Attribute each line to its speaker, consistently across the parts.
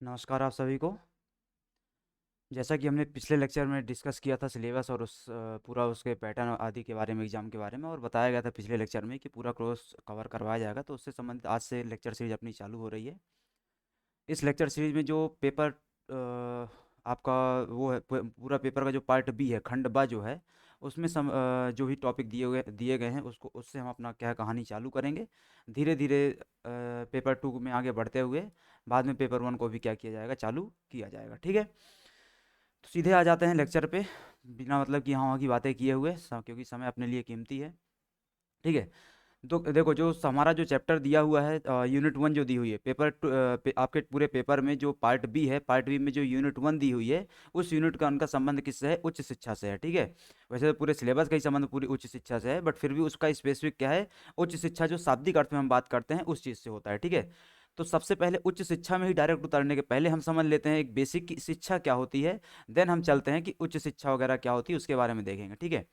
Speaker 1: नमस्कार आप सभी को। जैसा कि हमने पिछले लेक्चर में डिस्कस किया था सिलेबस और पूरा उसके पैटर्न आदि के बारे में, एग्ज़ाम के बारे में, और बताया गया था पिछले लेक्चर में कि पूरा कोर्स कवर करवाया जाएगा। तो उससे संबंधित आज से लेक्चर सीरीज अपनी चालू हो रही है। इस लेक्चर सीरीज में जो पेपर आपका वो है, पूरा पेपर का जो पार्ट बी है, खंड बा जो है, उसमें जो भी टॉपिक दिए गए हैं उसको उससे हम अपना क्या कहानी चालू करेंगे। धीरे धीरे पेपर टू में आगे बढ़ते हुए बाद में पेपर वन को भी क्या किया जाएगा, चालू किया जाएगा। ठीक है, तो सीधे आ जाते हैं लेक्चर पे, बिना मतलब कि यहाँ वहाँ की बातें किए हुए, क्योंकि समय अपने लिए कीमती है। ठीक है, तो देखो जो हमारा जो चैप्टर दिया हुआ है, यूनिट वन जो दी हुई है आपके पूरे पेपर में जो पार्ट बी है, पार्ट बी में जो यूनिट वन दी हुई है, उस यूनिट का उनका संबंध किससे है? उच्च शिक्षा से है। ठीक है, वैसे तो पूरे सिलेबस का ही संबंध पूरी उच्च शिक्षा से है, बट फिर भी उसका स्पेसिफिक क्या है? उच्च शिक्षा जो शाब्दिक अर्थ में हम बात करते हैं उस चीज़ से होता है। ठीक है, तो सबसे पहले उच्च शिक्षा में ही डायरेक्ट उतरने के पहले हम समझ लेते हैं एक बेसिक की शिक्षा क्या होती है। देन हम चलते हैं कि उच्च शिक्षा वगैरह क्या होती है, उसके बारे में देखेंगे। ठीक है,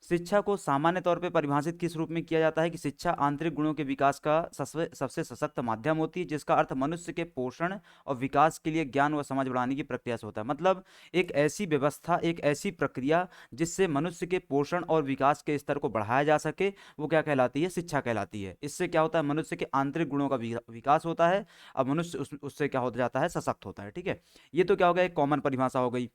Speaker 1: शिक्षा को सामान्य तौर पे परिभाषित किस रूप में किया जाता है कि शिक्षा आंतरिक गुणों के विकास का सबसे सबसे सशक्त माध्यम होती है, जिसका अर्थ मनुष्य के पोषण और विकास के लिए ज्ञान व समझ बढ़ाने की प्रक्रिया से होता है। मतलब एक ऐसी व्यवस्था, एक ऐसी प्रक्रिया जिससे मनुष्य के पोषण और विकास के स्तर को बढ़ाया जा सके, वो क्या कहलाती है? शिक्षा कहलाती है। इससे क्या होता है? मनुष्य के आंतरिक गुणों का विकास होता है, अब मनुष्य उससे क्या हो जाता है? सशक्त होता है। ठीक है, ये तो क्या हो गया? एक कॉमन परिभाषा हो गई।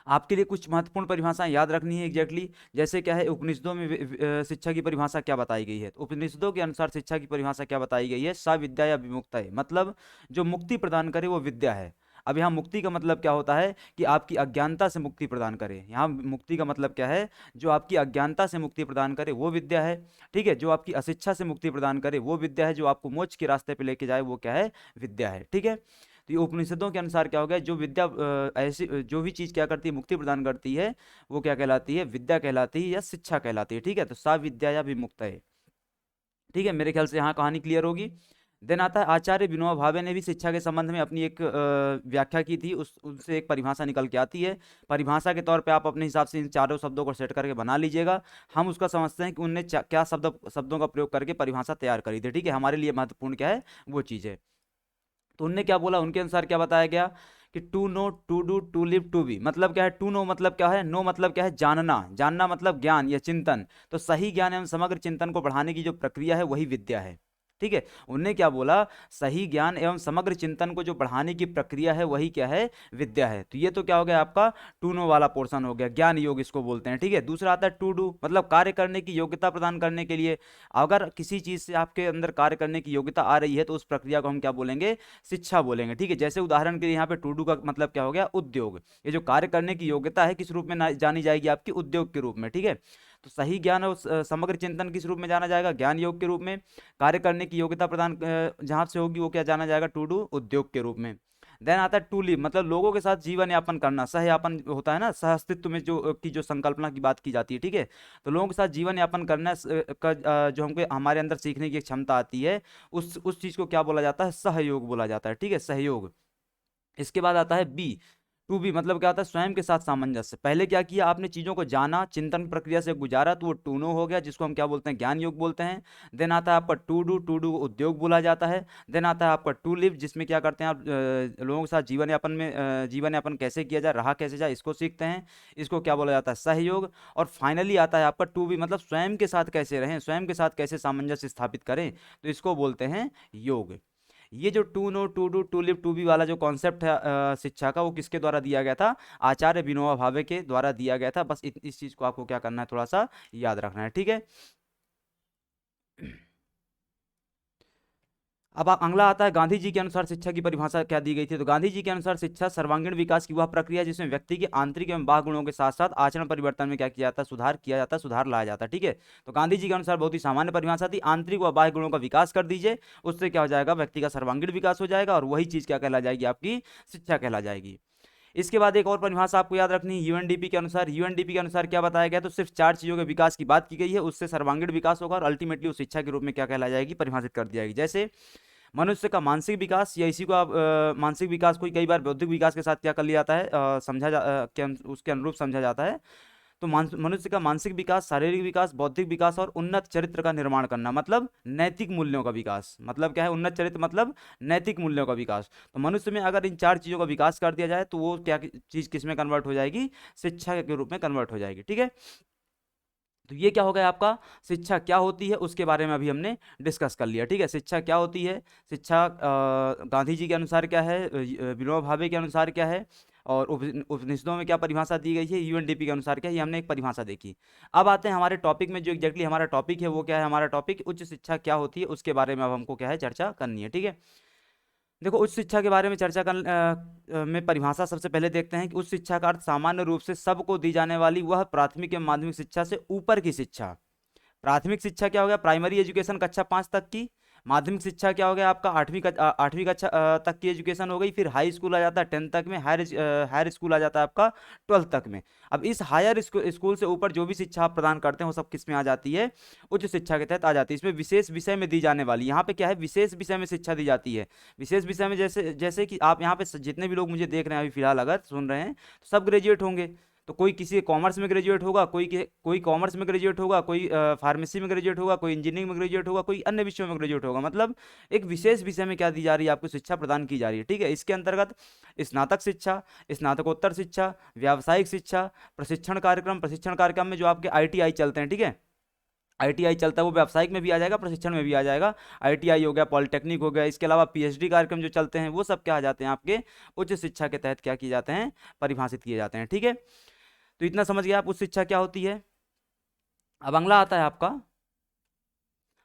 Speaker 1: आपके लिए कुछ महत्वपूर्ण परिभाषाएं याद रखनी है एग्जैक्टली। जैसे क्या है, उपनिषदों में शिक्षा की परिभाषा क्या बताई गई है? तो उपनिषदों के अनुसार शिक्षा की परिभाषा क्या बताई गई है? सा विद्या या विमुक्ता है, मतलब जो मुक्ति प्रदान करे वो विद्या है। अब यहाँ मुक्ति का मतलब क्या होता है कि आपकी अज्ञानता से मुक्ति प्रदान करे। यहाँ मुक्ति का मतलब क्या है? जो आपकी अज्ञानता से मुक्ति प्रदान करे वो विद्या है। ठीक है, जो आपकी अशिक्षा से मुक्ति प्रदान करे वो विद्या है। जो आपको मोक्ष के रास्ते पे लेके जाए वो क्या है? विद्या है। ठीक है, तो ये उपनिषदों के अनुसार क्या हो गया? जो विद्या ऐसी जो भी चीज़ क्या करती है? मुक्ति प्रदान करती है, वो क्या कहलाती है? विद्या कहलाती है या शिक्षा कहलाती है। ठीक है, तो सा विद्या या विमुक्त है। ठीक है, मेरे ख्याल से यहाँ कहानी क्लियर होगी। देन आता है आचार्य विनोबा भावे ने भी शिक्षा के संबंध में अपनी एक व्याख्या की थी। उस उनसे एक परिभाषा निकल के आती है। परिभाषा के तौर पे आप अपने हिसाब से इन चारों शब्दों को सेट करके बना लीजिएगा। हम उसका समझते हैं कि उनने क्या शब्दों का प्रयोग करके परिभाषा तैयार करी थी। ठीक है, हमारे लिए महत्वपूर्ण क्या है? वो चीज़ है। तो उनने क्या बोला? उनके अनुसार क्या बताया गया कि to know, to do, to live, to be. मतलब क्या है? टू नो मतलब क्या है? नो मतलब क्या है? जानना। जानना मतलब ज्ञान या चिंतन। तो सही ज्ञान एवं समग्र चिंतन को बढ़ाने की जो प्रक्रिया है वही विद्या है। ठीक है, उनने क्या बोला? सही ज्ञान एवं समग्र चिंतन को जो बढ़ाने की प्रक्रिया है वही क्या है? विद्या है। तो ये तो क्या हो गया आपका? टू नो वाला पोर्शन हो गया, ज्ञान योग इसको बोलते हैं। ठीक है, दूसरा आता है टू डू, मतलब कार्य करने की योग्यता प्रदान करने के लिए। अगर किसी चीज से आपके अंदर कार्य करने की योग्यता आ रही है तो उस प्रक्रिया को हम क्या बोलेंगे? शिक्षा बोलेंगे। ठीक है, जैसे उदाहरण के लिए यहाँ पे टू डू का मतलब क्या हो गया? उद्योग। ये जो कार्य करने की योग्यता है किस रूप में जानी जाएगी? आपकी उद्योग के रूप में। ठीक है, तो सही ज्ञान और समग्र चिंतन किस रूप में जाना जाएगा? ज्ञान योग के रूप में। कार्य करने की योग्यता प्रदान जहां से होगी वो क्या जाना जाएगा? टू डू, उद्योग के रूप में। देन आता है टू लिव, मतलब लोगों के साथ जीवन यापन करना। सहयापन होता है ना, सह अस्तित्व में जो संकल्पना की बात की जाती है। ठीक है, तो लोगों के साथ जीवन यापन करना जो हमको हमारे अंदर सीखने की एक क्षमता आती है, उस चीज को क्या बोला जाता है? सहयोग बोला जाता है। ठीक है, सहयोग। इसके बाद आता है बी, टू बी, मतलब क्या आता है? स्वयं के साथ सामंजस्य। पहले क्या किया आपने? चीजों को जाना, चिंतन प्रक्रिया से गुजारा, तो वो टू नो हो गया, जिसको हम क्या बोलते हैं? ज्ञान योग बोलते हैं। देन आता है आपका टू डू, टू डू उद्योग बोला जाता है। देन आता है आपका टू लिव, जिसमें क्या करते हैं आप? लोगों के साथ जीवन यापन में जीवन यापन कैसे किया जाए, रहा कैसे जाए, इसको सीखते हैं। इसको क्या बोला जाता है? सहयोग। और फाइनली आता है आपका टू बी, मतलब स्वयं के साथ कैसे रहें, स्वयं के साथ कैसे सामंजस्य स्थापित करें, तो इसको बोलते हैं योग। ये जो to know, to do, to live, to be वाला जो कॉन्सेप्ट है शिक्षा का, वो किसके द्वारा दिया गया था? आचार्य विनोबा भावे के द्वारा दिया गया था। बस इस चीज को आपको क्या करना है? थोड़ा सा याद रखना है। ठीक है, अब अगला आता है गांधी जी के अनुसार शिक्षा की परिभाषा क्या दी गई थी। तो गांधी जी के अनुसार शिक्षा सर्वांगीण विकास की वह प्रक्रिया है जिसमें व्यक्ति के आंतरिक एवं बाह्य गुणों के साथ साथ आचरण परिवर्तन में क्या किया जाता है? सुधार किया जाता है, सुधार लाया जाता है। ठीक है, तो गांधी जी के अनुसार बहुत ही सामान्य परिभाषा थी, आंतरिक व बाह्य गुणों का विकास कर दीजिए, उससे क्या हो जाएगा? व्यक्ति का सर्वांगीण विकास हो जाएगा, और वही चीज क्या कहला जाएगी? आपकी शिक्षा कहला जाएगी। इसके बाद एक और परिभाषा आपको याद रखनी है यूएनडीपी के अनुसार। यूएनडीपी के अनुसार क्या बताया गया? तो सिर्फ चार चीजों के विकास की बात की गई है, उससे सर्वांगीण विकास होगा और अल्टीमेटली उस शिक्षा के रूप में क्या कहला जाएगी? परिभाषित कर दी जाएगी। जैसे मनुष्य का मानसिक विकास, या इसी को आप मानसिक विकास को कई बार बौद्धिक विकास के साथ क्या कर लिया जाता है? उसके अनुरूप समझा जाता है। तो मनुष्य का मानसिक विकास, शारीरिक विकास, बौद्धिक विकास और उन्नत चरित्र का निर्माण करना, मतलब नैतिक मूल्यों का विकास। मतलब क्या है उन्नत चरित्र, मतलब नैतिक मूल्यों का विकास। तो मनुष्य में अगर इन चार चीजों का विकास कर दिया जाए तो वो क्या चीज किस में कन्वर्ट हो जाएगी, शिक्षा के रूप में कन्वर्ट हो जाएगी। ठीक है, तो ये क्या हो गया आपका, शिक्षा क्या होती है उसके बारे में अभी हमने डिस्कस कर लिया। ठीक है, शिक्षा क्या होती है, शिक्षा गांधी जी के अनुसार क्या है, विनोबा भावे के अनुसार क्या है, और उपनिषदों में क्या परिभाषा दी गई है, यूएनडीपी के अनुसार क्या है, ये हमने एक परिभाषा देखी। अब आते हैं हमारे टॉपिक में, जो एग्जैक्टली हमारा टॉपिक है वो क्या है, हमारा टॉपिक उच्च शिक्षा क्या होती है उसके बारे में अब हमको क्या है चर्चा करनी है। ठीक है, देखो उच्च शिक्षा के बारे में चर्चा में परिभाषा सबसे पहले देखते हैं कि उच्च शिक्षा का अर्थ सामान्य रूप से सबको दी जाने वाली वह प्राथमिक एवं माध्यमिक शिक्षा से ऊपर की शिक्षा। प्राथमिक शिक्षा क्या हो गया, प्राइमरी एजुकेशन कक्षा 5 तक की। माध्यमिक शिक्षा क्या हो गया आपका, आठवीं कक्षा तक की एजुकेशन हो गई। फिर हाई स्कूल आ जाता है 10th तक में, हायर स्कूल आ जाता है आपका 12th तक में। अब इस हायर स्कूल से ऊपर जो भी शिक्षा आप प्रदान करते हैं वो सब किस में आ जाती है, उच्च शिक्षा के तहत आ जाती है। इसमें विशेष विषय में दी जाने वाली, यहाँ पे क्या है, विशेष विषय में शिक्षा दी जाती है। विशेष विषय में जैसे जैसे कि आप यहाँ पे जितने भी लोग मुझे देख रहे हैं अभी फिलहाल अगर सुन रहे हैं तो सब ग्रेजुएट होंगे। तो कोई किसी कॉमर्स में ग्रेजुएट होगा, कोई कॉमर्स में ग्रेजुएट होगा, कोई फार्मेसी में ग्रेजुएट होगा, कोई इंजीनियरिंग में ग्रेजुएट होगा, कोई अन्य विषयों में ग्रेजुएट होगा। मतलब एक विशेष विषय में क्या दी जा रही है, आपको शिक्षा प्रदान की जा रही है। ठीक है, इसके अंतर्गत स्नातक शिक्षा, स्नातकोत्तर शिक्षा, व्यावसायिक शिक्षा, प्रशिक्षण कार्यक्रम में जो आपके आईटीआई चलते हैं। ठीक है, आईटीआई चलता है वो व्यावसायिक में भी आ जाएगा, प्रशिक्षण में भी आ जाएगा। आईटीआई हो गया, पॉलिटेक्निक हो गया, इसके अलावा पीएचडी कार्यक्रम जो चलते हैं वो सब क्या आ जाते हैं आपके उच्च शिक्षा के तहत क्या किए जाते हैं, परिभाषित किए जाते हैं। ठीक है, तो इतना समझ गए आप उच्च शिक्षा क्या होती है। अब अगला आता है आपका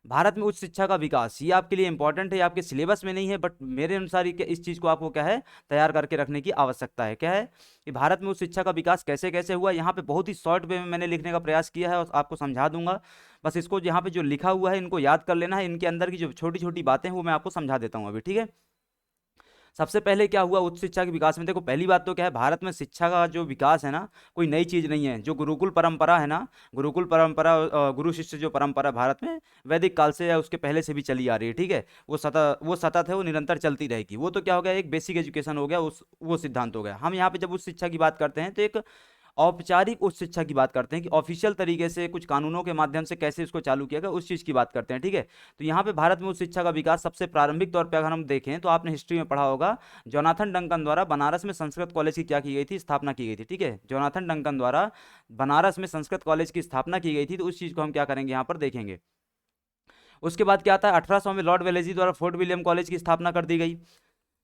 Speaker 1: भारत में उच्च शिक्षा का विकास। ये आपके लिए इंपॉर्टेंट है, आपके सिलेबस में नहीं है, बट मेरे अनुसार इस चीज को आपको क्या है तैयार करके रखने की आवश्यकता है। क्या है कि भारत में उच्च शिक्षा का विकास कैसे कैसे हुआ, यहाँ पे बहुत ही शॉर्ट वे में मैंने लिखने का प्रयास किया है और आपको समझा दूंगा। बस इसको यहाँ पे जो लिखा हुआ है इनको याद कर लेना है, इनके अंदर की जो छोटी छोटी बातें हैं वो मैं आपको समझा देता हूँ अभी। ठीक है, सबसे पहले क्या हुआ उच्च शिक्षा के विकास में, देखो पहली बात तो क्या है, भारत में शिक्षा का जो विकास है ना कोई नई चीज नहीं है। जो गुरुकुल परंपरा है ना, गुरुकुल परंपरा, गुरु शिष्य जो परंपरा भारत में वैदिक काल से या उसके पहले से भी चली आ रही है। ठीक है, वो सतत है, वो निरंतर चलती रहेगी। वो तो क्या हो गया, एक बेसिक एजुकेशन हो गया, उस वो सिद्धांत हो गया। हम यहाँ पे जब उच्च शिक्षा की बात करते हैं तो एक औपचारिक उच्च शिक्षा की बात करते हैं कि ऑफिशियल तरीके से कुछ कानूनों के माध्यम से कैसे इसको चालू किया गया, उस चीज़ की बात करते हैं। ठीक है, तो यहाँ पे भारत में उच्च शिक्षा का विकास सबसे प्रारंभिक तौर पे अगर हम देखें तो आपने हिस्ट्री में पढ़ा होगा, जोनाथन डंकन द्वारा बनारस में संस्कृत कॉलेज की क्या की गई थी, स्थापना की गई थी। ठीक है, जोनाथन डंकन द्वारा बनारस में संस्कृत कॉलेज की स्थापना की गई थी। तो उस चीज़ को हम क्या करेंगे यहाँ पर देखेंगे। उसके बाद क्या आता है, 1800 में लॉर्ड वेलेजी द्वारा फोर्ट विलियम कॉलेज की स्थापना कर दी गई।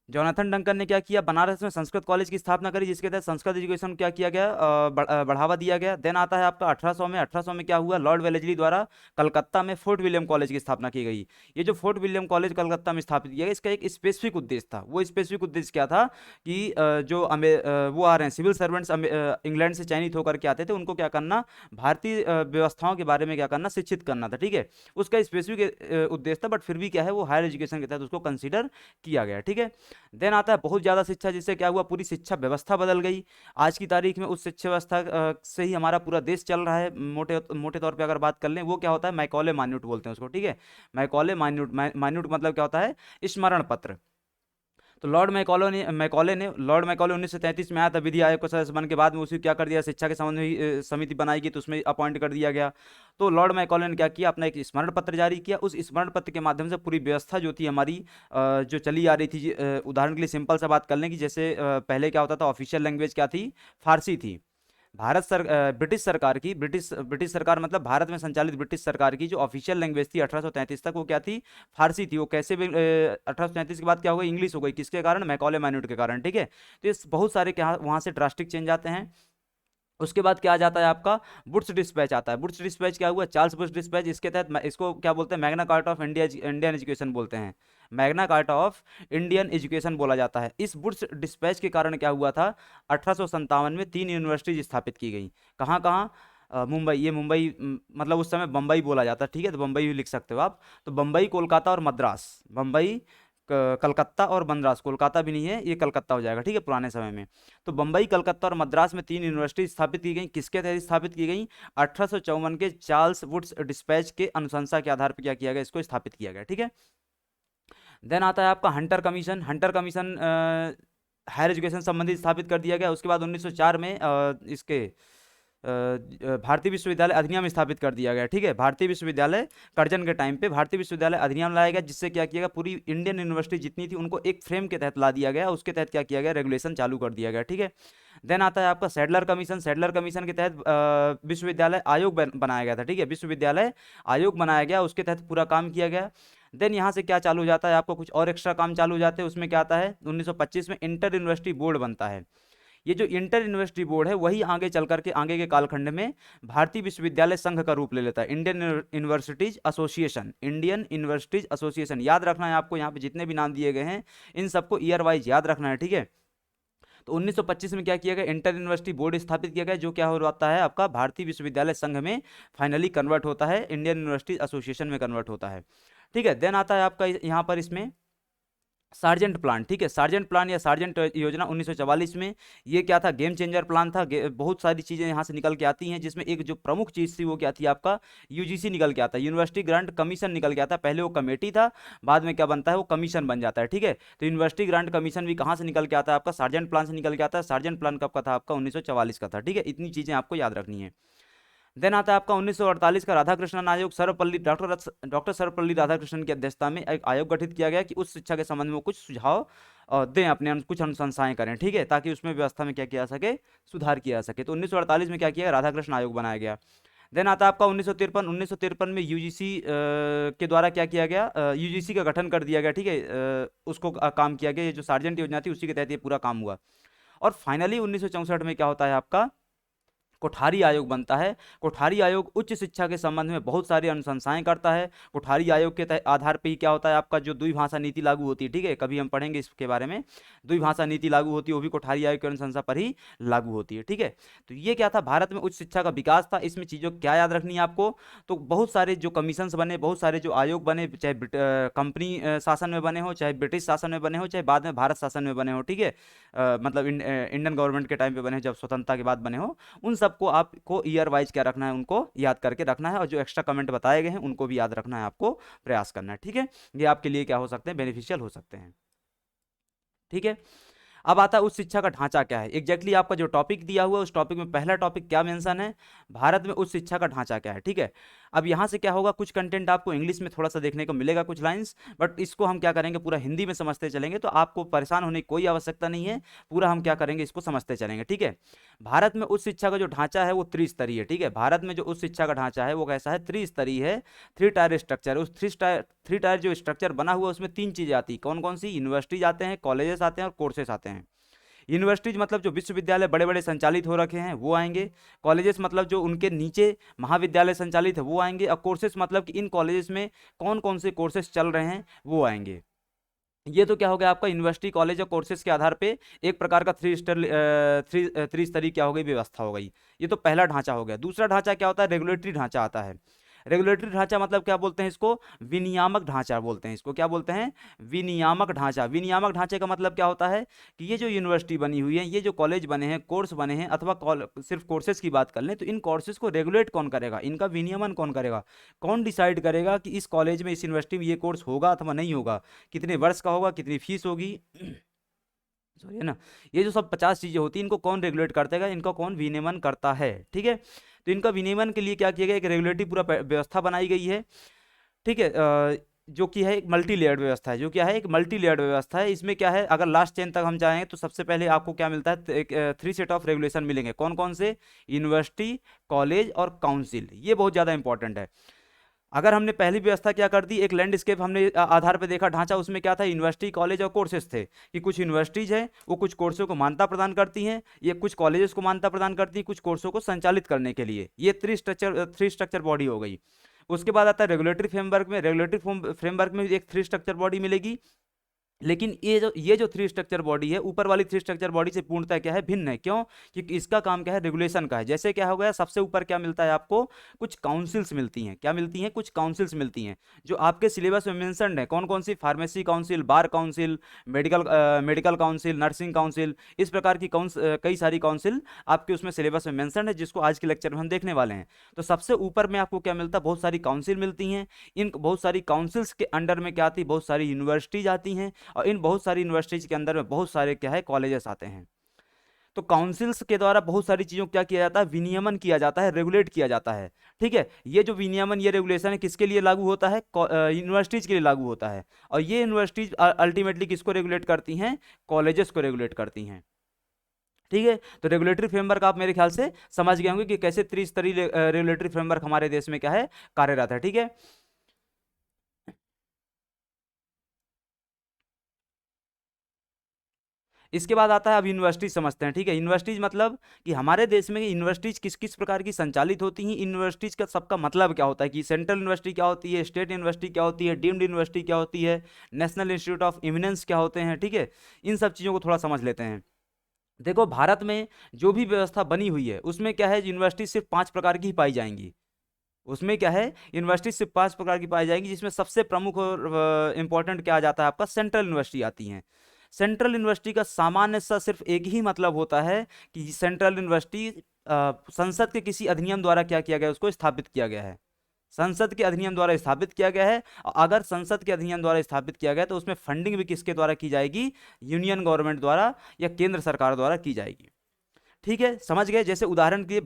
Speaker 1: जोनाथन डंकन ने क्या किया, बनारस में संस्कृत कॉलेज की स्थापना करी, जिसके तहत संस्कृत एजुकेशन क्या किया गया, बढ़ावा दिया गया। देन आता है आपका 1800 में क्या हुआ, लॉर्ड वेलेस्ली द्वारा कलकत्ता में फोर्ट विलियम कॉलेज की स्थापना की गई। ये जो फोर्ट विलियम कॉलेज कलकत्ता में स्थापित किया गया, इसका एक स्पेसिफिक उद्देश्य था। वो स्पेसिफिक उद्देश्य क्या था कि वो आ रहे हैं सिविल सर्वेंट्स इंग्लैंड से चयनित होकर के आते थे, उनको क्या करना, भारतीय व्यवस्थाओं के बारे में क्या करना, शिक्षित करना था। ठीक है, उसका स्पेसिफिक उद्देश्य था, बट फिर भी क्या है वो हायर एजुकेशन के तहत उसको कंसिडर किया गया। ठीक है, देन आता है बहुत ज़्यादा शिक्षा, जिससे क्या हुआ, पूरी शिक्षा व्यवस्था बदल गई। आज की तारीख में उस शिक्षा व्यवस्था से ही हमारा पूरा देश चल रहा है। मोटे मोटे तौर पे अगर बात कर लें, वो क्या होता है, मैकॉले माइन्यूट बोलते हैं उसको। ठीक है, मैकॉले माइन्यूट, माइन्यूट मतलब क्या होता है, स्मरण पत्र। तो लॉर्ड मैकॉले 1933 में आया था, विधि आयोग का सदस्य बन के बाद में उसी क्या कर दिया, शिक्षा के संबंध में समिति बनाई गई तो उसमें अपॉइंट कर दिया गया। तो लॉर्ड मैकॉले ने क्या किया, अपना एक स्मरण पत्र जारी किया। उस स्मरण पत्र के माध्यम से पूरी व्यवस्था जो थी हमारी जो चली आ रही थी, उदाहरण के लिए सिंपल सा बात कर लें कि जैसे पहले क्या होता था, ऑफिशियल लैंग्वेज क्या थी, फारसी थी। ब्रिटिश सरकार की, ब्रिटिश सरकार मतलब भारत में संचालित ब्रिटिश सरकार की जो ऑफिशियल लैंग्वेज थी 1833 तक, वो क्या थी, फारसी थी। वो कैसे 1833 के बाद क्या हो गई, इंग्लिश हो गई। किसके कारण, मैकॉले माइन्यूट के कारण। ठीक है, तो ये बहुत सारे क्या वहाँ से ड्रास्टिक चेंज आते हैं। उसके बाद क्या आ जाता है आपका, वुड्स डिस्पैच आता है। वुड्स डिस्पैच क्या हुआ, चार्ल्स वुड्स डिस्पैच, इसके तहत इसको क्या बोलते हैं, Magna carta of Indian education बोलते हैं। Magna carta of Indian education बोला जाता है। इस वुड्स डिस्पैच के कारण क्या हुआ था, 1857 में 3 यूनिवर्सिटीज स्थापित की गई। कहाँ कहाँ, मुंबई, ये मुंबई मतलब उस समय बम्बई बोला जाता है। ठीक है, तो बम्बई भी लिख सकते हो आप। तो बम्बई, कोलकाता और मद्रास, बम्बई, कलकत्ता और मद्रास, कोलकाता भी नहीं है, ये कलकत्ता हो जाएगा। ठीक है, पुराने समय में। तो बम्बई, कलकत्ता और मद्रास में 3 यूनिवर्सिटी स्थापित की गई। किसके तहत स्थापित की गई, 1854 के चार्ल्स वुड्स डिस्पैच के अनुशंसा के आधार पर क्या किया गया, इसको स्थापित किया गया। ठीक है, देन आता है आपका Hunter commission. Hunter commission higher education संबंधी स्थापित कर दिया गया। उसके बाद 1904 में इसके भारतीय विश्वविद्यालय अधिनियम स्थापित कर दिया गया। ठीक है, भारतीय विश्वविद्यालय कर्जन के टाइम पे भारतीय विश्वविद्यालय अधिनियम लाया गया, जिससे क्या किया गया, पूरी इंडियन यूनिवर्सिटी जितनी थी उनको एक फ्रेम के तहत ला दिया गया, उसके तहत क्या किया गया, रेगुलेशन चालू कर दिया गया। ठीक है, देन आता है आपका सैडलर कमीशन। सैडलर कमीशन के तहत विश्वविद्यालय आयोग बनाया गया था। ठीक है, विश्वविद्यालय आयोग बनाया गया, उसके तहत पूरा काम किया गया। देन यहाँ से क्या चालू हो जाता है, आपको कुछ और एक्स्ट्रा काम चालू हो जाते हैं। उसमें क्या आता है, 1925 में इंटर यूनिवर्सिटी बोर्ड बनता है। ये जो इंटर यूनिवर्सिटी बोर्ड है वही आगे चल करके आगे के कालखंड में भारतीय विश्वविद्यालय संघ का रूप ले लेता है, Indian universities association. Indian universities association याद रखना है आपको, यहाँ पे जितने भी नाम दिए गए हैं इन सबको ईयर वाइज याद रखना है। ठीक है, तो 1925 में क्या किया गया, इंटर यूनिवर्सिटी बोर्ड स्थापित किया गया, जो क्या हो जाता है आपका भारतीय विश्वविद्यालय संघ में फाइनली कन्वर्ट होता है, इंडियन यूनिवर्सिटी एसोसिएशन में कन्वर्ट होता है। ठीक है, देन आता है आपका यहाँ पर इसमें सार्जेंट प्लान। ठीक है, सार्जेंट प्लान या सार्जेंट योजना 1944 में, ये क्या था, गेम चेंजर प्लान था। बहुत सारी चीज़ें यहाँ से निकल के आती हैं, जिसमें एक जो प्रमुख चीज़ थी वो क्या थी, आपका यूजीसी निकल के आता है, यूनिवर्सिटी ग्रांट कमीशन निकल के आता है। पहले वो कमेटी था, बाद में क्या बनता है, वो कमीशन बन जाता है। ठीक है, तो यूनिवर्सिटी ग्रांट कमीशन भी कहाँ से निकल के आता है, आपका सार्जेंट प्लान से निकल के आता है। सार्जेंट प्लान कब का था, आपका 1944 का था। ठीक है, इतनी चीज़ें आपको याद रखनी है। देन आता है आपका 1948 का राधाकृष्णन आयोग। सर्वपल्ली डॉक्टर सर्वपल्ली राधाकृष्णन की अध्यक्षता में एक आयोग गठित किया गया कि उस शिक्षा के संबंध में कुछ सुझाव दें, अपने कुछ अनुशंसाएं करें। ठीक है, ताकि उसमें व्यवस्था में क्या किया जा सके, सुधार किया जा सके। तो 1948 में क्या किया, राधाकृष्ण आयोग बनाया गया। देन आता है आपका 1953 में यूजीसी के द्वारा क्या किया गया, यूजीसी का गठन कर दिया गया। ठीक है, उसको काम किया गया, ये जो सार्जेंट योजना थी उसी के तहत ये पूरा काम हुआ। और फाइनली 1964 में क्या होता है, आपका कोठारी आयोग बनता है। कोठारी आयोग उच्च शिक्षा के संबंध में बहुत सारी अनुशंसाएं करता है। कोठारी आयोग के आधार पर ही क्या होता है, आपका जो द्विभाषा नीति लागू होती है। ठीक है, कभी हम पढ़ेंगे इसके बारे में, द्विभाषा नीति लागू होती है, वो भी कोठारी आयोग की अनुशंसा पर ही लागू होती है। ठीक है, तो ये क्या था, भारत में उच्च शिक्षा का विकास था। इसमें चीज़ों क्या याद रखनी है आपको, तो बहुत सारे जो कमीशंस बने, बहुत सारे जो आयोग बने, चाहे कंपनी शासन में बने हो, चाहे ब्रिटिश शासन में बने हो, चाहे बाद में भारत शासन में बने हो। ठीक है, मतलब इंडियन गवर्नमेंट के टाइम पे बने हो, जब स्वतंत्रता के बाद बने हो, उन सबको आपको ईयर वाइज क्या रखना है, उनको याद करके रखना है। और जो एक्स्ट्रा कमेंट बताए गए हैं उनको भी याद रखना है, आपको प्रयास करना है। ठीक है, ये आपके लिए क्या हो सकते हैं, बेनिफिशियल हो सकते हैं। ठीक है, अब आता है उच्च शिक्षा का ढांचा क्या है। एग्जैक्टली आपका जो टॉपिक दिया हुआ है उस टॉपिक में पहला टॉपिक क्या मेंशन है, भारत में उच्च शिक्षा का ढांचा क्या है। ठीक है, अब यहाँ से क्या होगा, कुछ कंटेंट आपको इंग्लिश में थोड़ा सा देखने को मिलेगा, कुछ लाइंस, बट इसको हम क्या करेंगे, पूरा हिंदी में समझते चलेंगे, तो आपको परेशान होने की कोई आवश्यकता नहीं है, पूरा हम क्या करेंगे, इसको समझते चलेंगे। ठीक है, भारत में उच्च शिक्षा का जो ढांचा है वो त्रिस्तरीय है। ठीक है, भारत में जो उच्च शिक्षा का ढांचा है वो कैसा है, त्रिस्तरीय है, थ्री टायर स्ट्रक्चर। उस थ्री टायर जो स्ट्रक्चर बना हुआ है उसमें तीन चीजें आती है, कौन कौन सी, यूनिवर्सिटीज आते हैं, कॉलेजेस आते हैं और कोर्सेस आते हैं। यूनिवर्सिटीज मतलब जो विश्वविद्यालय बड़े बड़े संचालित हो रखे हैं वो आएंगे, कॉलेजेस मतलब जो उनके नीचे महाविद्यालय संचालित है वो आएंगे, और कोर्सेज मतलब कि इन कॉलेजेस में कौन कौन से कोर्सेज चल रहे हैं वो आएंगे। ये तो क्या हो गया आपका यूनिवर्सिटी कॉलेज और कोर्सेज के आधार पे एक प्रकार का त्रिस्तरीय क्या हो गई, व्यवस्था हो गई। ये तो पहला ढांचा हो गया। दूसरा ढांचा क्या होता है, रेगुलेटरी ढांचा आता है। रेगुलेटरी ढांचा मतलब क्या बोलते हैं इसको, विनियामक ढांचा बोलते हैं इसको। क्या बोलते हैं, विनियामक ढांचा। विनियामक ढांचे का मतलब क्या होता है कि ये जो यूनिवर्सिटी बनी हुई है, ये जो कॉलेज बने हैं, कोर्स बने हैं, अथवा सिर्फ कोर्सेज की बात कर लें तो इन कोर्सेज को रेगुलेट कौन करेगा, इनका विनियमन कौन करेगा, कौन डिसाइड करेगा कि इस कॉलेज में, इस यूनिवर्सिटी में ये कोर्स होगा अथवा नहीं होगा, कितने वर्ष का होगा, कितनी फीस होगी, सॉरी है ना, ये जो सब 50 चीज़ें होती हैं इनको कौन रेगुलेट करता है, इनका कौन विनियमन करता है। ठीक है, तो इनका विनियमन के लिए क्या किया गया, एक रेगुलेटरी पूरा व्यवस्था बनाई गई है। ठीक है, जो कि है एक मल्टी लेयर्ड व्यवस्था है, जो क्या है, एक मल्टी लेयर्ड व्यवस्था है। इसमें क्या है, अगर लास्ट चेन तक हम जाएंगे तो सबसे पहले आपको क्या मिलता है, एक 3 सेट ऑफ रेगुलेशन मिलेंगे। कौन कौन से, यूनिवर्सिटी, कॉलेज और काउंसिल। ये बहुत ज़्यादा इंपॉर्टेंट है। अगर हमने पहली व्यवस्था क्या कर दी, एक लैंडस्केप हमने आधार पर देखा ढांचा, उसमें क्या था, यूनिवर्सिटी, कॉलेज और कोर्सेज थे, कि कुछ यूनिवर्सिटीज है वो कुछ कोर्सों को मान्यता प्रदान करती हैं, ये कुछ कॉलेजेस को मान्यता प्रदान करती हैं कुछ कोर्सों को संचालित करने के लिए। ये थ्री स्ट्रक्चर बॉडी हो गई। उसके बाद आता है रेगुलेटरी फ्रेमवर्क में। रेगुलेटरी फ्रेमवर्क में एक 3 स्ट्रक्चर बॉडी मिलेगी, लेकिन ये जो 3 स्ट्रक्चर बॉडी है, ऊपर वाली 3 स्ट्रक्चर बॉडी से पूर्णतः क्या है, भिन्न है। क्यों, क्योंकि इसका काम क्या है, रेगुलेशन का है। जैसे क्या हो गया, सबसे ऊपर क्या मिलता है आपको, कुछ काउंसिल्स मिलती हैं। क्या मिलती हैं, कुछ काउंसिल्स मिलती हैं जो आपके सिलेबस में मेंशन्ड है। कौन कौन सी, pharmacy council, bar council, medical council, nursing council, इस प्रकार की कई सारी काउंसिल आपके उसमें सिलेबस में मेंशन्ड है, जिसको आज के लेक्चर में हम देखने वाले हैं। तो सबसे ऊपर में आपको क्या मिलता है, बहुत सारी काउंसिल मिलती हैं। इन बहुत सारी काउंसिल्स के अंडर में क्या आती है, बहुत सारी यूनिवर्सिटीज आती हैं, और इन बहुत सारी यूनिवर्सिटीज के अंदर में बहुत सारे क्या है, कॉलेजेस आते हैं। तो काउंसिल्स के द्वारा बहुत सारी चीज़ों को क्या किया जाता है, विनियमन किया जाता है, रेगुलेट किया जाता है। ठीक है, ये जो विनियमन, ये रेगुलेशन है, किसके लिए लागू होता है, यूनिवर्सिटीज़ के लिए लागू होता है। और ये यूनिवर्सिटीज़ अल्टीमेटली किसको रेगुलेट करती हैं, कॉलेजेस को रेगुलेट करती हैं। ठीक है, तो रेगुलेटरी फ्रेमवर्क आप मेरे ख्याल से समझ गए होंगे कि कैसे त्रिस्तरीय रेगुलेटरी फ्रेमवर्क हमारे देश में क्या है, कार्यरत है। ठीक है, इसके बाद आता है अब यूनिवर्सिटीज समझते हैं। ठीक है, यूनिवर्सिटीज मतलब कि हमारे देश में यूनिवर्सिटीज किस किस प्रकार की संचालित होती हैं, यूनिवर्सिटीज का सबका मतलब क्या होता है, कि सेंट्रल यूनिवर्सिटी क्या होती है, स्टेट यूनिवर्सिटी क्या होती है, डीम्ड यूनिवर्सिटी क्या होती है, नेशनल इंस्टीट्यूट ऑफ इमिनेंस क्या होते हैं। ठीक है, इन सब चीज़ों को थोड़ा समझ लेते हैं। देखो, भारत में जो भी व्यवस्था बनी हुई है उसमें क्या है, यूनिवर्सिटी सिर्फ 5 प्रकार की ही पाई जाएंगी। उसमें क्या है, यूनिवर्सिटी सिर्फ 5 प्रकार की पाई जाएगी, जिसमें सबसे प्रमुख और इंपॉर्टेंट क्या आ जाता है आपका, सेंट्रल यूनिवर्सिटी आती हैं। सेंट्रल यूनिवर्सिटी का सामान्य सा सिर्फ एक ही मतलब होता है कि सेंट्रल यूनिवर्सिटी संसद के किसी अधिनियम द्वारा क्या किया गया है, उसको स्थापित किया गया है। संसद के अधिनियम द्वारा स्थापित किया गया है। और अगर संसद के अधिनियम द्वारा स्थापित किया गया तो उसमें फंडिंग भी किसके द्वारा की जाएगी, यूनियन गवर्नमेंट द्वारा या केंद्र सरकार द्वारा की जाएगी। ठीक है, समझ गए। जैसे उदाहरण के लिए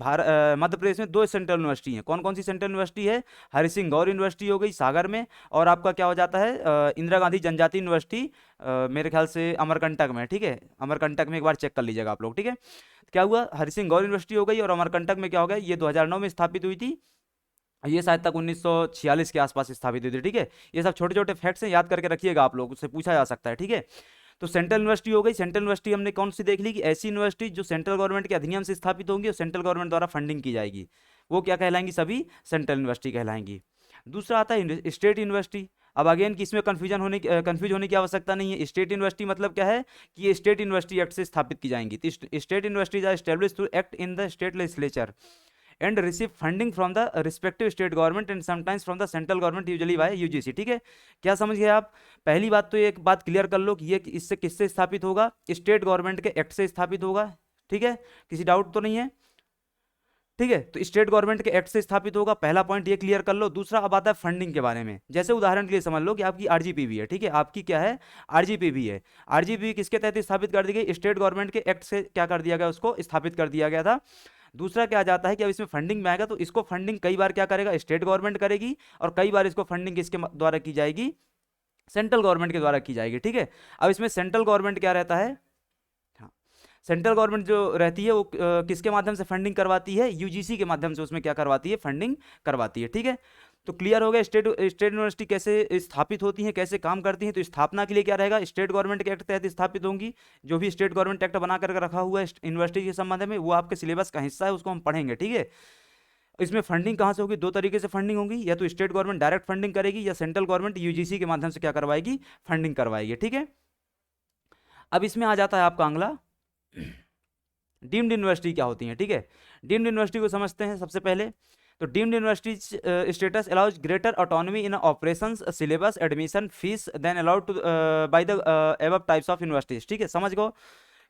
Speaker 1: मध्य प्रदेश में 2 सेंट्रल यूनिवर्सिटी हैं। कौन कौन सी सेंट्रल यूनिवर्सिटी है, हरि सिंह गौर यूनिवर्सिटी हो गई सागर में, और आपका क्या हो जाता है, इंदिरा गांधी जनजाति यूनिवर्सिटी, मेरे ख्याल से अमरकंटक में। ठीक है, अमरकंटक में एक बार चेक कर लीजिएगा आप लोग। ठीक है, क्या हुआ, हरि सिंह गौर यूनिवर्सिटी हो गई, और अमरकंटक में क्या हो गया, ये 2009 में स्थापित हुई थी, ये शायद तक 1946 के आसपास स्थापित हुई थी। ठीक है, ये सब छोटे छोटे फैक्ट्स हैं, याद करके रखिएगा, आप लोग उससे पूछा जा सकता है। ठीक है, तो सेंट्रल यूनिवर्सिटी हो गई। सेंट्रल यूनिवर्सिटी हमने कौन सी देख ली, कि ऐसी यूनिवर्सिटी जो सेंट्रल गवर्नमेंट के अधिनियम से स्थापित होंगी और सेंट्रल गवर्नमेंट द्वारा फंडिंग की जाएगी, वो क्या कहलाएंगी, सभी सेंट्रल यूनिवर्सिटी कहलाएंगी। दूसरा आता है स्टेट यूनिवर्सिटी। अब अगेन कि इसमें कंफ्यूज होने की आवश्यकता नहीं है। स्टेट यूनिवर्सिटी मतलब क्या है, कि ये स्टेट यूनिवर्सिटी एक्ट से स्थापित की जाएंगी। तो state universities are establish through act in the state legislature and receive funding from the respective state government and sometimes from the central government, usually by UGC. ठीक है, क्या समझ गए आप। पहली बात तो एक बात क्लियर कर लो कि ये इससे किससे स्थापित होगा, स्टेट गवर्नमेंट के एक्ट से स्थापित होगा। ठीक है, किसी डाउट तो नहीं है। ठीक है, तो स्टेट गवर्नमेंट के एक्ट से स्थापित होगा, पहला पॉइंट ये क्लियर कर लो। दूसरा अब आता है फंडिंग के बारे में। जैसे उदाहरण के लिए समझ लो कि आपकी आरजीपीवी है। ठीक है, आपकी क्या है, आरजीपीवी है। आरजीपीवी किसके तहत स्थापित कर दी गई, स्टेट गवर्नमेंट के एक्ट से क्या कर दिया गया, उसको स्थापित कर दिया गया था। दूसरा क्या आ जाता है कि अब इसमें फंडिंग में आएगा, तो इसको फंडिंग कई बार क्या करेगा, स्टेट गवर्नमेंट करेगी, और कई बार इसको फंडिंग किसके द्वारा की जाएगी, सेंट्रल गवर्नमेंट के द्वारा की जाएगी। ठीक है, अब इसमें सेंट्रल गवर्नमेंट क्या रहता है, हाँ, सेंट्रल गवर्नमेंट जो रहती है वो किसके माध्यम से फंडिंग करवाती है, यूजीसी के माध्यम से उसमें क्या करवाती है, फंडिंग करवाती है। ठीक है, तो क्लियर हो गया स्टेट स्टेट यूनिवर्सिटी कैसे स्थापित होती हैं, कैसे काम करती हैं। तो स्थापना के लिए क्या रहेगा, स्टेट गवर्नमेंट के एक्ट तहत स्थापित होंगी। जो भी स्टेट गवर्नमेंट एक्ट बना कर रखा हुआ है यूनिवर्सिटी के संबंध में, वो आपके सिलेबस का हिस्सा है, उसको हम पढ़ेंगे। ठीक है, इसमें फंडिंग कहाँ से होगी, 2 तरीके से फंडिंग होगी, या तो स्टेट गवर्नमेंट डायरेक्ट फंडिंग करेगी, या सेंट्रल गवर्नमेंट यूजीसी के माध्यम से क्या करवाएगी, फंडिंग करवाएगी। ठीक है, अब इसमें आ जाता है आपका अगला, डीम्ड यूनिवर्सिटी क्या होती है। ठीक है, डीम्ड यूनिवर्सिटी को समझते हैं सबसे पहले। तो deemed university status allows greater autonomy in operations, syllabus, admission, fees then allowed to by the above types of universities. ठीक है, समझ गो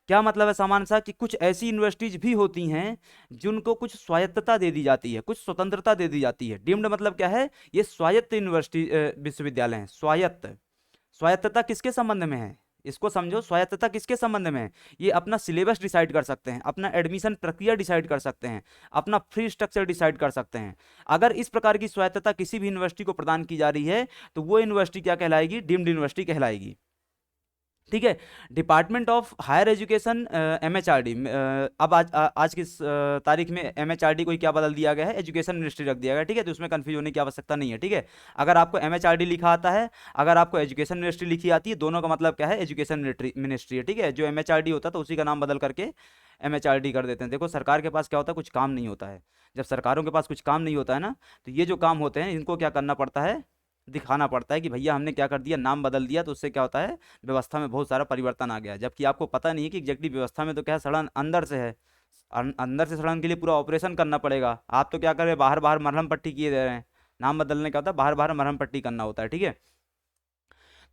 Speaker 1: क्या मतलब है, सामान्य सा कि कुछ ऐसी यूनिवर्सिटीज भी होती हैं जिनको कुछ स्वायत्तता दे दी जाती है, कुछ स्वतंत्रता दे दी जाती है। डीम्ड मतलब क्या है, ये स्वायत्त यूनिवर्सिटी विश्वविद्यालय हैं। स्वायत्त, स्वायत्तता किसके संबंध में है, इसको समझो, स्वायत्तता किसके संबंध में है, ये अपना सिलेबस डिसाइड कर सकते हैं, अपना एडमिशन प्रक्रिया डिसाइड कर सकते हैं, अपना फ्री स्ट्रक्चर डिसाइड कर सकते हैं। अगर इस प्रकार की स्वायत्तता किसी भी यूनिवर्सिटी को प्रदान की जा रही है तो वो यूनिवर्सिटी क्या कहलाएगी, डीम्ड यूनिवर्सिटी कहलाएगी। ठीक है, department of higher education MHRD, अब आज की तारीख में एमएचआरडी को क्या बदल दिया गया है, एजुकेशन मिनिस्ट्री रख दिया गया। ठीक है, तो उसमें कंफ्यूज होने की आवश्यकता नहीं है। ठीक है, अगर आपको एमएचआरडी लिखा आता है, अगर आपको एजुकेशन मिनिस्ट्री लिखी आती है, दोनों का मतलब क्या है, एजुकेशन मिनिस्ट्री है। ठीक है, जो एमएचआरडी होता है तो उसी का नाम बदल करके एमएचआरडी कर देते हैं। देखो, सरकार के पास क्या होता है, कुछ काम नहीं होता है। जब सरकारों के पास कुछ काम नहीं होता है ना, तो ये जो काम होते हैं इनको क्या करना पड़ता है, दिखाना पड़ता है कि भैया हमने क्या कर दिया, नाम बदल दिया, तो उससे क्या होता है, व्यवस्था में बहुत सारा परिवर्तन आ गया। जबकि आपको पता नहीं है कि एग्जैक्टली व्यवस्था में तो क्या है, सड़न अंदर से है, अंदर से सड़न के लिए पूरा ऑपरेशन करना पड़ेगा। आप तो क्या कर रहे हैं, बाहर बाहर मरहम पट्टी किए दे रहे हैं। नाम बदलने का होता है, बाहर बाहर मरहम पट्टी करना होता है। ठीक है,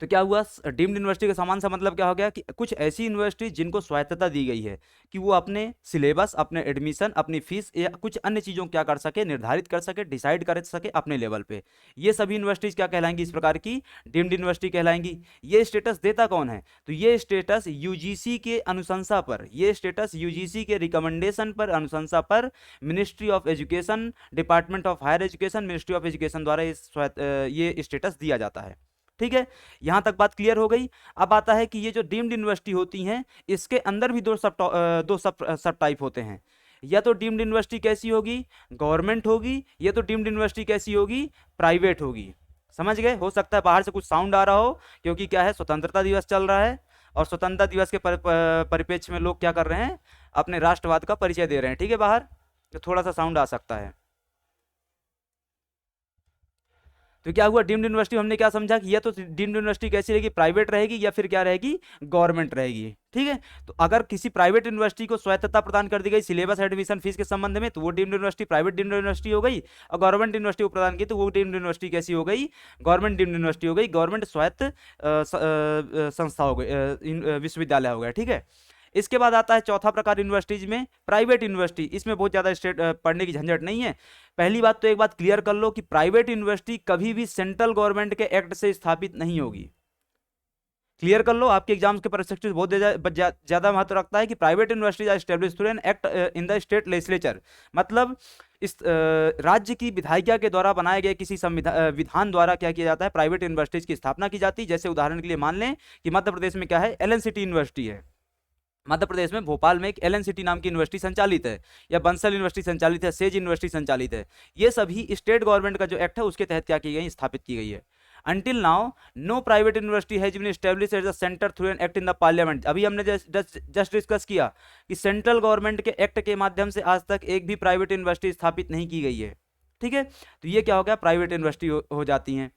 Speaker 1: तो क्या हुआ, डीम्ड यूनिवर्सिटी का सामान सा मतलब क्या हो गया कि कुछ ऐसी यूनिवर्सिटी जिनको स्वायत्तता दी गई है कि वो अपने सिलेबस, अपने एडमिशन, अपनी फीस या कुछ अन्य चीज़ों को क्या कर सके, निर्धारित कर सके, डिसाइड कर सके अपने लेवल पे, ये सभी यूनिवर्सिटीज क्या कहलाएंगी, इस प्रकार की डीम्ड यूनिवर्सिटी कहलाएंगी। ये स्टेटस देता कौन है, तो ये स्टेटस यूजीसी के अनुशंसा पर, ये स्टेटस यूजीसी के रिकमेंडेशन पर, अनुशंसा पर ministry of education, department of higher education, ministry of education द्वारा ये स्टेटस दिया जाता है। ठीक है, यहां तक बात क्लियर हो गई। अब आता है कि ये जो डीम्ड यूनिवर्सिटी होती हैं, इसके अंदर भी दो सब टाइप होते हैं। या तो डीम्ड यूनिवर्सिटी कैसी होगी, गवर्नमेंट होगी, या तो डीम्ड यूनिवर्सिटी कैसी होगी, प्राइवेट होगी। समझ गए, हो सकता है बाहर से कुछ साउंड आ रहा हो, क्योंकि क्या है, स्वतंत्रता दिवस चल रहा है और स्वतंत्रता दिवस के परिप्रेक्ष्य में लोग क्या कर रहे हैं, अपने राष्ट्रवाद का परिचय दे रहे हैं। ठीक है, बाहर तो थोड़ा सा साउंड आ सकता है। तो क्या हुआ, डीम्ड यूनिवर्सिटी हमने क्या समझा कि या तो डीम्ड यूनिवर्सिटी कैसी रहेगी, प्राइवेट रहेगी या फिर क्या रहेगी, गवर्नमेंट रहेगी। ठीक है, तो अगर किसी प्राइवेट यूनिवर्सिटी को स्वायत्तता प्रदान कर दी गई सिलेबस, एडमिशन, फीस के संबंध में, तो वो deemed university private deemed university हो गई। और गवर्नमेंट यूनिवर्सिटी को प्रदान की तो वो डीम्ड यूनिवर्सिटी कैसी हो गई, गवर्नमेंट डीम्ड यूनिवर्सिटी हो गई, गवर्नमेंट स्वायत्त संस्था हो गई, विश्वविद्यालय हो गया। ठीक है, इसके बाद आता है चौथा प्रकार यूनिवर्सिटीज में, प्राइवेट यूनिवर्सिटी। इसमें बहुत ज़्यादा स्टेट पढ़ने की झंझट नहीं है। पहली बात तो एक बात क्लियर कर लो कि प्राइवेट यूनिवर्सिटी कभी भी सेंट्रल गवर्नमेंट के एक्ट से स्थापित नहीं होगी। क्लियर कर लो, आपके एग्जाम्स के परस्पेक्टिव बहुत ज्यादा महत्व रखता है कि private universities are established through an act in the state legislature. मतलब इस राज्य की विधायिका के द्वारा बनाए गए किसी विधान द्वारा क्या किया जाता है, प्राइवेट यूनिवर्सिटीज की स्थापना की जाती है। जैसे उदाहरण के लिए मान लें कि मध्य प्रदेश में क्या है, एलन सिटी यूनिवर्सिटी है। मध्य प्रदेश में भोपाल में एक एलन सिटी नाम की यूनिवर्सिटी संचालित है, या बंसल यूनिवर्सिटी संचालित है, सेज यूनिवर्सिटी संचालित है। ये सभी स्टेट गवर्नमेंट का जो एक्ट है उसके तहत क्या की गई, स्थापित की गई है। Until now, no private university has been established as a center through an act in the parliament। अभी हमने जस्ट डिस्कस किया कि सेंट्रल गवर्नमेंट के एक्ट के माध्यम से आज तक एक भी प्राइवेट यूनिवर्सिटी स्थापित नहीं की गई है। ठीक है, तो ये क्या हो गया, प्राइवेट यूनिवर्सिटी हो जाती हैं।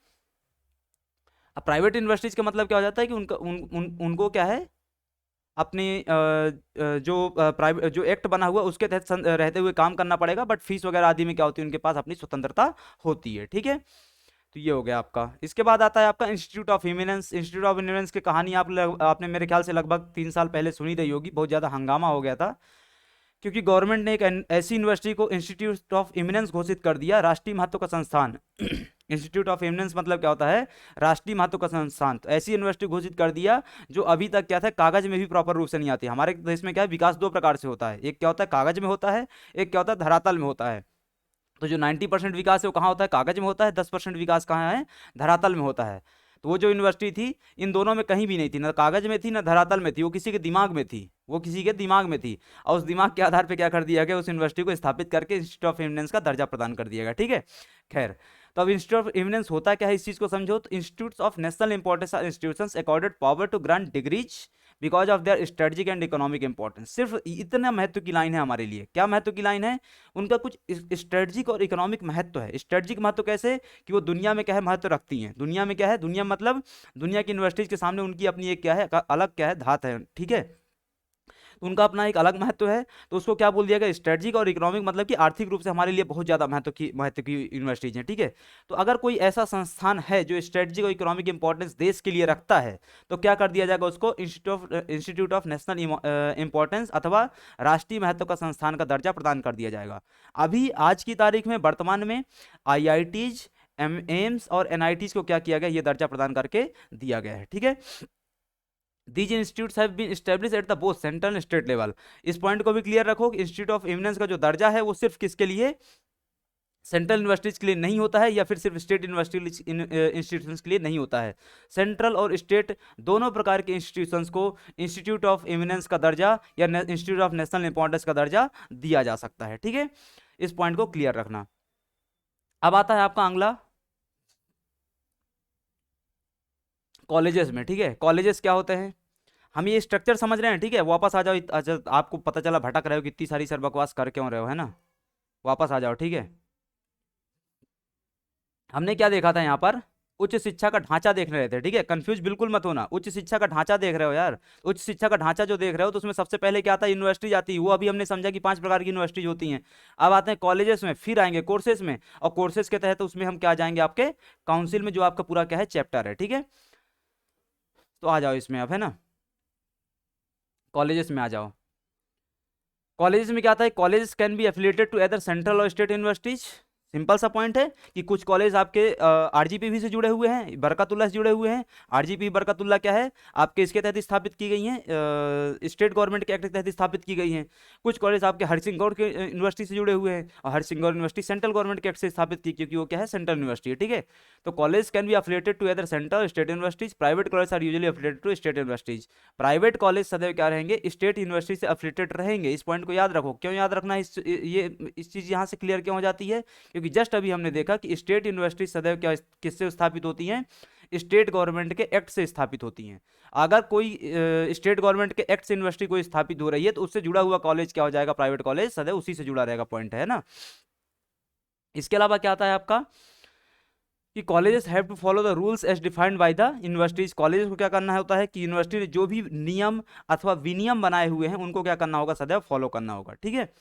Speaker 1: अब प्राइवेट यूनिवर्सिटीज का मतलब क्या हो जाता है कि उनको क्या है, अपनी जो प्राइवेट जो एक्ट बना हुआ उसके तहत रहते हुए काम करना पड़ेगा, बट फीस वगैरह आदि में क्या होती है, उनके पास अपनी स्वतंत्रता होती है। ठीक है, तो ये हो गया आपका। इसके बाद आता है आपका institute of eminence. Institute of eminence की कहानी आपने मेरे ख्याल से लगभग 3 साल पहले सुनी रही होगी। बहुत ज़्यादा हंगामा हो गया था, क्योंकि गवर्नमेंट ने एक ऐसी यूनिवर्सिटी को इंस्टीट्यूट ऑफ इमिनेंस घोषित कर दिया, राष्ट्रीय महत्व का संस्थान। इंस्टीट्यूट ऑफ इमिनेंस मतलब क्या होता है, राष्ट्रीय महत्व का संस्थान। तो ऐसी यूनिवर्सिटी घोषित कर दिया जो अभी तक क्या था, कागज में भी प्रॉपर रूप से नहीं आती। हमारे देश में क्या है, विकास दो प्रकार से होता है, एक क्या होता है कागज में होता है, एक क्या होता है धरातल में होता है। तो जो 90% विकास है वो कहाँ होता है, कागज में होता है। 10% विकास कहाँ है, धरातल में होता है। तो वो जो यूनिवर्सिटी थी इन दोनों में कहीं भी नहीं थी, ना कागज में थी ना धरातल में थी, वो किसी के दिमाग में थी, वो किसी के दिमाग में थी। और उस दिमाग के आधार पर क्या कर दिया गया, उस यूनिवर्सिटी को स्थापित करके इंस्टीट्यूट ऑफ इमिनेंस का दर्जा प्रदान कर दिया गया। ठीक है, खैर, तो अब इंस्टीट्यूट ऑफ इमिनेंस होता क्या है, इस चीज को समझो। तो institutes of national importance are institutions accorded power to grant degrees because of their strategic and economic importance. सिर्फ इतना महत्व की लाइन है हमारे लिए। क्या महत्व की लाइन है, उनका कुछ स्ट्रेटेजिक और इकोनॉमिक महत्व है। स्ट्रेटेजिक महत्व कैसे, कि वो दुनिया में क्या है, महत्व रखती हैं। दुनिया में क्या है, दुनिया मतलब दुनिया की यूनिवर्सिटीज के सामने उनकी अपनी एक क्या है, अलग क्या है, धात है। ठीक है, उनका अपना एक अलग महत्व है। तो उसको क्या बोल दिया गया, स्ट्रेटेजिक और इकोनॉमिक, मतलब कि आर्थिक रूप से हमारे लिए बहुत ज़्यादा महत्व की यूनिवर्सिटीज हैं। ठीक है, तो अगर कोई ऐसा संस्थान है जो स्ट्रेटेजिक और इकोनॉमिक इंपॉर्टेंस देश के लिए रखता है, तो क्या कर दिया जाएगा, उसको इंस्टीट्यूट ऑफ नेशनल इंपॉर्टेंस अथवा राष्ट्रीय महत्व का संस्थान का दर्जा प्रदान कर दिया जाएगा। अभी आज की तारीख में वर्तमान में IITs, एम्स और NITs को क्या किया गया, ये दर्जा प्रदान करके दिया गया है। ठीक है, These institutes have been established at the both central and state level. इस पॉइंट को भी क्लियर रखो कि इंस्टीट्यूट ऑफ इमिनेंस का जो दर्जा है वो सिर्फ किसके लिए, सेंट्रल यूनिवर्सिटीज के लिए नहीं होता है, या फिर सिर्फ स्टेट यूनिवर्सिटी इंस्टीट्यूशंस के लिए नहीं होता है। सेंट्रल और स्टेट दोनों प्रकार के इंस्टीट्यूशंस को इंस्टीट्यूट ऑफ इमिनेंस का दर्जा या इंस्टीट्यूट ऑफ नेशनल इंपॉर्टेंस का दर्जा दिया जा सकता है। ठीक है, इस पॉइंट को क्लियर रखना। अब आता है आपका अगला, कॉलेजेस में। ठीक है, कॉलेजेस क्या होते हैं, हम ये स्ट्रक्चर समझ रहे हैं। ठीक है, वापस आ जाओ। अच्छा, आपको पता चला भटक रहे हो, कितनी सारी सर बकवास कर क्यों रहे हो, है ना, वापस आ जाओ। ठीक है, हमने क्या देखा था यहाँ पर, उच्च शिक्षा का ढांचा देख रहे थे। ठीक है, कंफ्यूज बिल्कुल मत होना, उच्च शिक्षा का ढांचा देख रहे हो यार। उच्च शिक्षा का ढांचा जो देख रहे हो, तो उसमें सबसे पहले क्या आता है, यूनिवर्सिटी आती है। वो अभी हमने समझा कि 5 प्रकार की यूनिवर्सिटीज होती हैं। अब आते हैं कॉलेजेस में, फिर आएंगे कोर्सेज में, और कोर्सेज के तहत उसमें हम क्या जाएंगे, आपके काउंसिल में, जो आपका पूरा क्या है, चैप्टर है। ठीक है, तो आ जाओ इसमें अब, है ना, कॉलेजेस में आ जाओ। कॉलेजेस में क्या आता है, colleges can be affiliated to other central और स्टेट यूनिवर्सिटीज। सिंपल सा पॉइंट है कि कुछ कॉलेज आपके आरजीपी से जुड़े हुए हैं, बरकतुल्लाह से जुड़े हुए हैं। आरजीपी बरकतुल्लाह क्या है, आपके इसके तहत स्थापित की गई हैं, स्टेट गवर्नमेंट के एक्ट के तहत स्थापित की गई हैं। कुछ कॉलेज आपके हरसिंह गौर के यूनिवर्सिटी से जुड़े हुए हैं, और हरसिंह गौर यूनिवर्सिटी सेंट्रल गवर्नमेंट के एक्ट से स्थापित की, क्योंकि वो क्या है, सेंट्रल यूनिवर्सिटी है, ठीक है। तो college can be affiliated to other central state universities, private college are usually affiliated to state universities. Private college सदैव क्या रहेंगे, स्टेट यूनिवर्सिटी से एफिलिएटेड रहेंगे। इस पॉइंट को याद रखो। क्यों याद रखना है, इस चीज यहाँ से क्लियर क्यों हो जाती है, क्योंकि जस्ट अभी हमने देखा कि स्टेट यूनिवर्सिटी सदैव क्या किससे स्थापित होती हैं, स्टेट गवर्नमेंट के एक्ट से स्थापित होती हैं। अगर कोई स्टेट गवर्नमेंट के एक्ट से यूनिवर्सिटी कोई स्थापित हो रही है, तो उससे जुड़ा हुआ कॉलेज क्या हो जाएगा, प्राइवेट कॉलेज सदैव उसी से जुड़ा रहेगा, पॉइंट है ना। इसके अलावा क्या आता है आपका कि colleges have to follow the rules as defined by the universities. College को क्या करना होता है कि यूनिवर्सिटी ने जो भी नियम अथवा विनियम बनाए हुए हैं उनको क्या करना होगा, सदैव फॉलो करना होगा, ठीक है।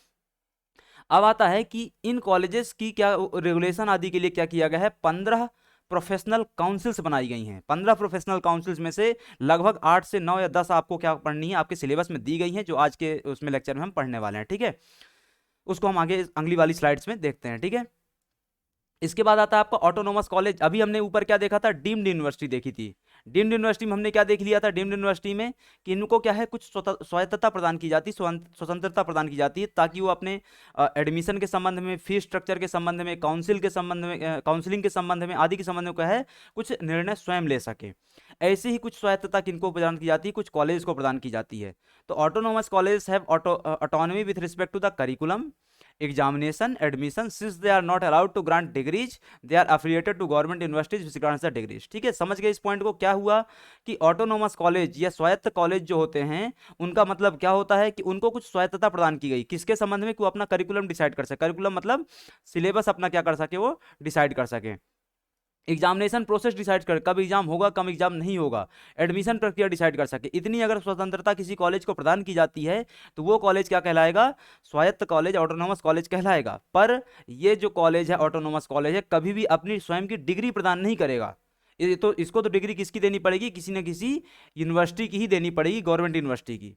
Speaker 1: अब आता है कि इन कॉलेजेस की क्या रेगुलेशन आदि के लिए क्या किया गया है, 15 प्रोफेशनल काउंसिल्स बनाई गई हैं। 15 प्रोफेशनल काउंसिल्स में से लगभग 8 से 9 या 10 आपको क्या पढ़नी है, आपके सिलेबस में दी गई हैं, जो आज के उसमें लेक्चर में हम पढ़ने वाले हैं, ठीक है। उसको हम आगे अगली वाली स्लाइड्स में देखते हैं, ठीक है। इसके बाद आता है आपका ऑटोनोमस कॉलेज। अभी हमने ऊपर क्या देखा था, डीम्ड यूनिवर्सिटी देखी थी। डीम्ड यूनिवर्सिटी में हमने क्या देख लिया था, डीम्ड यूनिवर्सिटी में कि इनको क्या है, कुछ स्वायत्तता प्रदान की जाती, स्वतंत्रता प्रदान की जाती है, ताकि वो अपने एडमिशन के संबंध में, फीस स्ट्रक्चर के संबंध में, काउंसिल के संबंध में, काउंसिलिंग के संबंध में, आदि के संबंध में क्या है, कुछ निर्णय स्वयं ले सके। ऐसे ही कुछ स्वायत्तता किनको प्रदान की जाती है, कुछ कॉलेज को प्रदान की जाती है। तो autonomous college have autonomy with respect to the curriculum, examination, admission, since they are not allowed to grant degrees, they are affiliated to government universities which grants the degrees। ठीक है, समझ गए इस पॉइंट को। क्या हुआ कि ऑटोनोमस कॉलेज या स्वायत्त कॉलेज जो होते हैं, उनका मतलब क्या होता है कि उनको कुछ स्वायत्तता प्रदान की गई, किसके संबंध में, कि वो अपना करिकुलम डिसाइड कर सके। करिकुलम मतलब सिलेबस अपना क्या कर सके, वो डिसाइड कर सके। एग्जामिनेशन प्रोसेस डिसाइड कर, कब एग्जाम होगा, कब एग्जाम नहीं होगा। एडमिशन प्रक्रिया डिसाइड कर सके। इतनी अगर स्वतंत्रता किसी कॉलेज को प्रदान की जाती है, तो वो कॉलेज क्या कहलाएगा, स्वायत्त कॉलेज, ऑटोनोमस कॉलेज कहलाएगा। पर ये जो कॉलेज है, ऑटोनोमस कॉलेज है, कभी भी अपनी स्वयं की डिग्री प्रदान नहीं करेगा। तो इसको तो डिग्री किसकी देनी पड़ेगी, किसी न किसी यूनिवर्सिटी की ही देनी पड़ेगी, गवर्नमेंट यूनिवर्सिटी की।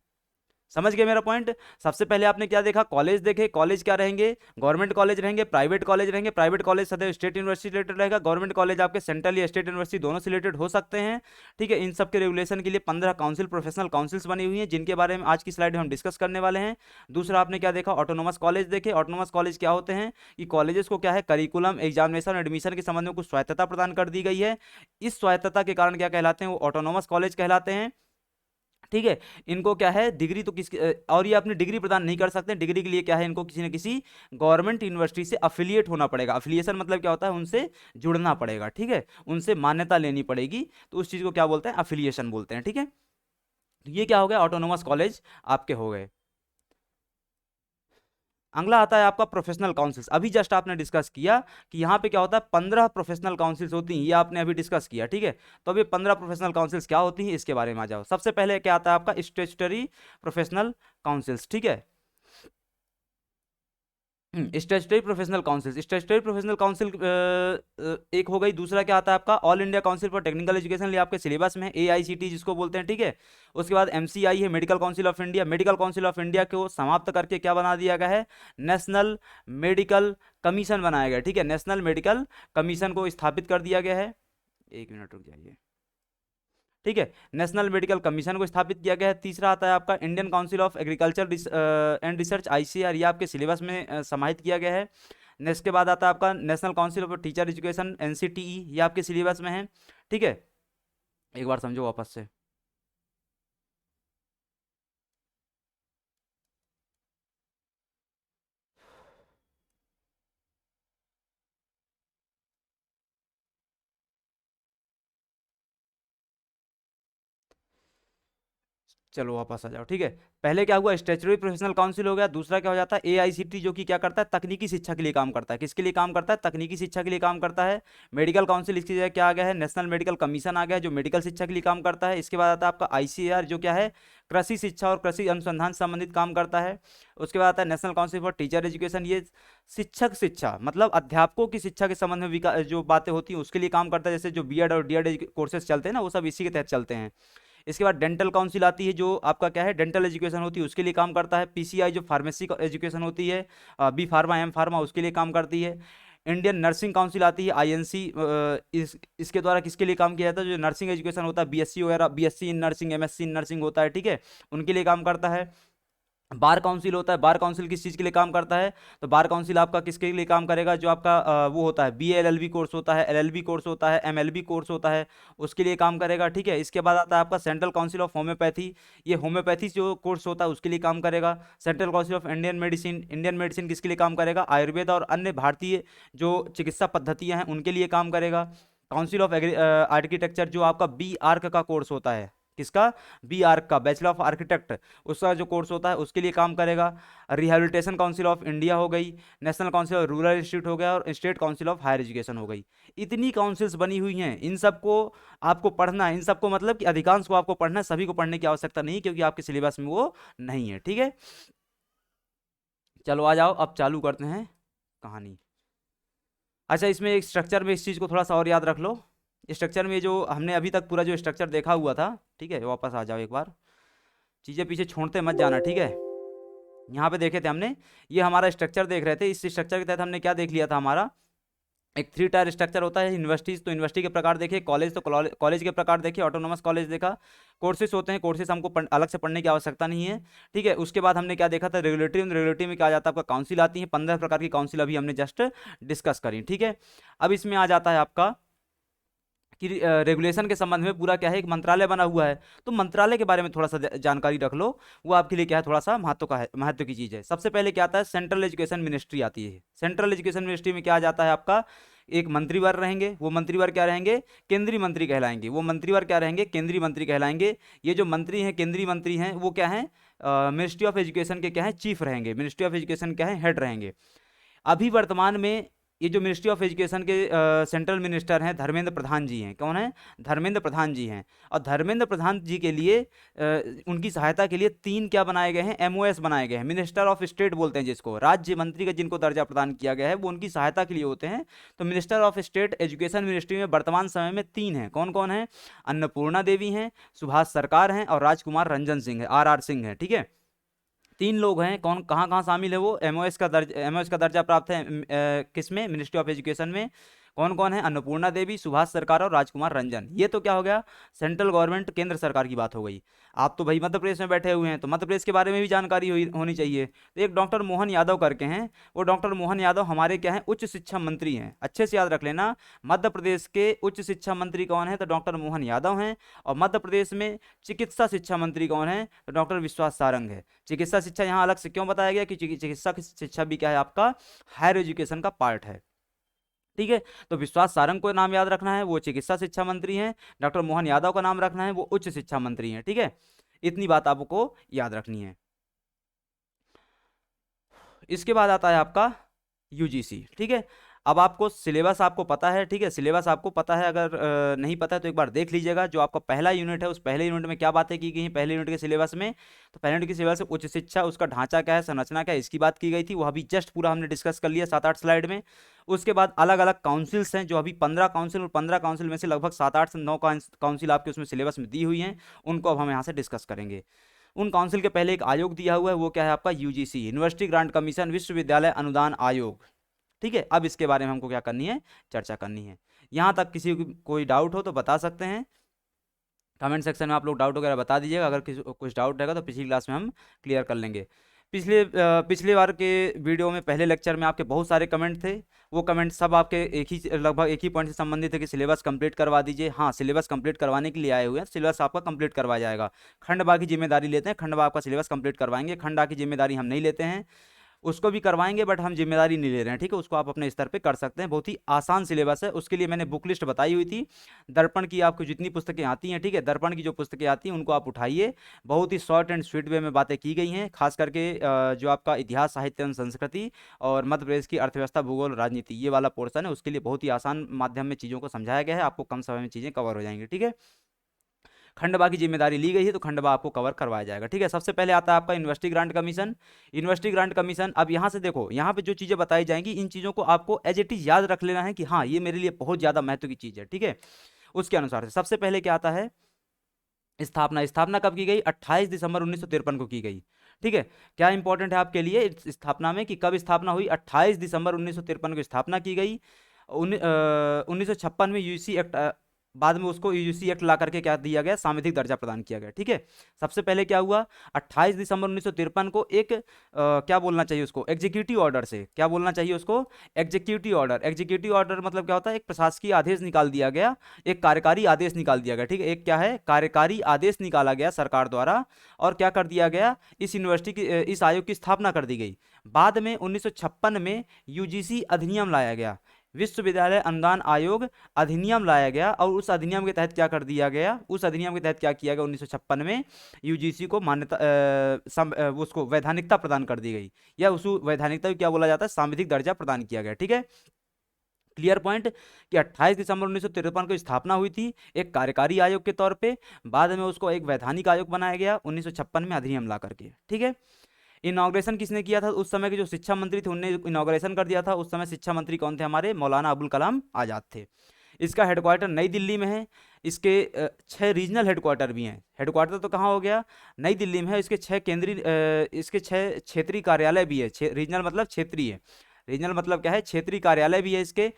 Speaker 1: समझ गए मेरा पॉइंट। सबसे पहले आपने क्या देखा, कॉलेज देखे। कॉलेज क्या रहेंगे, गवर्नमेंट कॉलेज रहेंगे, प्राइवेट कॉलेज रहेंगे। प्राइवेट कॉलेज सदैव स्टेट यूनिवर्सिटी रिलेटेड रहेगा, गवर्नमेंट कॉलेज आपके सेंट्रल या स्टेट यूनिवर्सिटी दोनों से रिलेटेड हो सकते हैं, ठीक है। इन सब के रेगुलेशन के लिए 15 काउंसिल, प्रोफेशनल काउंसिल्स बनी हुई हैं, जिनके बारे में आज की स्लाइड में हम डिस्कस करने वाले हैं। दूसरा आपने क्या देखा, ऑटोनोमस कॉलेज देखे। ऑटोनोमस कॉलेज क्या होते हैं कि कॉलेजेस को क्या है, करिकुलम, एग्जामिनेशन, एडमिशन के संबंध में कुछ स्वायत्तता प्रदान कर दी गई है। इस स्वायत्तता के कारण क्या कहलाते हैं, वो ऑटोनोमस कॉलेज कहलाते हैं, ठीक है। इनको क्या है, डिग्री तो किस और ये अपनी डिग्री प्रदान नहीं कर सकते। डिग्री के लिए क्या है, इनको किसी न किसी गवर्नमेंट यूनिवर्सिटी से अफिलिएट होना पड़ेगा। अफिलिएशन मतलब क्या होता है, उनसे जुड़ना पड़ेगा, ठीक है, उनसे मान्यता लेनी पड़ेगी। तो उस चीज को क्या बोलते हैं, अफिलिएशन बोलते हैं, ठीक है। तो ये क्या हो गया, ऑटोनोमस कॉलेज आपके हो गए। अगला आता है आपका प्रोफेशनल काउंसिल्स। अभी जस्ट आपने डिस्कस किया कि यहाँ पे क्या होता है, 15 प्रोफेशनल काउंसिल्स होती हैं, ये आपने अभी डिस्कस किया, ठीक है। तो अभी 15 प्रोफेशनल काउंसिल्स क्या होती हैं, इसके बारे में आ जाओ। सबसे पहले क्या आता है आपका, स्टैट्यूटरी प्रोफेशनल काउंसिल्स, ठीक है। Statutory professional council. Statutory professional council एक हो गई। दूसरा क्या आता है आपका, all India council for technical education, ये आपके सिलेबस में है, AICT जिसको बोलते हैं, ठीक है। उसके बाद MCI है, medical council of India. Medical council of India को समाप्त करके क्या बना दिया गया है, नेशनल मेडिकल कमीशन बनाया गया, ठीक है। नेशनल मेडिकल कमीशन को स्थापित कर दिया गया है। एक मिनट रुक जाइए, ठीक है। नेशनल मेडिकल कमीशन को स्थापित किया गया है। तीसरा आता है आपका Indian council of agriculture and research, ICAR, ये आपके सिलेबस में समाहित किया गया है। इसके बाद आता है आपका national council of teacher education, NCTE, ये आपके सिलेबस में है, ठीक है। एक बार समझो वापस से। चलो वापस आ जाओ, ठीक है। पहले क्या हुआ, स्टैट्यूटरी प्रोफेशनल काउंसिल हो गया। दूसरा क्या हो जाता है, AICT, जो कि क्या करता है, तकनीकी शिक्षा के लिए काम करता है। किसके लिए काम करता है, तकनीकी शिक्षा के लिए काम करता है। मेडिकल काउंसिल, इसकी जगह क्या आ गया है, नेशनल मेडिकल कमीशन आ गया है, जो मेडिकल शिक्षा के लिए काम करता है। इसके बाद आता है आपका ICAR, जो क्या है, कृषि शिक्षा और कृषि अनुसंधान से संबंधित काम करता है। उसके बाद आता है national council for teacher education, ये शिक्षक शिक्षा मतलब अध्यापकों की शिक्षा के संबंध में जो बातें होती हैं उसके लिए काम करता है। जैसे जो BEd और DEd कोर्सेज चलते हैं ना, वो सब इसी के तहत चलते हैं। इसके बाद डेंटल काउंसिल आती है, जो आपका क्या है डेंटल एजुकेशन होती है उसके लिए काम करता है। पीसीआई जो फार्मेसी एजुकेशन होती है, बी फार्मा एम फार्मा उसके लिए काम करती है। इंडियन नर्सिंग काउंसिल आती है आईएनसी, इसके द्वारा किसके लिए काम किया जाता है, जो नर्सिंग एजुकेशन होता है बीएससी वगैरह, BSc in nursing MSc in nursing होता है, ठीक है, उनके लिए काम करता है। बार काउंसिल होता है, बार काउंसिल किस चीज़ के लिए काम करता है, तो बार काउंसिल आपका किसके लिए काम करेगा, जो आपका वो होता है बीए एलएलबी कोर्स होता है, एलएलबी कोर्स होता है, एमएलबी कोर्स होता है, उसके लिए काम करेगा, ठीक है। इसके बाद आता है आपका सेंट्रल काउंसिल ऑफ होम्योपैथी, ये होम्योपैथी जो कोर्स होता है उसके लिए काम करेगा। Central council of Indian medicine, Indian medicine किसके लिए काम करेगा, आयुर्वेद और अन्य भारतीय जो चिकित्सा पद्धतियाँ हैं उनके लिए काम करेगा। काउंसिल ऑफ आर्किटेक्चर जो आपका बी आर्क का कोर्स होता है, किसका, बी आर्क का, बैचलर ऑफ आर्किटेक्ट, उसका जो कोर्स होता है उसके लिए काम करेगा। रिहैबिलिटेशन काउंसिल ऑफ इंडिया हो गई, national council of rural institute हो गया, और state council of higher education हो गई। इतनी काउंसिल्स बनी हुई हैं, इन सबको आपको पढ़ना है, इन सबको मतलब कि अधिकांश को आपको पढ़ना है, सभी को पढ़ने की आवश्यकता नहीं, क्योंकि आपके सिलेबस में वो नहीं है, ठीक है। चलो आ जाओ, अब चालू करते हैं कहानी। अच्छा, इसमें एक स्ट्रक्चर में इस चीज़ को थोड़ा सा और याद रख लो। स्ट्रक्चर में जो हमने अभी तक पूरा जो स्ट्रक्चर देखा हुआ था, ठीक है, वापस आ जाओ एक बार, चीज़ें पीछे छोड़ते मत जाना, ठीक है। यहाँ पे देखे थे हमने, ये हमारा स्ट्रक्चर देख रहे थे, इस स्ट्रक्चर के तहत हमने क्या देख लिया था, हमारा एक 3 टायर स्ट्रक्चर होता है। यूनिवर्सिटीज तो यूनिवर्सिटी के प्रकार देखे, कॉलेज तो कॉलेज के प्रकार देखे, ऑटोनोमस कॉलेज देखा, कोर्सेज होते हैं, कोर्सेज हमको अलग से पढ़ने की आवश्यकता नहीं है, ठीक है। उसके बाद हमने क्या देखा था, रेगुलेटरी, रेगुलेटरी में क्या आ जाता है आपका काउंसिल आती है, 15 प्रकार की काउंसिल अभी हमने जस्ट डिस्कस करी, ठीक है। अब इसमें आ जाता है आपका कि रेगुलेशन के संबंध में पूरा क्या है, एक मंत्रालय बना हुआ है, तो मंत्रालय के बारे में थोड़ा सा जानकारी रख लो, वो आपके लिए क्या है, थोड़ा सा महत्व का है, महत्व की चीज़ है। सबसे पहले क्या आता है, सेंट्रल एजुकेशन मिनिस्ट्री आती है। सेंट्रल एजुकेशन मिनिस्ट्री में क्या आ जाता है आपका, एक मंत्रीवर रहेंगे, वो मंत्रीवर क्या रहेंगे, केंद्रीय मंत्री कहलाएंगे, वो मंत्रीवर क्या रहेंगे, केंद्रीय मंत्री कहलाएंगे। ये जो मंत्री हैं, केंद्रीय मंत्री हैं, वो क्या हैं, मिनिस्ट्री ऑफ एजुकेशन के क्या है, चीफ रहेंगे, मिनिस्ट्री ऑफ एजुकेशन क्या है, हेड रहेंगे। अभी वर्तमान में ये जो मिनिस्ट्री ऑफ एजुकेशन के सेंट्रल मिनिस्टर हैं, धर्मेंद्र प्रधान जी हैं। कौन है, धर्मेंद्र प्रधान जी हैं। और धर्मेंद्र प्रधान जी के लिए उनकी सहायता के लिए 3 क्या बनाए गए हैं, एमओएस बनाए गए हैं, मिनिस्टर ऑफ स्टेट बोलते हैं जिसको, राज्य मंत्री का जिनको दर्जा प्रदान किया गया है, वो उनकी सहायता के लिए होते हैं। तो minister of state education ministry में वर्तमान समय में 3 हैं। कौन कौन है, अन्नपूर्णा देवी हैं, सुभाष सरकार हैं, और राजकुमार रंजन सिंह है, आर सिंह है, ठीक है। 3 लोग हैं। कौन, कहाँ कहाँ शामिल है वो, एमओएस का दर्जा प्राप्त है किस में, मिनिस्ट्री ऑफ एजुकेशन में। कौन कौन है, अन्नपूर्णा देवी, सुभाष सरकार और राजकुमार रंजन। ये तो क्या हो गया, सेंट्रल गवर्नमेंट, केंद्र सरकार की बात हो गई। आप तो भाई मध्य प्रदेश में बैठे हुए हैं, तो मध्य प्रदेश के बारे में भी जानकारी होनी चाहिए। तो एक डॉक्टर मोहन यादव करके हैं, वो डॉक्टर मोहन यादव हमारे क्या है, उच्च शिक्षा मंत्री हैं। अच्छे से याद रख लेना, मध्य प्रदेश के उच्च शिक्षा मंत्री कौन है, तो डॉक्टर मोहन यादव हैं। और मध्य प्रदेश में चिकित्सा शिक्षा मंत्री कौन है, तो डॉक्टर विश्वास सारंग है। चिकित्सा शिक्षा यहाँ अलग से क्यों बताया गया कि चिकित्सा शिक्षा भी क्या है आपका, हायर एजुकेशन का पार्ट है, ठीक है। तो विश्वास सारंग को नाम याद रखना है, वो चिकित्सा शिक्षा मंत्री हैं। डॉक्टर मोहन यादव का नाम रखना है, वो उच्च शिक्षा मंत्री हैं, ठीक है। इतनी बात आपको याद रखनी है। इसके बाद आता है आपका यूजीसी, ठीक है। अब आपको सिलेबस आपको पता है, ठीक है, सिलेबस आपको पता है। अगर नहीं पता है तो एक बार देख लीजिएगा, जो आपका पहला यूनिट है उस पहले यूनिट में क्या बातें की गई हैं, पहले यूनिट के सिलेबस में। तो पहले यूनिट के सिलेबस में उच्च शिक्षा, उसका ढांचा क्या है, संरचना क्या है, इसकी बात की गई थी। वो अभी जस्ट पूरा हमने डिस्कस कर लिया 7-8 स्लाइड में। उसके बाद अलग अलग काउंसिल्स हैं, जो अभी 15 काउंसिल, और 15 काउंसिल में से लगभग 7-8 से 9 काउंसिल आपके उसमें सिलेबस में दी हुई हैं, उनको अब हम यहाँ से डिस्कस करेंगे। उन काउंसिल के पहले एक आयोग दिया हुआ है, वो क्या है आपका, यूजीसी, यूनिवर्सिटी ग्रांट कमीशन, विश्वविद्यालय अनुदान आयोग, ठीक है। अब इसके बारे में हमको क्या करनी है, चर्चा करनी है। यहाँ तक किसी को कोई डाउट हो तो बता सकते हैं, कमेंट सेक्शन में आप लोग डाउट वगैरह बता दीजिएगा। अगर किसी कुछ डाउट रहेगा तो पिछली क्लास में हम क्लियर कर लेंगे। पिछले बार के वीडियो में, पहले लेक्चर में आपके बहुत सारे कमेंट थे, वो कमेंट सब आपके लगभग एक ही पॉइंट से संबंधित है कि सिलेबस कंप्लीट करवा दीजिए। हाँ, सिलेबस कंप्लीट करवाने के लिए आए हुए हैं, सिलेबस आपका कंप्लीट करवाया जाएगा। खंडवा की जिम्मेदारी लेते हैं, खंडवा आपका सिलेबस कंप्लीट करवाएंगे। खंडवा की जिम्मेदारी हम नहीं लेते हैं, उसको भी करवाएंगे बट हम जिम्मेदारी नहीं ले रहे हैं, ठीक है। उसको आप अपने स्तर पे कर सकते हैं, बहुत ही आसान सिलेबस है। उसके लिए मैंने बुक लिस्ट बताई हुई थी। दर्पण की आपको जितनी पुस्तकें आती हैं, ठीक है, दर्पण की जो पुस्तकें आती हैं उनको आप उठाइए। बहुत ही शॉर्ट एंड स्वीट वे में बातें की गई हैं, खास करके जो आपका इतिहास, साहित्य एवं संस्कृति और मध्य प्रदेश की अर्थव्यवस्था, भूगोल, राजनीति, ये वाला पोर्सन है, उसके लिए बहुत ही आसान माध्यम में चीज़ों को समझाया गया है। आपको कम समय में चीज़ें कवर हो जाएंगी, ठीक है। खंडवा की जिम्मेदारी ली गई है तो खंडवा आपको कवर करवाया जाएगा, ठीक है। सबसे पहले आता है आपका university grant commission. University grant commission, अब यहाँ से देखो, यहाँ पे जो चीज़ें बताई जाएंगी, इन चीज़ों को आपको एज इट इज याद रख लेना है कि हाँ, ये मेरे लिए बहुत ज़्यादा महत्व की चीज़ है, ठीक है। उसके अनुसार से सबसे पहले क्या आता है, स्थापना स्थापना कब की गई? 28 दिसंबर 1953 को की गई। ठीक है, क्या इंपॉर्टेंट है आपके लिए इस स्थापना में कि कब स्थापना हुई? 28 दिसंबर 1953 को स्थापना की गई। 1956 में यूजीसी एक्ट, बाद में उसको यूजीसी एक्ट ला करके क्या दिया गया? सांविधिक दर्जा प्रदान किया गया। ठीक है, सबसे पहले क्या हुआ? 28 दिसंबर 1953 को एक क्या बोलना चाहिए उसको? एग्जीक्यूटिव ऑर्डर से, क्या बोलना चाहिए उसको? Executive order. एग्जीक्यूटिव ऑर्डर मतलब क्या होता है? एक प्रशासकीय आदेश निकाल दिया गया, एक कार्यकारी आदेश निकाल दिया गया। ठीक है, एक क्या है? कार्यकारी आदेश निकाला गया सरकार द्वारा, और क्या कर दिया गया? इस यूनिवर्सिटी की, इस आयोग की स्थापना कर दी गई। बाद में 1956 में यूजीसी अधिनियम लाया गया, विश्वविद्यालय अनुदान आयोग अधिनियम लाया गया, और उस अधिनियम के तहत क्या कर दिया गया? उस अधिनियम के तहत क्या किया गया? 1956 में यूजीसी को मान्यता उसको वैधानिकता प्रदान कर दी गई, या उस वैधानिकता को क्या बोला जाता है? सांविधिक दर्जा प्रदान किया गया। ठीक है, क्लियर पॉइंट कि 28 दिसंबर 1953 को स्थापना हुई थी एक कार्यकारी आयोग के तौर पे, बाद में उसको एक वैधानिक आयोग बनाया गया 1956 में अधिनियम ला करके। ठीक है, इनॉग्रेशन किसने किया था? उस समय के जो शिक्षा मंत्री थे उन्होंने इनॉग्रेशन कर दिया था। उस समय शिक्षा मंत्री कौन थे? हमारे मौलाना अबुल कलाम आज़ाद थे। इसका हेडक्वार्टर नई दिल्ली में है। इसके 6 रीजनल हेडक्वार्टर भी हैं। हेडक्वार्टर तो कहाँ हो गया? नई दिल्ली में है। इसके 6 केंद्रीय इसके 6 क्षेत्रीय कार्यालय भी है। रीजनल मतलब क्षेत्रीय, रीजनल मतलब क्या है? क्षेत्रीय कार्यालय भी है इसके।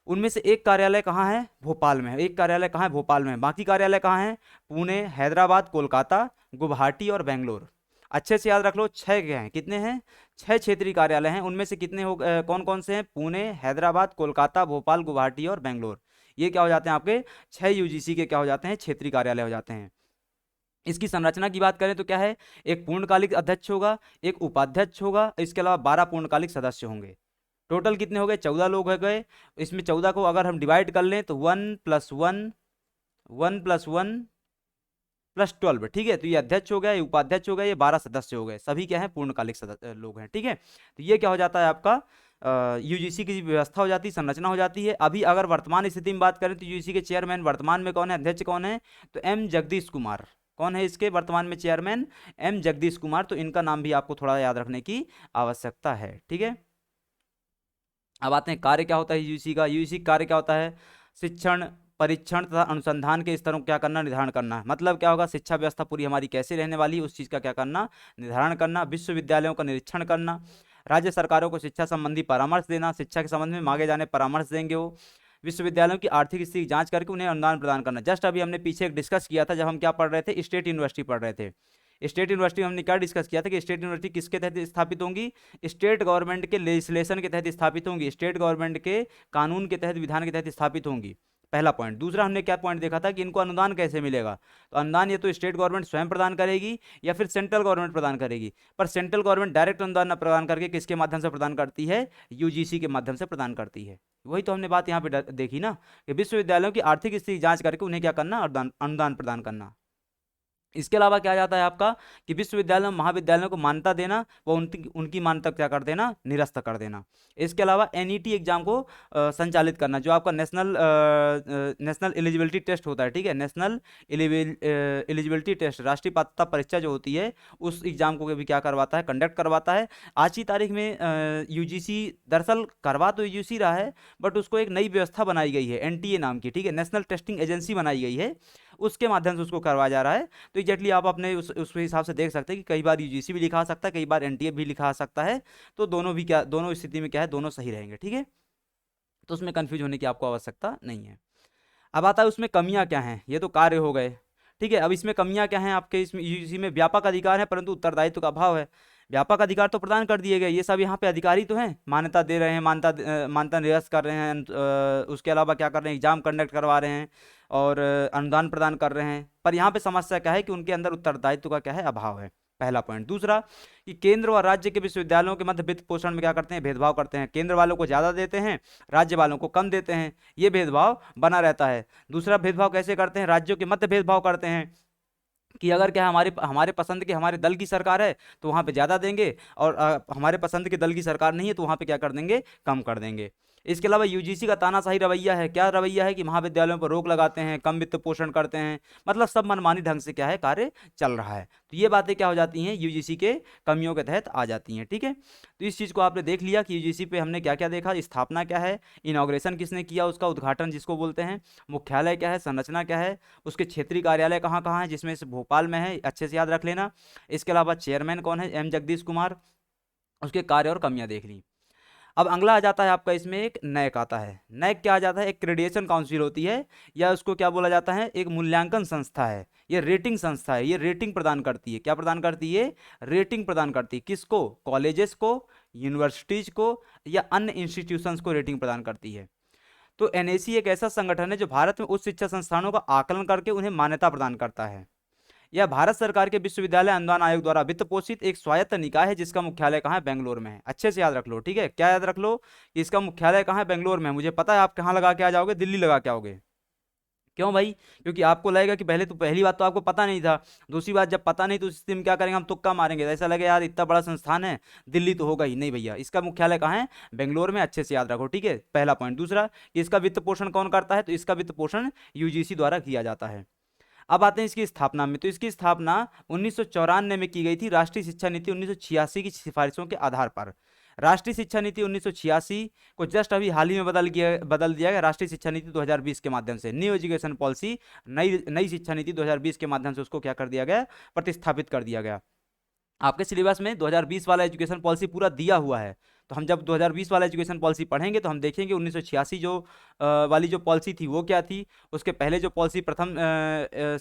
Speaker 1: उनमें से एक कार्यालय कहाँ है? भोपाल में है। एक कार्यालय कहाँ है? भोपाल में है। बाकी कार्यालय कहाँ है? पुणे, हैदराबाद, कोलकाता, गुवाहाटी और बेंगलोर। अच्छे से याद रख लो, 6 के हैं। कितने हैं? 6 क्षेत्रीय कार्यालय हैं। उनमें से कितने कौन कौन से हैं? पुणे, हैदराबाद, कोलकाता, भोपाल, गुवाहाटी और बेंगलोर। ये क्या हो जाते हैं? आपके 6 यूजीसी के क्या हो जाते हैं? क्षेत्रीय कार्यालय हो जाते हैं। इसकी संरचना की बात करें तो क्या है? एक पूर्णकालिक अध्यक्ष होगा, एक उपाध्यक्ष होगा, इसके अलावा 12 पूर्णकालिक सदस्य होंगे। टोटल कितने हो गए? 14 लोग हो गए। इसमें 14 को अगर हम डिवाइड कर लें तो 1+1, 1+1+12। ठीक है, तो ये अध्यक्ष हो गया, ये उपाध्यक्ष हो गया, ये 12 सदस्य हो गए। सभी क्या है? पूर्णकालिक सदस्य लोग हैं। ठीक है, तो ये क्या हो जाता है आपका? यूजीसी की व्यवस्था हो जाती है, संरचना हो जाती है। अभी अगर वर्तमान स्थिति में बात करें तो यूजीसी के चेयरमैन वर्तमान में कौन है? अध्यक्ष कौन है? तो एम जगदीश कुमार। कौन है इसके वर्तमान में चेयरमैन? एम जगदीश कुमार। तो इनका नाम भी आपको थोड़ा याद रखने की आवश्यकता है। ठीक है, अब आते हैं कार्य क्या होता है यूजीसी का। यूजीसी कार्य क्या होता है? शिक्षण, परीक्षण तथा अनुसंधान के स्तरों को क्या करना? निर्धारण करना। मतलब क्या होगा? शिक्षा व्यवस्था पूरी हमारी कैसे रहने वाली है उस चीज़ का क्या करना? निर्धारण करना। विश्वविद्यालयों का निरीक्षण करना। राज्य सरकारों को शिक्षा संबंधी परामर्श देना। शिक्षा के संबंध में मांगे जाने परामर्श देंगे वो। विश्वविद्यालयों की आर्थिक स्थिति की जांच करके उन्हें अनुदान प्रदान करना। जस्ट अभी हमने पीछे एक डिस्कस किया था जब हम क्या पढ़ रहे थे? स्टेट यूनिवर्सिटी पढ़ रहे थे। स्टेट यूनिवर्सिटी में हमने क्या डिस्कस किया था कि स्टेट यूनिवर्सिटी किसके तहत स्थापित होंगी? स्टेट गवर्नमेंट के लेजिस्लेशन के तहत स्थापित होंगी, स्टेट गवर्नमेंट के कानून के तहत, विधान के तहत स्थापित होंगी। पहला पॉइंट। दूसरा हमने क्या पॉइंट देखा था कि इनको अनुदान कैसे मिलेगा? तो अनुदान या तो स्टेट गवर्नमेंट स्वयं प्रदान करेगी या फिर सेंट्रल गवर्नमेंट प्रदान करेगी। पर सेंट्रल गवर्नमेंट डायरेक्ट अनुदान न प्रदान करके किसके माध्यम से प्रदान करती है? यूजीसी के माध्यम से प्रदान करती है। वही तो हमने बात यहाँ पे देखी ना कि विश्वविद्यालयों की आर्थिक स्थिति जांच करके उन्हें क्या करना? अनुदान प्रदान करना। इसके अलावा क्या जाता है आपका कि विश्वविद्यालयों महाविद्यालयों को मान्यता देना, व उनकी उनकी मान्यता क्या कर देना? निरस्त कर देना। इसके अलावा एनईटी एग्जाम को संचालित करना, जो आपका नेशनल एलिजिबिलिटी टेस्ट होता है। ठीक है, नेशनल एलिजिबिलिटी टेस्ट, राष्ट्रीय पात्रता परीक्षा जो होती है, उस एग्जाम को भी क्या करवाता है? कंडक्ट करवाता है। आज की तारीख में यूजीसी दरअसल करवा तो यूजीसी रहा है, बट उसको एक नई व्यवस्था बनाई गई है एनटीए नाम की। ठीक है, नेशनल टेस्टिंग एजेंसी बनाई गई है, उसके माध्यम से उसको करवाया जा रहा है। तो एग्जैक्टली आप अपने उस हिसाब से देख सकते हैं कि कई बार यूजीसी भी लिखा आ सकता है, कई बार एनटीए भी लिखा आ सकता है। तो दोनों भी क्या, दोनों स्थिति में क्या है? दोनों सही रहेंगे। ठीक है, तो उसमें कंफ्यूज होने की आपको आवश्यकता नहीं है। अब आता है उसमें कमियां क्या हैं। ये तो कार्य हो गए। ठीक है, अब इसमें कमियां क्या हैं आपके? इसमें यूजीसी में व्यापक अधिकार है परंतु उत्तरदायित्व का अभाव है। व्यापक अधिकार तो प्रदान कर दिए गए, ये सब यहाँ पे अधिकारी तो हैं, मान्यता दे रहे हैं, मान्यता निरस्त कर रहे हैं, उसके अलावा क्या कर रहे हैं? एग्जाम कंडक्ट करवा रहे हैं और अनुदान प्रदान कर रहे हैं। पर यहाँ पे समस्या क्या है कि उनके अंदर उत्तरदायित्व का क्या है? अभाव है। पहला पॉइंट। दूसरा कि केंद्र और राज्य के विश्वविद्यालयों के मध्य वित्त पोषण में क्या करते हैं? भेदभाव करते हैं। केंद्र वालों को ज़्यादा देते हैं, राज्य वालों को कम देते हैं। ये भेदभाव बना रहता है। दूसरा भेदभाव कैसे करते हैं? राज्यों के मध्य भेदभाव करते हैं कि अगर क्या हमारे हमारे पसंद के, हमारे दल की सरकार है तो वहाँ पे ज़्यादा देंगे, और हमारे पसंद के दल की सरकार नहीं है तो वहाँ पे क्या कर देंगे? कम कर देंगे। इसके अलावा यूजीसी का तानाशाही रवैया है, क्या रवैया है कि महाविद्यालयों पर रोक लगाते हैं, कम वित्त पोषण करते हैं, मतलब सब मनमानी ढंग से क्या है कार्य चल रहा है। तो ये बातें क्या हो जाती हैं, यूजीसी के कमियों के तहत आ जाती हैं। ठीक है, तो इस चीज़ को आपने देख लिया कि यूजीसी पे हमने क्या क्या देखा, स्थापना क्या है, इनॉग्रेशन किसने किया, उसका उद्घाटन जिसको बोलते हैं, मुख्यालय क्या है, संरचना क्या है, उसके क्षेत्रीय कार्यालय कहाँ कहाँ है, जिसमें से भोपाल में है, अच्छे से याद रख लेना। इसके अलावा चेयरमैन कौन है, एम जगदीश कुमार, उसके कार्य और कमियां देख ली। अब अगला आ जाता है आपका इसमें एक नैक आता है। नैक क्या आ जाता है, एक क्रेडिएशन काउंसिल होती है, या उसको क्या बोला जाता है, एक मूल्यांकन संस्था है, ये रेटिंग संस्था है, ये रेटिंग प्रदान करती है, क्या प्रदान करती है, रेटिंग प्रदान करती है, किसको, कॉलेजेस को, यूनिवर्सिटीज को, या अन्य इंस्टीट्यूशंस को रेटिंग प्रदान करती है। तो एनएसी एक ऐसा संगठन है जो भारत में उच्च शिक्षा संस्थानों का आकलन करके उन्हें मान्यता प्रदान करता है। यह भारत सरकार के विश्वविद्यालय अनुदान आयोग द्वारा वित्त पोषित एक स्वायत्त निकाय है, जिसका मुख्यालय कहाँ है, बेंगलोर में है। अच्छे से याद रख लो, ठीक है, क्या याद रख लो कि इसका मुख्यालय कहाँ है, बेंगलोर में है। मुझे पता है आप कहाँ लगा के आ जाओगे, दिल्ली लगा के आओगे। क्यों भाई, क्योंकि आपको लगेगा कि पहली बात तो आपको पता नहीं था, दूसरी बात जब पता नहीं तो उस स्थिति में क्या करेंगे, हम तुक्का मारेंगे, ऐसा लगे यार इतना बड़ा संस्थान है, दिल्ली तो होगा ही नहीं भैया, इसका मुख्यालय कहाँ है, बेंगलोर में। अच्छे से याद रखो, ठीक है, पहला पॉइंट। दूसरा कि इसका वित्त पोषण कौन करता है, तो इसका वित्त पोषण यूजीसी द्वारा किया जाता है। अब आते हैं इसकी स्थापना में। तो इसकी स्थापना 1994 में की गई थी, राष्ट्रीय शिक्षा नीति 1986 की सिफारिशों के आधार पर। राष्ट्रीय शिक्षा नीति 1986 को जस्ट अभी हाल ही में बदल दिया गया राष्ट्रीय शिक्षा नीति 2020 के माध्यम से। न्यू एजुकेशन पॉलिसी, नई शिक्षा नीति 2020 के माध्यम से उसको क्या कर दिया गया, प्रतिस्थापित कर दिया गया। आपके सिलेबस में 2020 वाला एजुकेशन पॉलिसी पूरा दिया हुआ है, तो हम जब 2020 वाला एजुकेशन पॉलिसी पढ़ेंगे तो हम देखेंगे 1986 जो वाली जो पॉलिसी थी वो क्या थी, उसके पहले जो पॉलिसी प्रथम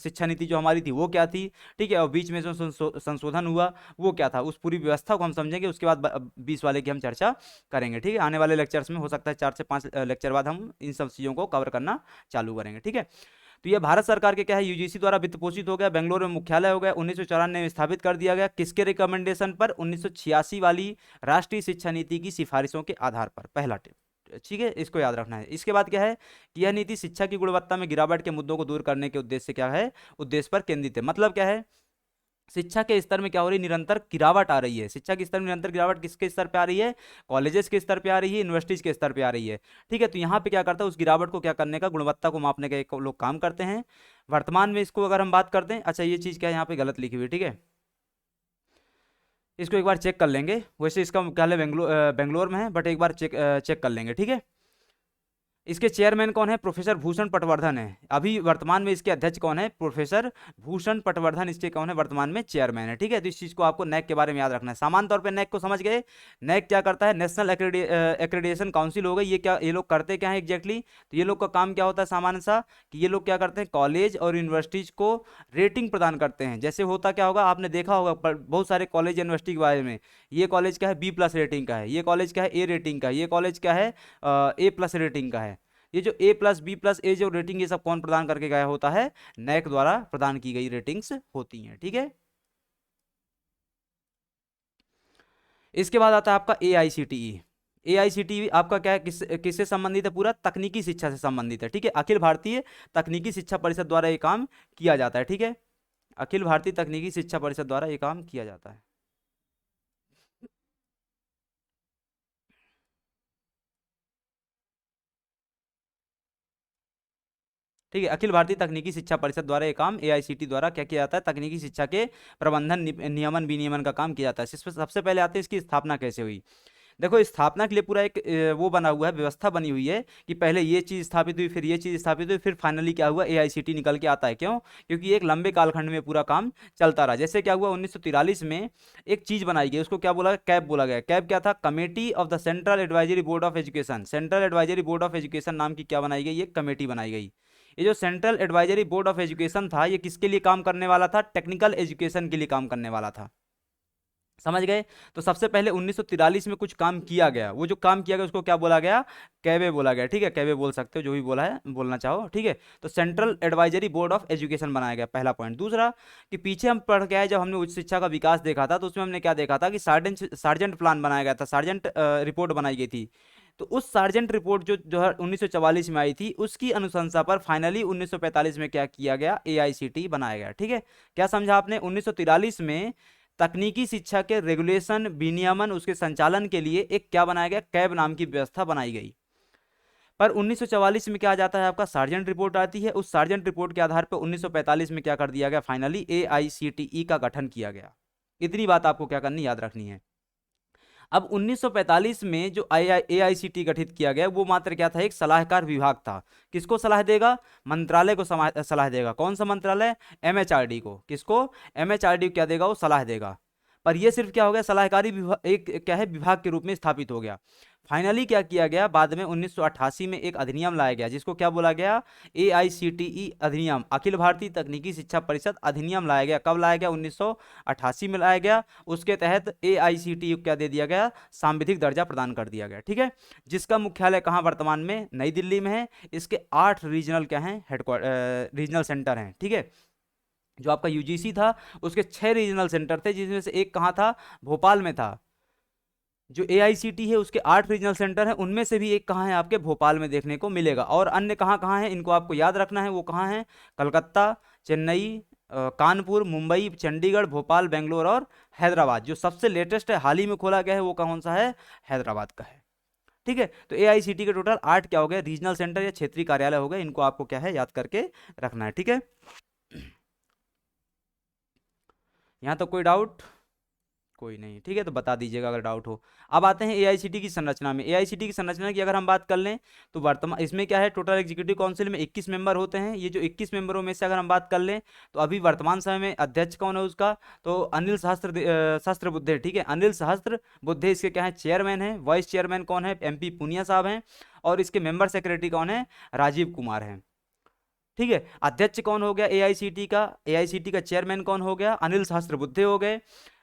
Speaker 1: शिक्षा नीति जो हमारी थी वो क्या थी, ठीक है, और बीच में जो संशोधन हुआ वो क्या था, उस पूरी व्यवस्था को हम समझेंगे, उसके बाद 20 वाले की हम चर्चा करेंगे। ठीक है, आने वाले लेक्चर्स में हो सकता है 4 से 5 लेक्चर बाद हम इन सब चीज़ों को कवर करना चालू करेंगे। ठीक है, तो ये भारत सरकार के क्या है, यूजीसी द्वारा वित्त पोषित हो गया, बेंगलोर में मुख्यालय हो गया, 1994 में स्थापित कर दिया गया, किसके रिकमेंडेशन पर, 1986 वाली राष्ट्रीय शिक्षा नीति की सिफारिशों के आधार पर। पहला टिप, ठीक है, इसको याद रखना है। इसके बाद क्या है कि यह नीति शिक्षा की गुणवत्ता में गिरावट के मुद्दों को दूर करने के उद्देश्य से क्या है, उद्देश्य पर केंद्रित है। मतलब क्या है, शिक्षा के स्तर में क्या हो रही है, निरंतर गिरावट आ रही है। शिक्षा के स्तर में निरंतर गिरावट किसके स्तर पे आ रही है, कॉलेजेस के स्तर पे आ रही है, यूनिवर्सिटीज के स्तर पे आ रही है। ठीक है, तो यहाँ पे क्या करता है, उस गिरावट को क्या करने का, गुणवत्ता को मापने का एक लोग काम करते हैं। वर्तमान में इसको अगर हम बात करते हैं, अच्छा ये चीज़ क्या है यहाँ पे गलत लिखी हुई, ठीक है, इसको एक बार चेक कर लेंगे। वैसे इसका मुख्यालय बेंगलोर में है, बट एक बार चेक कर लेंगे। ठीक है, इसके चेयरमैन कौन है, प्रोफेसर भूषण पटवर्धन है। अभी वर्तमान में इसके अध्यक्ष कौन है, प्रोफेसर भूषण पटवर्धन इसके कौन है, वर्तमान में चेयरमैन है। ठीक है, तो इस चीज़ को आपको नैक के बारे में याद रखना है। सामान्य तौर पे नैक को समझ गए। नैक क्या करता है, नेशनल एक्रेडिटेशन काउंसिल हो गई, ये लोग करते क्या है एग्जैक्टली, तो ये लोग का काम क्या होता है सामान्य सा, कि ये लोग क्या करते हैं, कॉलेज और यूनिवर्सिटीज को रेटिंग प्रदान करते हैं। जैसे होता क्या होगा, आपने देखा होगा बहुत सारे कॉलेज यूनिवर्सिटी के बारे में, ये कॉलेज क्या है B+ रेटिंग का है, ये कॉलेज क्या है A रेटिंग का है, ये कॉलेज क्या है A+ रेटिंग का है। ये जो A+, B+, A जो रेटिंग ये सब कौन प्रदान करके गया होता है, नैक द्वारा प्रदान की गई रेटिंग्स होती हैं। ठीक है, इसके बाद आता है आपका AICTE। AICTE आपका क्या है, किससे संबंधित है, पूरा तकनीकी शिक्षा से संबंधित है। ठीक है, अखिल भारतीय तकनीकी शिक्षा परिषद द्वारा ये काम किया जाता है। ठीक है, अखिल भारतीय तकनीकी शिक्षा परिषद द्वारा ये काम किया जाता है। ठीक है, अखिल भारतीय तकनीकी शिक्षा परिषद द्वारा ये काम AICTE द्वारा क्या किया जाता है, तकनीकी शिक्षा के प्रबंधन, नियमन विनियमन का काम किया जाता है। इसमें सबसे पहले आते हैं इसकी स्थापना कैसे हुई। देखो, स्थापना के लिए पूरा एक वो बना हुआ है, व्यवस्था बनी हुई है कि पहले ये चीज़ स्थापित हुई, फिर ये चीज़ स्थापित हुई, फिर फाइनली क्या हुआ, AICTE निकल के आता है। क्यों, क्योंकि एक लंबे कालखंड में पूरा काम चलता रहा। जैसे क्या हुआ, 1943 में एक चीज़ बनाई गई, उसको क्या बोला, कैब बोला गया। कैब क्या था, committee of the central advisory board of education. Central advisory board of education नाम की क्या बनाई गई, एक कमेटी बनाई गई। ये जो central advisory board of education था, ये किसके लिए काम करने वाला था, टेक्निकल एजुकेशन के लिए काम करने वाला था। समझ गए। तो सबसे पहले 1943 में कुछ काम किया गया, वो जो काम किया गया उसको क्या बोला गया, कैबे बोला गया। ठीक है, कैबे बोल सकते हो, जो भी बोला है बोलना चाहो। ठीक है, तो central advisory board of education बनाया गया, पहला पॉइंट। दूसरा कि पीछे हम पढ़ के आए, जब हमने उच्च शिक्षा का विकास देखा था, तो उसमें हमने क्या देखा था कि सार्जेंट प्लान बनाया गया था, सार्जेंट रिपोर्ट बनाई गई थी। तो उस सार्जेंट रिपोर्ट जो 1944 में आई थी, उसकी अनुशंसा पर फाइनली 1945 में क्या किया गया, AICTE बनाया गया। ठीक है, क्या समझा आपने, 1943 में तकनीकी शिक्षा के रेगुलेशन, विनियमन, उसके संचालन के लिए एक क्या बनाया गया, कैब नाम की व्यवस्था बनाई गई। पर 1944 में क्या आ जाता है आपका, सार्जेंट रिपोर्ट आती है। उस सार्जेंट रिपोर्ट के आधार पर 1945 में क्या कर दिया गया, फाइनली AICTE का गठन किया गया। इतनी बात आपको क्या करनी, याद रखनी है। अब 1945 में जो AICTE गठित किया गया वो मात्र क्या था, एक सलाहकार विभाग था। किसको सलाह देगा, मंत्रालय को सलाह देगा। कौन सा मंत्रालय, MHRD को। किसको, MHRD को क्या देगा, वो सलाह देगा। पर ये सिर्फ क्या हो गया, सलाहकारी विभाग, एक क्या है, विभाग के रूप में स्थापित हो गया। फाइनली क्या किया गया, बाद में 1988 में एक अधिनियम लाया गया जिसको क्या बोला गया, AICTE अधिनियम, अखिल भारतीय तकनीकी शिक्षा परिषद अधिनियम लाया गया। कब लाया गया, 1988 में लाया गया। उसके तहत AICTE को क्या दे दिया गया, सांविधिक दर्जा प्रदान कर दिया गया। ठीक है, जिसका मुख्यालय कहाँ वर्तमान में, नई दिल्ली में है। इसके 8 रीजनल क्या हैं, रीजनल सेंटर हैं। ठीक है, जो आपका UGC था उसके 6 रीजनल सेंटर थे, जिसमें से एक कहाँ था, भोपाल में था। जो AICTE है उसके 8 रीजनल सेंटर हैं, उनमें से भी एक कहाँ है, आपके भोपाल में देखने को मिलेगा। और अन्य कहाँ कहाँ है, इनको आपको याद रखना है। वो कहाँ है, कलकत्ता, चेन्नई, कानपुर, मुंबई, चंडीगढ़, भोपाल, बेंगलोर और हैदराबाद। जो सबसे लेटेस्ट है, हाल ही में खोला गया है, वो कौन सा है, हैदराबाद का है। ठीक है, तो AICTE के टोटल 8 क्या हो गए, रीजनल सेंटर या क्षेत्रीय कार्यालय हो गए। इनको आपको क्या है, याद करके रखना है। ठीक है, यहाँ तो कोई डाउट, कोई नहीं। ठीक है, तो बता दीजिएगा अगर डाउट हो। अब आते हैं AICTE की संरचना में। AICTE की संरचना की अगर हम बात कर लें तो वर्तमान इसमें क्या है, टोटल एग्जीक्यूटिव काउंसिल में 21 मेंबर होते हैं। ये जो 21 मेंबरों में से अगर हम बात कर लें तो अभी वर्तमान समय में अध्यक्ष कौन है उसका, तो अनिल सहस्त्रबुद्धे। ठीक है, अनिल सहस्त्रबुद्धे इसके क्या है, चेयरमैन है। वाइस चेयरमैन कौन है, MP पूनिया साहब हैं। और इसके मेंबर सेक्रेटरी कौन है, राजीव कुमार हैं। ठीक है, अध्यक्ष कौन हो गया AICTE का, AICTE का चेयरमैन कौन हो गया, अनिल सहस्त्रबुद्धे हो गए।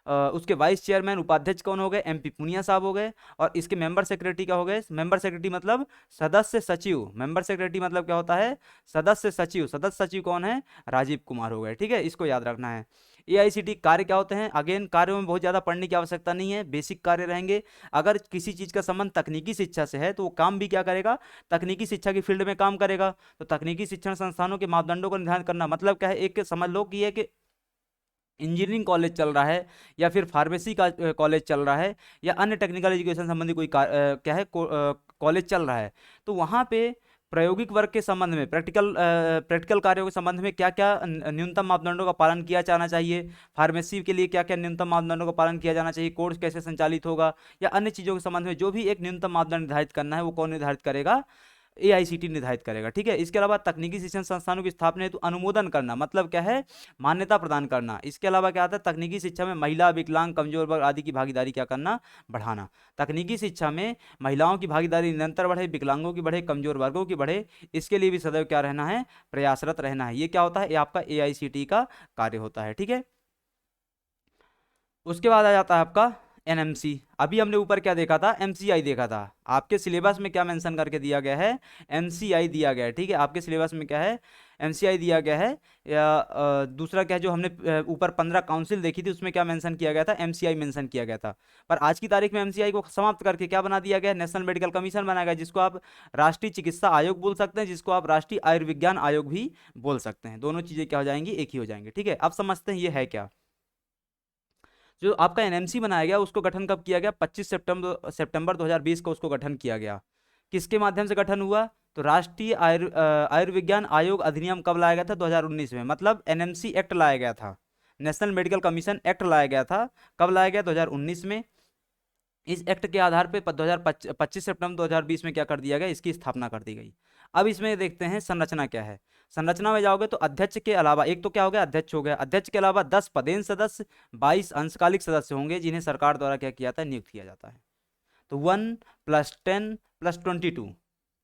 Speaker 1: उसके वाइस चेयरमैन उपाध्यक्ष कौन हो गए, MP पुनिया साहब हो गए। और इसके मेंबर सेक्रेटरी क्या हो गए, मेंबर सेक्रेटरी मतलब सदस्य सचिव। मेंबर सेक्रेटरी मतलब क्या होता है, सदस्य सचिव। सदस्य सचिव कौन है, राजीव कुमार हो गए। ठीक है, इसको याद रखना है। AICTE कार्य क्या होते हैं, अगेन कार्यों में बहुत ज़्यादा पढ़ने की आवश्यकता नहीं है, बेसिक कार्य रहेंगे। अगर किसी चीज़ का संबंध तकनीकी शिक्षा से है तो वो काम भी क्या करेगा, तकनीकी शिक्षा की फील्ड में काम करेगा। तो तकनीकी शिक्षण संस्थानों के मापदंडों को निर्धारित करना, मतलब क्या है, एक समझ लो कि है कि इंजीनियरिंग कॉलेज चल रहा है या फिर फार्मेसी का कॉलेज चल रहा है या अन्य टेक्निकल एजुकेशन संबंधी कोई क्या है, कॉलेज चल रहा है। तो वहाँ पे प्रायोगिक वर्ग के संबंध में, प्रैक्टिकल कार्यों के संबंध में क्या क्या न्यूनतम मापदंडों का पालन किया जाना चाहिए, फार्मेसी के लिए क्या क्या न्यूनतम मापदंडों का पालन किया जाना चाहिए, कोर्स कैसे संचालित होगा, या अन्य चीज़ों के संबंध में जो भी एक न्यूनतम मापदंड निर्धारित करना है वो कौन निर्धारित करेगा, AICTE निर्धारित करेगा। ठीक है, इसके अलावा तकनीकी शिक्षण संस्थानों की स्थापना हेतु अनुमोदन करना, मतलब क्या है, मान्यता प्रदान करना। इसके अलावा क्या आता है, तकनीकी शिक्षा में महिला, विकलांग, कमजोर वर्ग आदि की भागीदारी क्या करना, बढ़ाना। तकनीकी शिक्षा में महिलाओं की भागीदारी निरंतर बढ़े, विकलांगों की बढ़े, कमजोर वर्गों की बढ़े, इसके लिए भी सदैव क्या रहना है, प्रयासरत रहना है। ये क्या होता है, ये आपका AICTE का कार्य होता है। ठीक है, उसके बाद आ जाता है आपका NMC। अभी हमने ऊपर क्या देखा था, MCI देखा था। आपके सिलेबस में क्या मेंशन करके दिया गया है, MCI दिया गया है। ठीक है, आपके सिलेबस में क्या है, MCI दिया गया है। या दूसरा क्या है, जो हमने ऊपर 15 काउंसिल देखी थी उसमें क्या मेंशन किया गया था, MCI मेंशन किया गया था। पर आज की तारीख में MCI को समाप्त करके क्या बना दिया गया, नेशनल मेडिकल कमीशन बनाया गया, जिसको आप राष्ट्रीय चिकित्सा आयोग बोल सकते हैं, जिसको आप राष्ट्रीय आयुर्विज्ञान आयोग भी बोल सकते हैं। दोनों चीज़ें क्या हो जाएंगी, एक ही हो जाएंगी। ठीक है, अब समझते हैं ये है क्या। जो आपका NMC बनाया गया उसको गठन कब किया गया, 25 सितंबर 2020 को उसको गठन किया गया। किसके माध्यम से गठन हुआ, तो राष्ट्रीय आयुर्विज्ञान आयोग अधिनियम कब लाया गया था, 2019 में। मतलब NMC एक्ट लाया गया था, नेशनल मेडिकल कमीशन एक्ट लाया गया था। कब लाया गया, 2019 में। इस एक्ट के आधार पे 25 सितंबर 2020 में क्या कर दिया गया, इसकी स्थापना कर दी गई। अब इसमें देखते हैं संरचना क्या है। संरचना में जाओगे तो अध्यक्ष के अलावा, एक तो क्या हो गया, अध्यक्ष हो गया। अध्यक्ष के अलावा 10 पदेन सदस्य, 22 अंशकालिक सदस्य होंगे, जिन्हें सरकार द्वारा क्या किया जाता है, नियुक्त किया जाता है। तो 1 + 10 + 22,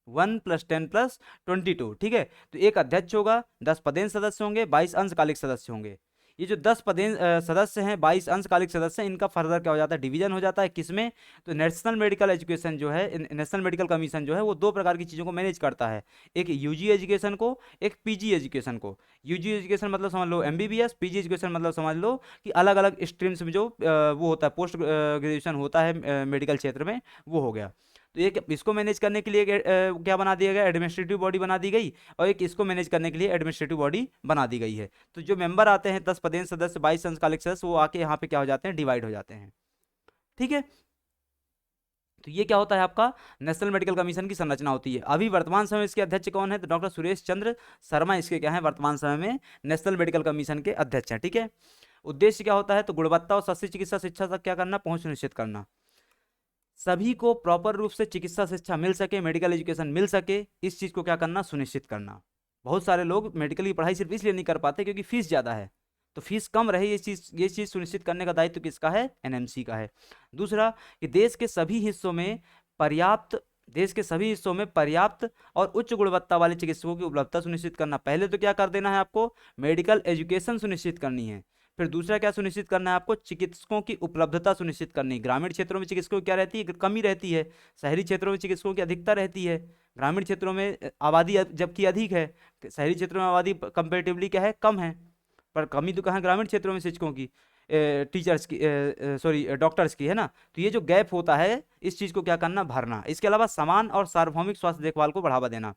Speaker 1: 1 + 10 + 22। ठीक है, तो एक अध्यक्ष होगा, 10 पदेन सदस्य होंगे, 22 अंशकालिक सदस्य होंगे। ये जो 10 पदेन सदस्य हैं, 22 अंशकालिक सदस्य हैं, इनका फर्दर क्या हो जाता है, डिवीजन हो जाता है। किसमें, तो नेशनल मेडिकल एजुकेशन जो है, नेशनल मेडिकल कमीशन जो है वो दो प्रकार की चीज़ों को मैनेज करता है। एक UG एजुकेशन को, एक PG एजुकेशन को। UG एजुकेशन मतलब समझ लो MBBS, PG एजुकेशन मतलब समझ लो कि अलग अलग स्ट्रीम्स में जो वो होता है, पोस्ट ग्रेजुएशन होता है मेडिकल क्षेत्र में, वो हो गया। तो एक इसको मैनेज करने के लिए क्या बना दिया गया, एडमिनिस्ट्रेटिव बॉडी बना दी गई, और एक इसको मैनेज करने के लिए एडमिनिस्ट्रेटिव बॉडी बना दी गई है। तो जो मेंबर आते हैं, 10 पदेन सदस्य, 22 अंशकालिक सदस्य, वो आके यहाँ पे क्या हो जाते हैं, डिवाइड हो जाते हैं। ठीक है, तो ये क्या होता है आपका नेशनल मेडिकल कमीशन की संरचना होती है। अभी वर्तमान समय में इसके अध्यक्ष कौन है, तो डॉक्टर सुरेश चंद्र शर्मा इसके क्या है वर्तमान समय में नेशनल मेडिकल कमीशन के अध्यक्ष हैं। ठीक है, उद्देश्य क्या होता है, तो गुणवत्ता और सस्ती चिकित्सा शिक्षा तक क्या करना, पहुंच सुनिश्चित करना, सभी को प्रॉपर रूप से चिकित्सा शिक्षा मिल सके, मेडिकल एजुकेशन मिल सके, इस चीज को क्या करना, सुनिश्चित करना। बहुत सारे लोग मेडिकल की पढ़ाई सिर्फ इसलिए नहीं कर पाते क्योंकि फीस ज्यादा है, तो फीस कम रहे, ये चीज सुनिश्चित करने का दायित्व किसका है, एनएमसी का है। दूसरा कि देश के सभी हिस्सों में पर्याप्त और उच्च गुणवत्ता वाले चिकित्सकों की उपलब्धता सुनिश्चित करना। पहले तो क्या कर देना है आपको, मेडिकल एजुकेशन सुनिश्चित करनी है, फिर दूसरा क्या सुनिश्चित करना है आपको, चिकित्सकों की उपलब्धता सुनिश्चित करनी। ग्रामीण क्षेत्रों में चिकित्सकों की क्या रहती है, कमी रहती है, शहरी क्षेत्रों में चिकित्सकों की अधिकता रहती है। ग्रामीण क्षेत्रों में आबादी जबकि अधिक है, शहरी क्षेत्रों में आबादी कंपेरेटिवली क्या है, कम है, पर कमी तो कहाँ ग्रामीण क्षेत्रों में शिक्षकों की, टीचर्स की, सॉरी डॉक्टर्स की, है ना। तो ये जो गैप होता है इस चीज़ को क्या करना, भरना। इसके अलावा समान और सार्वभौमिक स्वास्थ्य देखभाल को बढ़ावा देना,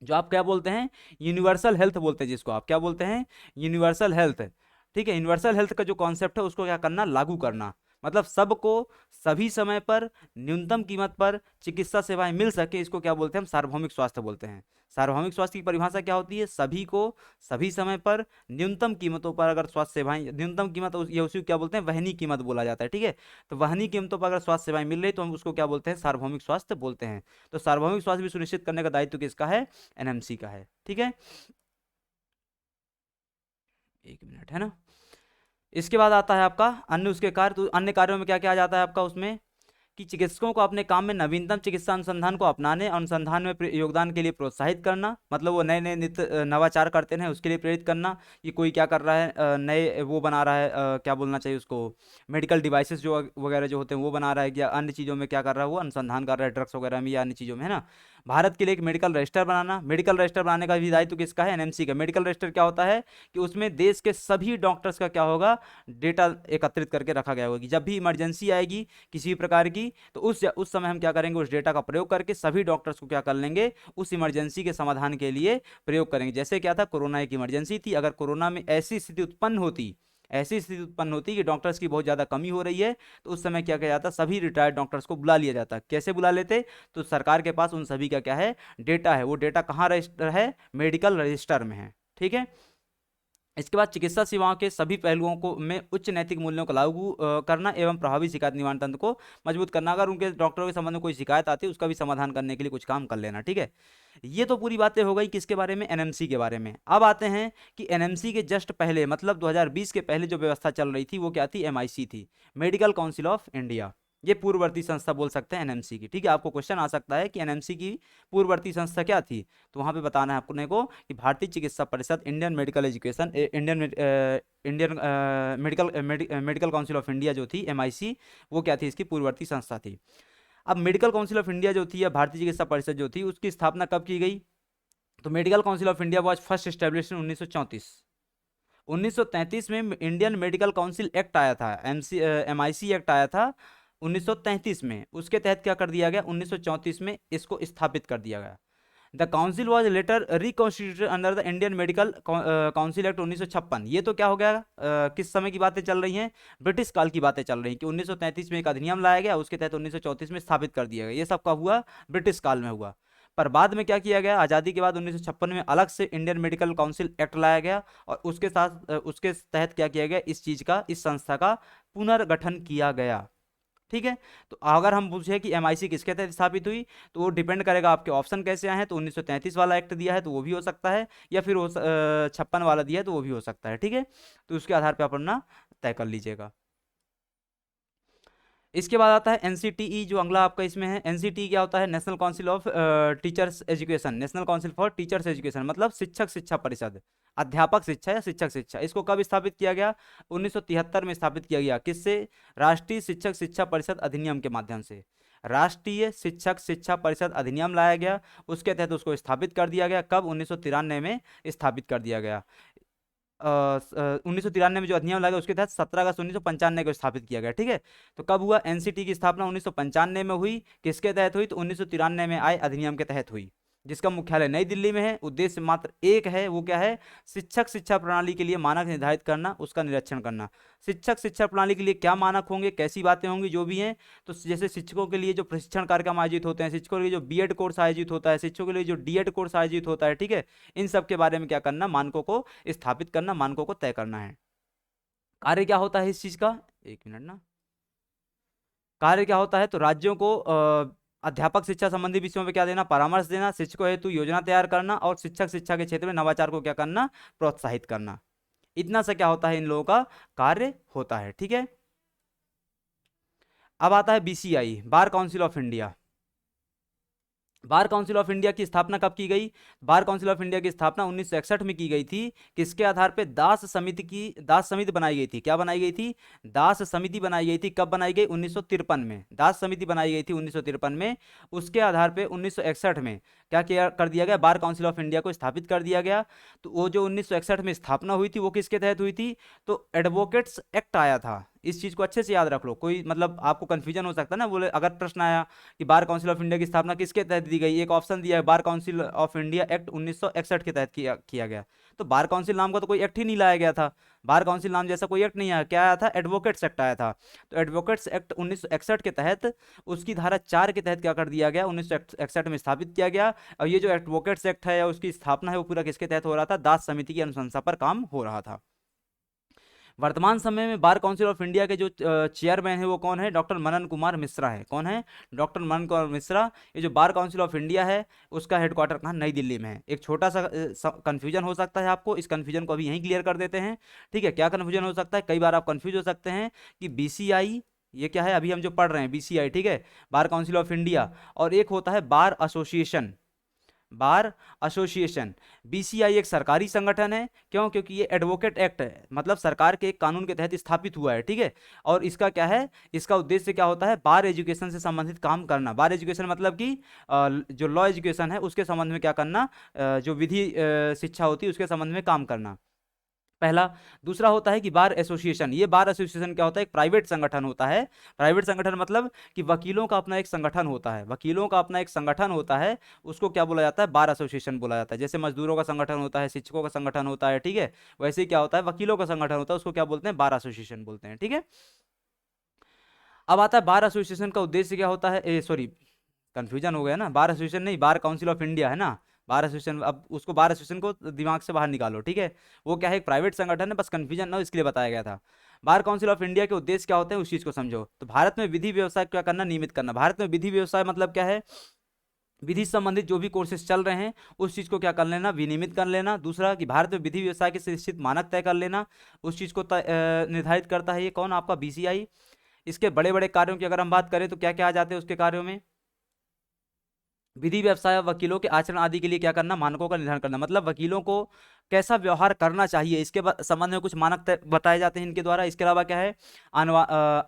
Speaker 1: जो आप क्या बोलते हैं, यूनिवर्सल हेल्थ बोलते हैं, जिसको आप क्या बोलते हैं, यूनिवर्सल हेल्थ। ठीक है, यूनिवर्सल हेल्थ का जो कॉन्सेप्ट है उसको क्या करना, लागू करना, मतलब सबको सभी समय पर न्यूनतम कीमत पर चिकित्सा सेवाएं मिल सके, इसको क्या बोलते हैं, हम सार्वभौमिक स्वास्थ्य बोलते हैं। सार्वभौमिक स्वास्थ्य की परिभाषा क्या होती है, सभी को सभी समय पर न्यूनतम कीमतों पर अगर स्वास्थ्य सेवाएं, न्यूनतम कीमत ये उसी को क्या बोलते हैं, वहनीय कीमत बोला जाता है। ठीक है, तो वहनीय कीमतों पर अगर स्वास्थ्य सेवाएं मिल रही तो हम उसको क्या बोलते हैं, सार्वभौमिक स्वास्थ्य बोलते हैं। तो सार्वभौमिक स्वास्थ्य भी सुनिश्चित करने का दायित्व किसका है, एनएमसी का है। ठीक है, एक मिनट, है ना। इसके बाद आता है आपका अन्य उसके कार्य, तो अन्य कार्यों में क्या क्या आ जाता है आपका उसमें, कि चिकित्सकों को अपने काम में नवीनतम चिकित्सा अनुसंधान को अपनाने, अनुसंधान में योगदान के लिए प्रोत्साहित करना, मतलब वो नए नए नित्य नवाचार करते हैं उसके लिए प्रेरित करना, कि कोई क्या कर रहा है, नए वो बना रहा है, क्या बोलना चाहिए उसको, मेडिकल डिवाइसेस जो वगैरह जो होते हैं वो बना रहा है, या अन्य चीज़ों में क्या कर रहा है, वो अनुसंधान कर रहा है, ड्रग्स वगैरह में या अन्य चीज़ों में, है ना। भारत के लिए एक मेडिकल रजिस्टर बनाना, मेडिकल रजिस्टर बनाने का भी दायित्व किसका है, एनएमसी का। मेडिकल रजिस्टर क्या होता है कि उसमें देश के सभी डॉक्टर्स का क्या होगा, डेटा एकत्रित करके रखा गया होगा, कि जब भी इमरजेंसी आएगी किसी भी प्रकार की, तो उस समय हम क्या करेंगे, उस डेटा का प्रयोग करके सभी डॉक्टर्स को क्या कर लेंगे, उस इमरजेंसी के समाधान के लिए प्रयोग करेंगे। जैसे क्या था, कोरोना एक इमरजेंसी थी, अगर कोरोना में ऐसी स्थिति उत्पन्न होती कि डॉक्टर्स की बहुत ज़्यादा कमी हो रही है, तो उस समय क्या किया जाता, सभी रिटायर्ड डॉक्टर्स को बुला लिया जाता। कैसे बुला लेते, तो सरकार के पास उन सभी का क्या है, डेटा है, वो डेटा कहाँ रजिस्टर है, मेडिकल रजिस्टर में है। ठीक है, इसके बाद चिकित्सा सेवाओं के सभी पहलुओं को में उच्च नैतिक मूल्यों को लागू करना एवं प्रभावी शिकायत निवारण तंत्र को मजबूत करना। अगर उनके डॉक्टरों के संबंध में कोई शिकायत आती है उसका भी समाधान करने के लिए कुछ काम कर लेना। ठीक है, ये तो पूरी बातें हो गई किसके बारे में, एनएमसी के बारे में। अब आते हैं कि एनएमसी के जस्ट पहले, मतलब 2020 के पहले जो व्यवस्था चल रही थी वो क्या थी, एमआईसी थी, मेडिकल काउंसिल ऑफ इंडिया। ये पूर्ववर्ती संस्था बोल सकते हैं एनएमसी की। ठीक है, आपको क्वेश्चन आ सकता है कि एनएमसी की पूर्ववर्ती संस्था क्या थी, तो वहां पे बताना है आपने को कि भारतीय चिकित्सा परिषद, Indian medical education, Indian medical council of India जो थी एमआईसी, वो क्या थी, इसकी पूर्ववर्ती संस्था थी। अब मेडिकल काउंसिल ऑफ इंडिया जो थी या भारतीय चिकित्सा परिषद जो थी, उसकी स्थापना कब की गई, तो medical council of India was first established in 1934। 1933 में इंडियन मेडिकल काउंसिल एक्ट आया था, एमआईसी एक्ट आया था 1933 में। उसके तहत क्या कर दिया गया, 1934 में इसको स्थापित कर दिया गया। The council was later reconstituted under the Indian medical council act 1956। ये तो क्या हो गया, किस समय की बातें चल रही हैं, ब्रिटिश काल की बातें चल रही हैं, कि 1933 में एक अधिनियम लाया गया, उसके तहत 1934 में स्थापित कर दिया गया। ये सब का हुआ ब्रिटिश काल में हुआ। पर बाद में क्या किया गया, आज़ादी के बाद 1956 में अलग से इंडियन मेडिकल काउंसिल एक्ट लाया गया, और उसके साथ उसके तहत क्या किया गया, इस चीज़ का, इस संस्था का पुनर्गठन किया गया। ठीक है, तो अगर हम पूछे कि एमआईसी किसके तहत स्थापित हुई, तो वो डिपेंड करेगा आपके ऑप्शन कैसे आए हैं। तो 1933 वाला एक्ट दिया है तो वो भी हो सकता है, या फिर वो 56 वाला दिया है तो वो भी हो सकता है। ठीक है, तो उसके आधार पर आप अपना तय कर लीजिएगा। इसके बाद आता है एनसीटीई, जो अगला आपका इसमें है। एनसीटीई क्या होता है, national council of teachers education, national council for teachers education, मतलब शिक्षक शिक्षा परिषद, अध्यापक शिक्षा या शिक्षक शिक्षा। इसको कब स्थापित किया गया, 1973 में स्थापित किया गया। किससे, राष्ट्रीय शिक्षक शिक्षा परिषद अधिनियम के माध्यम से। राष्ट्रीय शिक्षक शिक्षा परिषद अधिनियम लाया गया, उसके तहत उसको स्थापित कर दिया गया। कब, 1993 में स्थापित कर दिया गया। 1993 में जो अधिनियम लगा उसके तहत 17 अगस्त 1995 को स्थापित किया गया। ठीक है, तो कब हुआ, एनसीटी की स्थापना 1995 में हुई। किसके तहत हुई, तो 1993 में आए अधिनियम के तहत हुई। जिसका मुख्यालय नई दिल्ली में है। उद्देश्य मात्र एक है, वो क्या है? शिक्षक शिक्षा प्रणाली के लिए मानक निर्धारित करना, उसका निरीक्षण करना। शिक्षक शिक्षा प्रणाली के लिए क्या मानक होंगे, कैसी बातें होंगी, जो भी हैं। तो जैसे शिक्षकों के लिए जो प्रशिक्षण कार्यक्रम आयोजित होते हैं, शिक्षकों के लिए जो बीएड कोर्स आयोजित होता है, शिक्षकों के लिए जो डीएड कोर्स आयोजित होता है, ठीक है, इन सब के बारे में क्या करना, मानकों को स्थापित करना, मानकों को तय करना है। कार्य क्या होता है इस चीज का, एक मिनट ना, कार्य क्या होता है, तो राज्यों को अध्यापक शिक्षा संबंधी विषयों में क्या देना, परामर्श देना, शिक्षकों हेतु योजना तैयार करना, और शिक्षक शिक्षा के क्षेत्र में नवाचार को क्या करना, प्रोत्साहित करना। इतना सा क्या होता है, इन लोगों का कार्य होता है, ठीक है। अब आता है BCI, bar council of India. Bar council of India की स्थापना कब की गई? बार काउंसिल ऑफ इंडिया की स्थापना 1961 में की गई थी। किसके आधार पे? दास समिति बनाई गई थी। क्या बनाई गई थी? दास समिति बनाई गई थी। कब बनाई गई? 1953 में दास समिति बनाई गई थी, 1953 में। उसके आधार पे 1961 में क्या किया कर दिया गया, बार काउंसिल ऑफ इंडिया को स्थापित कर दिया गया। तो वो जो 1961 में स्थापना हुई थी वो किसके तहत हुई थी? तो एडवोकेट्स एक्ट आया था। इस चीज को अच्छे से याद रख लो, कोई मतलब आपको कंफ्यूजन हो सकता है ना, बोले अगर प्रश्न आया कि बार काउंसिल ऑफ इंडिया की स्थापना किसके तहत दी गई, एक ऑप्शन दिया है bar council of India act 1961 के तहत किया गया। तो बार काउंसिल नाम का तो कोई एक्ट ही नहीं लाया गया था, बार काउंसिल नाम जैसा कोई एक्ट नहीं आया। क्या आया था? एडवोकेट्स एक्ट आया था। तो एडवोकेट्स एक्ट 1961 के तहत, उसकी धारा 4 के तहत क्या कर दिया गया, 1961 में स्थापित किया गया। और ये जो एडवोकेट्स एक्ट है या उसकी स्थापना है वो पूरा किसके तहत हो रहा था? दास समिति की अनुशंसा पर काम हो रहा था। वर्तमान समय में बार काउंसिल ऑफ इंडिया के जो चेयरमैन है वो कौन है? डॉक्टर मनन कुमार मिश्रा है। कौन है? डॉक्टर मनन कुमार मिश्रा। ये जो बार काउंसिल ऑफ इंडिया है उसका हेडक्वार्टर कहाँ? नई दिल्ली में है। एक छोटा सा कंफ्यूजन हो सकता है आपको, इस कंफ्यूजन को अभी यहीं क्लियर कर देते हैं, ठीक है। क्या कंफ्यूजन हो सकता है? कई बार आप कंफ्यूज हो सकते हैं कि बीसीआई ये क्या है, अभी हम जो पढ़ रहे हैं बीसीआई, ठीक है, बार काउंसिल ऑफ इंडिया, और एक होता है bar association. Bar association, BCI एक सरकारी संगठन है। क्यों? क्योंकि ये एडवोकेट एक्ट है, मतलब सरकार के एक कानून के तहत स्थापित हुआ है, ठीक है। और इसका क्या है, इसका उद्देश्य क्या होता है? बार एजुकेशन से संबंधित काम करना। बार एजुकेशन मतलब कि जो लॉ एजुकेशन है उसके संबंध में क्या करना, जो विधि शिक्षा होती है उसके संबंध में काम करना, पहला। दूसरा होता है कि बार एसोसिएशन। ये बार एसोसिएशन क्या होता है? एक प्राइवेट संगठन होता है। प्राइवेट संगठन मतलब कि वकीलों का अपना एक संगठन होता है, वकीलों का अपना एक संगठन होता है, उसको क्या बोला जाता है? बार एसोसिएशन बोला जाता है। जैसे मजदूरों का संगठन होता है, शिक्षकों का संगठन होता है, ठीक है, वैसे ही क्या होता है, वकीलों का संगठन होता है, उसको क्या बोलते हैं? बार एसोसिएशन बोलते हैं, ठीक है। अब आता है बार एसोसिएशन का उद्देश्य क्या होता है, सॉरी कंफ्यूजन हो गया ना, बार एसोसिएशन नहीं, बार काउंसिल ऑफ इंडिया है ना, बार एसोसिएशन। अब उसको बार एसोसिएशन को दिमाग से बाहर निकालो, ठीक है। वो क्या है? एक प्राइवेट संगठन है, बस कंफ्यूजन ना हो इसके लिए बताया गया था। बार काउंसिल ऑफ इंडिया के उद्देश्य क्या होते हैं उस चीज को समझो। तो भारत में विधि व्यवसाय क्या करना, नियमित करना। भारत में विधि व्यवसाय मतलब क्या है? विधि से संबंधित जो भी कोर्सेज चल रहे हैं उस चीज को क्या कर लेना, विनियमित कर लेना। दूसरा कि भारत में विधि व्यवसाय के निश्चित मानक तय कर लेना, उस चीज को निर्धारित करता है ये कौन? आपका बीसीआई। इसके बड़े बड़े कार्यों की अगर हम बात करें तो क्या क्या आ जाते हैं उसके कार्यों में? विधि व्यवसाय और वकीलों के आचरण आदि के लिए क्या करना, मानकों का निर्धारण करना। मतलब वकीलों को कैसा व्यवहार करना चाहिए इसके संबंध में कुछ मानक बताए जाते हैं इनके द्वारा। इसके अलावा क्या है,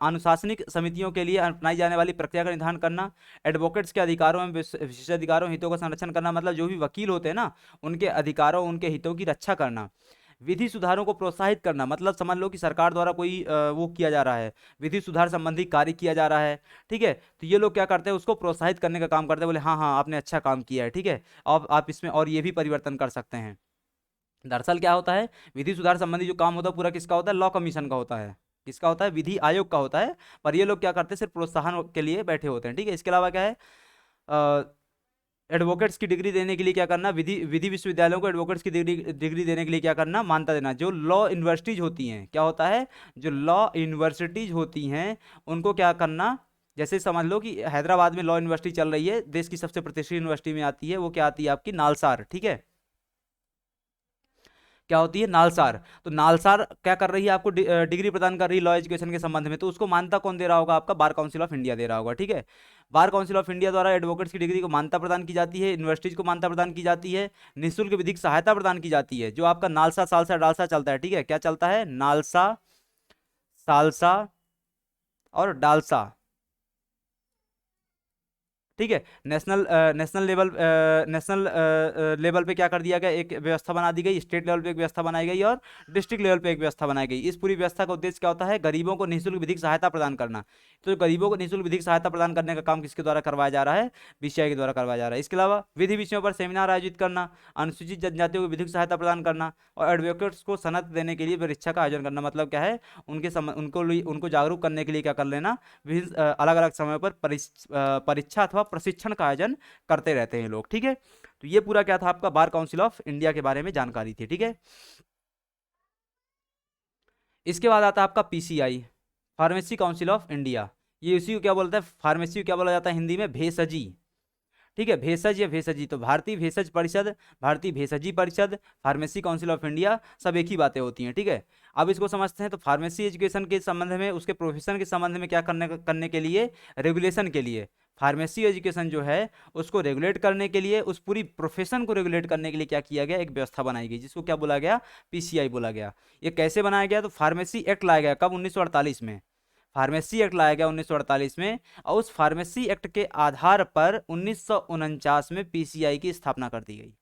Speaker 1: अनुशासनिक समितियों के लिए अपनाई जाने वाली प्रक्रिया का निर्धारण करना। एडवोकेट्स के अधिकारों में विशेषाधिकारों हितों का संरक्षण करना, मतलब जो भी वकील होते हैं ना उनके अधिकारों उनके हितों की रक्षा करना। विधि सुधारों को प्रोत्साहित करना, मतलब समझ लो कि सरकार द्वारा कोई वो किया जा रहा है, विधि सुधार संबंधी कार्य किया जा रहा है, ठीक है, तो ये लोग क्या करते हैं, उसको प्रोत्साहित करने का काम करते हैं। बोले हाँ हाँ आपने अच्छा काम किया है, ठीक है, अब आप इसमें और ये भी परिवर्तन कर सकते हैं। दरअसल क्या होता है, विधि सुधार संबंधी जो काम होता है पूरा किसका होता है? लॉ कमीशन का होता है। किसका होता है? विधि आयोग का होता है। पर ये लोग क्या करते हैं, सिर्फ प्रोत्साहन के लिए बैठे होते हैं, ठीक है। इसके अलावा क्या है, एडवोकेट्स की डिग्री देने के लिए क्या करना, विधि विधि विश्वविद्यालयों को एडवोकेट्स की डिग्री देने के लिए क्या करना, मान्यता देना। जो लॉ यूनिवर्सिटीज होती हैं, क्या होता है, जो लॉ यूनिवर्सिटीज होती हैं उनको क्या करना, जैसे समझ लो कि हैदराबाद में लॉ यूनिवर्सिटी चल रही है, देश की सबसे प्रतिष्ठित यूनिवर्सिटी में आती है, वो क्या आती है आपकी, नालसार, ठीक है। क्या होती है? नालसार। तो नालसार क्या कर रही है, आपको डिग्री प्रदान कर रही है लॉ एजुकेशन के संबंध में, तो उसको मान्यता कौन दे रहा होगा? आपका बार काउंसिल ऑफ इंडिया दे रहा होगा, ठीक है। बार काउंसिल ऑफ इंडिया द्वारा एडवोकेट्स की डिग्री को मान्यता प्रदान की जाती है, यूनिवर्सिटीज को मान्यता प्रदान की जाती है, निःशुल्क विधिक सहायता प्रदान की जाती है। जो आपका नालसा सालसा डालसा चलता है, ठीक है, क्या चलता है? नालसा सालसा और डालसा, ठीक है। नेशनल लेवल पे क्या कर दिया गया, एक व्यवस्था बना दी गई, स्टेट लेवल पे एक व्यवस्था बनाई गई और डिस्ट्रिक्ट लेवल पे एक व्यवस्था बनाई गई। इस पूरी व्यवस्था का उद्देश्य क्या होता है, गरीबों को निःशुल्क विधिक सहायता प्रदान करना। तो गरीबों को निःशुल्क विधिक सहायता प्रदान करने का काम किसके द्वारा करवाया जा रहा है, बीसीआई के द्वारा करवाया जा रहा है। इसके अलावा विधि विषयों पर सेमिनार आयोजित करना, अनुसूचित जनजातियों को विधिक सहायता प्रदान करना और एडवोकेट्स को सनद देने के लिए परीक्षा का आयोजन करना। मतलब क्या है, उनको जागरूक करने के लिए क्या कर लेना, विभिन्न अलग अलग समय पर परीक्षा अथवा प्रशिक्षण का आयोजन करते रहते हैं लोग। ठीक है, तो ये पूरा क्या था आपका बार काउंसिल ऑफ इंडिया के बारे में जानकारी थी। ठीक है, इसके बाद आता है आपका PCI, pharmacy council of India. ये उसी को क्या बोलता है, फार्मेसी को क्या बोला जाता है हिंदी में, भेषजी। ठीक है, भेषज या भेषजी, तो भारतीय भेषज परिषद, भारतीय भेषजी परिषद, फार्मेसी काउंसिल ऑफ इंडिया, सब एक ही बातें होती हैं। ठीक है, अब इसको समझते हैं। तो फार्मेसी एजुकेशन के संबंध में, उसके प्रोफेशन के संबंध में क्या करने के लिए, रेगुलेशन के लिए, फार्मेसी एजुकेशन जो है उसको रेगुलेट करने के लिए, उस पूरी प्रोफेशन को रेगुलेट करने के लिए क्या किया गया, एक व्यवस्था बनाई गई जिसको क्या बोला गया, पीसीआई बोला गया। ये कैसे बनाया गया, तो फार्मेसी एक्ट लाया गया कब, 1948 में। फार्मेसी एक्ट लाया गया 1948 में, और उस फार्मेसी एक्ट के आधार पर 1949 में पीसीआई की स्थापना कर दी गई।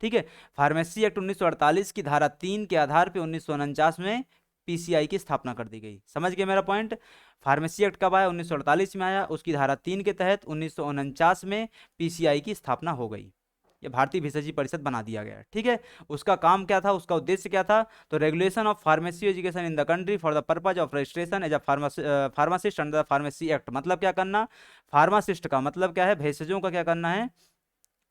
Speaker 1: ठीक है, फार्मेसी एक्ट 1948 की धारा 3 के आधार पर 1949 में पीसीआई की स्थापना कर दी गई। समझ गए मेरा पॉइंट। फार्मेसी एक्ट कब आया, 1948 में आया, उसकी धारा 3 के तहत 1949 में पीसीआई की स्थापना हो गई। ये भारतीय भेषजी परिषद बना दिया गया। ठीक है, उसका काम क्या था, उसका उद्देश्य क्या था, तो regulation of pharmacy education in the country for the purpose of registration as a pharmacist under the pharmacy act. मतलब क्या करना, फार्मासिस्ट का मतलब क्या है, भेषजों का क्या करना है,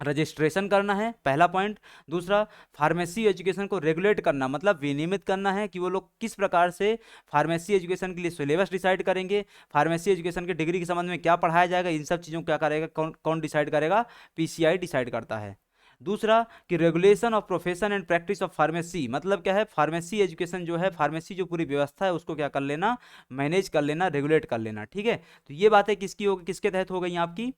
Speaker 1: रजिस्ट्रेशन करना है, पहला पॉइंट। दूसरा, फार्मेसी एजुकेशन को रेगुलेट करना, मतलब विनियमित करना है कि वो लोग किस प्रकार से फार्मेसी एजुकेशन के लिए सिलेबस डिसाइड करेंगे, फार्मेसी एजुकेशन की डिग्री के संबंध में क्या पढ़ाया जाएगा, इन सब चीज़ों को क्या करेगा, कौन कौन डिसाइड करेगा, पीसीआई डिसाइड करता है। दूसरा कि regulation of profession and practice of pharmacy, मतलब क्या है, फार्मेसी एजुकेशन जो है, फार्मेसी जो पूरी व्यवस्था है उसको क्या कर लेना, मैनेज कर लेना, रेगुलेट कर लेना। ठीक है, तो ये बातें किसकी होगी, किसके तहत हो गई आपकी,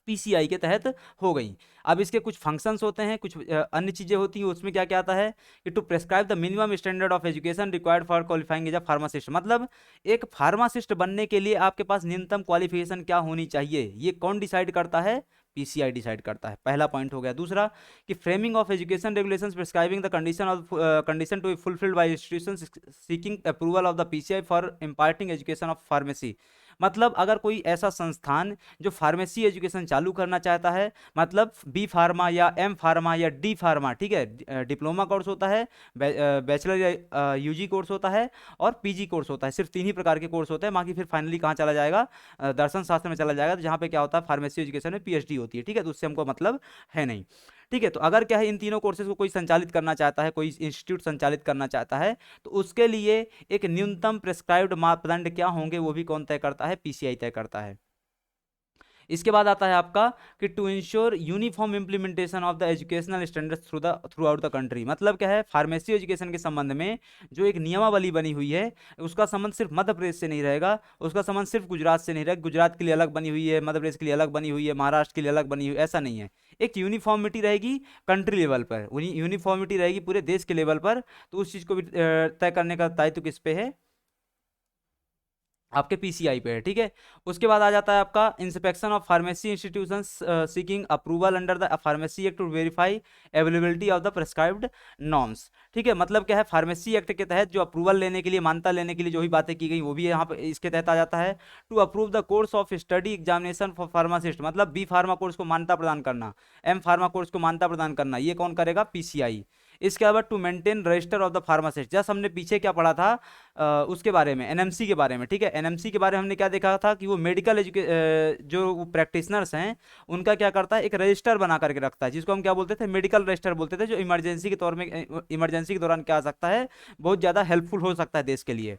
Speaker 1: पीसीआई के तहत हो गई। अब इसके कुछ फंक्शंस होते हैं, कुछ अन्य चीज़ें होती हैं, उसमें क्या क्या आता है कि to prescribe the minimum standard of education required for qualifying as a pharmacist. मतलब एक फार्मासिस्ट बनने के लिए आपके पास न्यूनतम क्वालिफिकेशन क्या होनी चाहिए, ये कौन डिसाइड करता है, पीसीआई डिसाइड करता है। पहला पॉइंट हो गया। दूसरा कि framing of education regulations prescribing the condition to be fulfilled by institutions seeking approval of the PCI for imparting education of pharmacy. मतलब अगर कोई ऐसा संस्थान जो फार्मेसी एजुकेशन चालू करना चाहता है, मतलब बी फार्मा या एम फार्मा या डी फार्मा, ठीक है, डिप्लोमा कोर्स होता है, बैचलर या यूजी कोर्स होता है और पीजी कोर्स होता है, सिर्फ 3 ही प्रकार के कोर्स होते हैं। बाकी फिर फाइनली कहाँ चला जाएगा, दर्शन शास्त्र में चला जाएगा, तो जहाँ पे क्या होता है, फार्मेसी एजुकेशन में पीएचडी होती है। ठीक है, तो उससे हमको मतलब है नहीं। ठीक है, तो अगर क्या है, इन तीनों कोर्सेज को कोई संचालित करना चाहता है, कोई इंस्टीट्यूट संचालित करना चाहता है, तो उसके लिए एक न्यूनतम प्रेस्क्राइब्ड मापदंड क्या होंगे, वो भी कौन तय करता है, पीसीआई तय करता है। इसके बाद आता है आपका कि to ensure uniform implementation of the educational standards throughout the country. मतलब क्या है, फार्मेसी एजुकेशन के संबंध में जो एक नियमावली बनी हुई है, उसका संबंध सिर्फ मध्य प्रदेश से नहीं रहेगा, उसका संबंध सिर्फ गुजरात से नहीं रहेगा। गुजरात के लिए अलग बनी हुई है, मध्य प्रदेश के लिए अलग बनी हुई है, महाराष्ट्र के लिए अलग बनी हुई है, ऐसा नहीं है। एक यूनिफॉर्मिटी रहेगी कंट्री लेवल पर, यूनिफॉर्मिटी रहेगी पूरे देश के लेवल पर। तो उस चीज़ को भी तय करने का दायित्व किस पे है, आपके पीसीआई पे है। ठीक है, उसके बाद आ जाता है आपका inspection of pharmacy institutions seeking approval under the pharmacy act to verify availability of the prescribed norms. ठीक है, मतलब क्या है, फार्मेसी एक्ट के तहत जो अप्रूवल लेने के लिए, मान्यता लेने के लिए जो भी बातें की गई, वो भी यहाँ पे इसके तहत आ जाता है। To approve the course of study examination for pharmacist, मतलब बी फार्मा कोर्स को मान्यता प्रदान करना, एम फार्मा कोर्स को मान्यता प्रदान करना, ये कौन करेगा, पीसीआई। इसके अलावा to maintain register of the pharmacist, जैसे हमने पीछे क्या पढ़ा था उसके बारे में, एनएमसी के बारे में। ठीक है, एनएमसी के बारे में हमने क्या देखा था कि वो मेडिकल जो प्रैक्टिशनर्स हैं उनका क्या करता है, एक रजिस्टर बना करके रखता है, जिसको हम क्या बोलते थे, मेडिकल रजिस्टर बोलते थे, जो इमरजेंसी के तौर में, इमरजेंसी के दौरान क्या आ सकता है, बहुत ज़्यादा हेल्पफुल हो सकता है देश के लिए।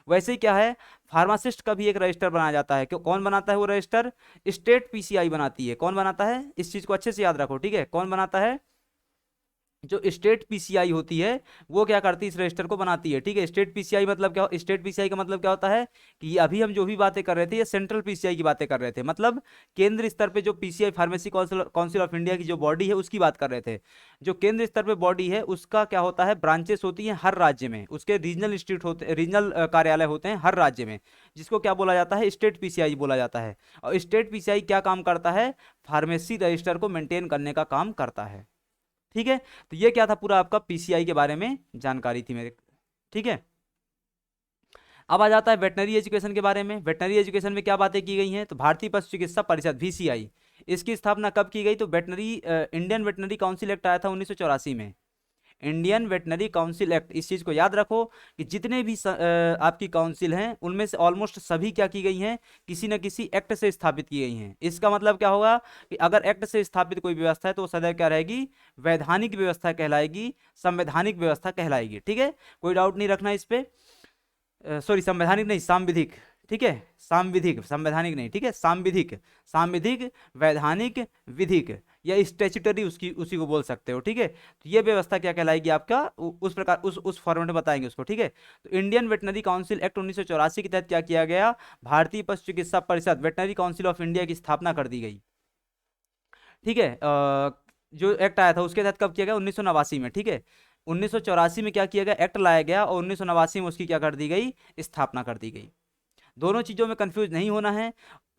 Speaker 1: वैसे ही क्या है, फार्मासिस्ट का भी एक रजिस्टर बनाया जाता है। क्यों, कौन बनाता है वो रजिस्टर, स्टेट पीसीआई बनाती है। कौन बनाता है, इस चीज़ को अच्छे से याद रखो। ठीक है, कौन बनाता है, जो स्टेट पीसीआई होती है वो क्या करती है, इस रजिस्टर को बनाती है। ठीक है, स्टेट पीसीआई मतलब क्या, स्टेट पीसीआई का मतलब क्या होता है कि अभी हम जो भी बातें कर रहे थे ये सेंट्रल पीसीआई की बातें कर रहे थे, मतलब केंद्र स्तर पे जो PCI pharmacy council council of India की जो बॉडी है उसकी बात कर रहे थे। जो केंद्र स्तर पे बॉडी है उसका क्या होता है, ब्रांचेस होती हैं हर राज्य में, उसके रीजनल इंस्टीट्यूट होते, रीजनल कार्यालय होते हैं हर राज्य में, जिसको क्या बोला जाता है, स्टेट पीसीआई बोला जाता है। और स्टेट पीसीआई क्या काम करता है, फार्मेसी रजिस्टर को मेंटेन करने का काम करता है। ठीक है, तो ये क्या था, पूरा आपका पीसीआई के बारे में जानकारी थी मेरे। ठीक है, अब आ जाता है वेटनरी एजुकेशन के बारे में। वेटनरी एजुकेशन में क्या बातें की गई हैं, तो भारतीय पशु चिकित्सा परिषद वीसीआई, इसकी स्थापना कब की गई, तो veterinary Indian veterinary council act आया था 1984 में। इंडियन वेटनरी काउंसिल एक्ट, इस चीज़ को याद रखो कि जितने भी आपकी काउंसिल हैं उनमें से ऑलमोस्ट सभी क्या की गई हैं, किसी न किसी एक्ट से स्थापित की गई हैं। इसका मतलब क्या होगा कि अगर एक्ट से स्थापित कोई व्यवस्था है तो वो सदैव क्या रहेगी, वैधानिक व्यवस्था कहलाएगी, संवैधानिक व्यवस्था कहलाएगी। ठीक है, कोई डाउट नहीं रखना इस पे। सॉरी, संवैधानिक नहीं, सांविधिक। ठीक है, सांविधिक, संवैधानिक नहीं। ठीक है, सांविधिक, सांविधिक, वैधानिक, विधिक या स्टैच्यूटरी, उसकी उसी को बोल सकते हो। ठीक है, तो ये व्यवस्था क्या कहलाएगी आपका, उस प्रकार उस फॉर्मेट में बताएंगे उसको। ठीक है, तो इंडियन वेटनरी काउंसिल एक्ट 1984 के तहत क्या किया गया, भारतीय पशु चिकित्सा परिषद वेटनरी काउंसिल ऑफ इंडिया की स्थापना कर दी गई। ठीक है, जो एक्ट आया था उसके तहत कब किया गया, 1989 में। ठीक है, 1984 में क्या किया गया, एक्ट लाया गया और 1989 में उसकी क्या कर दी गई, स्थापना कर दी गई। दोनों चीज़ों में कंफ्यूज नहीं होना है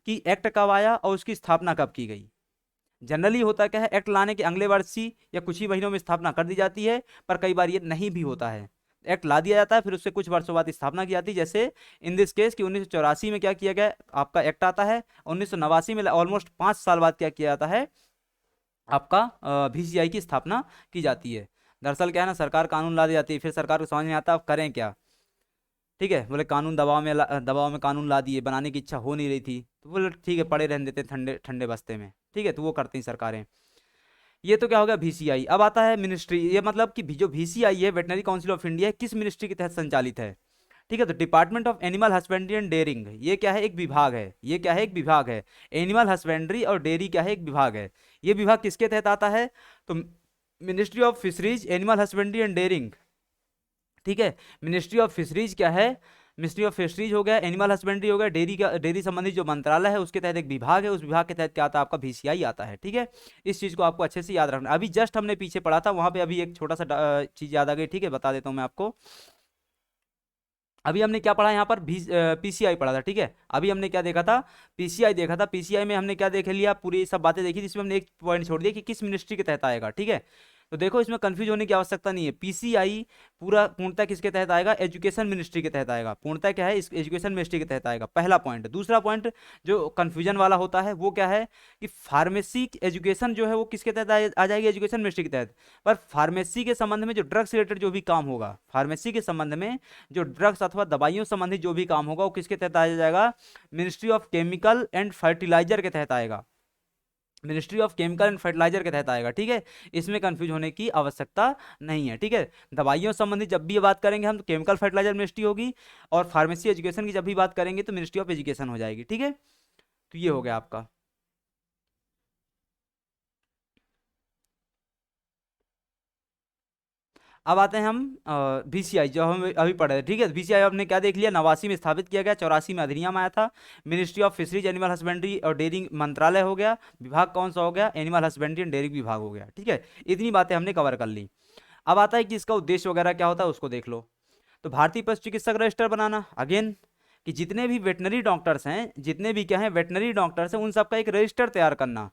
Speaker 1: कि एक्ट कब आया और उसकी स्थापना कब की गई। जनरली होता क्या है, एक्ट लाने के अगले वर्ष ही या कुछ ही महीनों में स्थापना कर दी जाती है, पर कई बार ये नहीं भी होता है। एक्ट ला दिया जाता है फिर उससे कुछ वर्षों बाद स्थापना की जाती है, जैसे इन दिस केस कि 1984 में क्या किया गया, आपका एक्ट आता है, 1989 में ऑलमोस्ट 5 साल बाद क्या किया जाता है, आपका वीसीआई की स्थापना की जाती है। दरअसल क्या है ना, सरकार कानून ला दी जाती है, फिर सरकार को समझ नहीं आता अब करें क्या। ठीक है, बोले कानून दबाव में कानून ला दिए, बनाने की इच्छा हो नहीं रही थी, तो बोले ठीक है पड़े रहने देते ठंडे ठंडे बस्ते में। ठीक है, तो वो करती हैं सरकारें। ये तो क्या हो गया वीसीआई। अब आता है मिनिस्ट्री, ये मतलब कि जो वीसीआई है वेटनरी काउंसिल ऑफ इंडिया किस मिनिस्ट्री के तहत संचालित है। ठीक है, तो department of animal husbandry and dairying, ये क्या है, एक विभाग है। ये क्या है, एक विभाग है। एनिमल हस्बेंड्री और डेयरी क्या है, एक विभाग है। ये विभाग किसके तहत आता है, तो ministry of fisheries, animal husbandry and dairying. ठीक है, मिनिस्ट्री ऑफ फिशरीज क्या है, मिनिस्ट्री ऑफ फिशरीज हो गया, एनिमल हस्बेंड्री हो गया, डेयरी का, डेयरी संबंधित जो मंत्रालय है उसके तहत एक विभाग है, उस विभाग के तहत क्या आता है, आपका वीसीआई आता है। ठीक है, इस चीज़ को आपको अच्छे से याद रखना। अभी जस्ट हमने पीछे पढ़ा था, वहां पे अभी एक छोटा सा चीज़ याद आ गई। ठीक है, बता देता हूँ मैं आपको। अभी हमने क्या पढ़ा यहाँ पर, पीसीआई पढ़ा था। ठीक है, अभी हमने क्या देखा था, पीसीआई देखा था। पीसीआई में हमने क्या देख लिया, पूरी सब बातें देखी, जिसमें हमने एक पॉइंट छोड़ दिया कि किस मिनिस्ट्री के तहत आएगा। ठीक है, तो देखो इसमें कंफ्यूज होने की आवश्यकता नहीं है। पीसीआई पूरा पूर्णतः किसके तहत आएगा, एजुकेशन मिनिस्ट्री के तहत आएगा। पूर्णतः क्या है, इस एजुकेशन मिनिस्ट्री के तहत आएगा, पहला पॉइंट। दूसरा पॉइंट जो कंफ्यूजन वाला होता है वो क्या है कि फार्मेसी एजुकेशन जो है वो किसके तहत आ जाएगी, एजुकेशन मिनिस्ट्री के तहत। पर फार्मेसी के संबंध में जो ड्रग्स रिलेटेड जो भी काम होगा, फार्मेसी के संबंध में जो ड्रग्स अथवा दवाइयों संबंधित जो भी काम होगा वो किसके तहत आ जाएगा, ministry of chemical and fertiliser के तहत आएगा। Ministry of chemical and fertiliser के तहत आएगा। ठीक है, इसमें कंफ्यूज होने की आवश्यकता नहीं है। ठीक है, दवाइयों संबंधित जब भी ये बात करेंगे हम तो केमिकल फर्टिलाइजर मिनिस्ट्री होगी, और फार्मेसी एजुकेशन की जब भी बात करेंगे तो मिनिस्ट्री ऑफ एजुकेशन हो जाएगी। ठीक है, तो ये हो गया आपका। अब आते हैं हम वीसीआई जो हम अभी पढ़ रहे थे। ठीक है, वीसीआई आपने क्या देख लिया, 89 में स्थापित किया गया, 84 में अधिनियम आया था। Ministry of fisheries, animal husbandry और डेयरिंग मंत्रालय हो गया। विभाग कौन सा हो गया, एनिमल हस्बेंड्री एंड डेयरिंग विभाग हो गया। ठीक है, इतनी बातें हमने कवर कर ली। अब आता है कि इसका उद्देश्य वगैरह क्या होता है, उसको देख लो। तो भारतीय पशु चिकित्सक रजिस्टर बनाना, अगेन कि जितने भी वेटनरी डॉक्टर्स हैं, जितने भी क्या हैं वेटनरी डॉक्टर्स हैं, उन सबका एक रजिस्टर तैयार करना,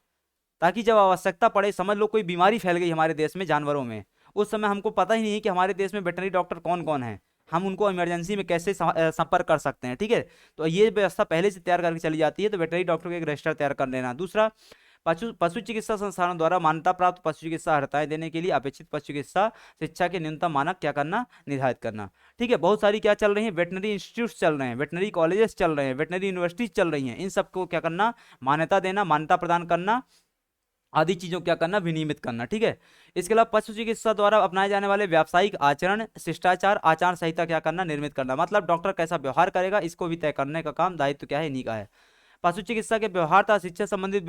Speaker 1: ताकि जब आवश्यकता पड़े, समझ लो कोई बीमारी फैल गई हमारे देश में जानवरों में, उस समय हमको पता ही नहीं है कि हमारे देश में वेटनरी डॉक्टर कौन कौन है, हम उनको इमरजेंसी में कैसे संपर्क कर सकते हैं। ठीक है, तो ये व्यवस्था पहले से तैयार करके चली जाती है, तो वेटनरी डॉक्टर को एक रजिस्टर तैयार कर लेना। दूसरा, पशु पशु चिकित्सा संस्थानों द्वारा मान्यता प्राप्त पशु चिकित्सा अर्हताएं देने के लिए अपेक्षित पशु चिकित्सा शिक्षा के न्यूनतम मानक क्या करना, निर्धारित करना। ठीक है, बहुत सारी क्या चल रही है, वेटनरी इंस्टीट्यूट चल रहे हैं, वेटनरी कॉलेजेस चल रहे हैं, वेटनरी यूनिवर्सिटीज चल रही हैं, इन सबको क्या करना, मान्यता देना, मान्यता प्रदान करना, आदि चीजों क्या करना, विनियमित करना। ठीक है, इसके अलावा पशु चिकित्सा द्वारा अपनाए जाने वाले व्यावसायिक आचरण, शिष्टाचार, आचार संहिता क्या करना, निर्मित करना। मतलब डॉक्टर कैसा व्यवहार करेगा इसको भी तय करने का काम, दायित्व क्या है, इन्हीं का है। पशु चिकित्सा के व्यवहार तथा शिक्षा संबंधित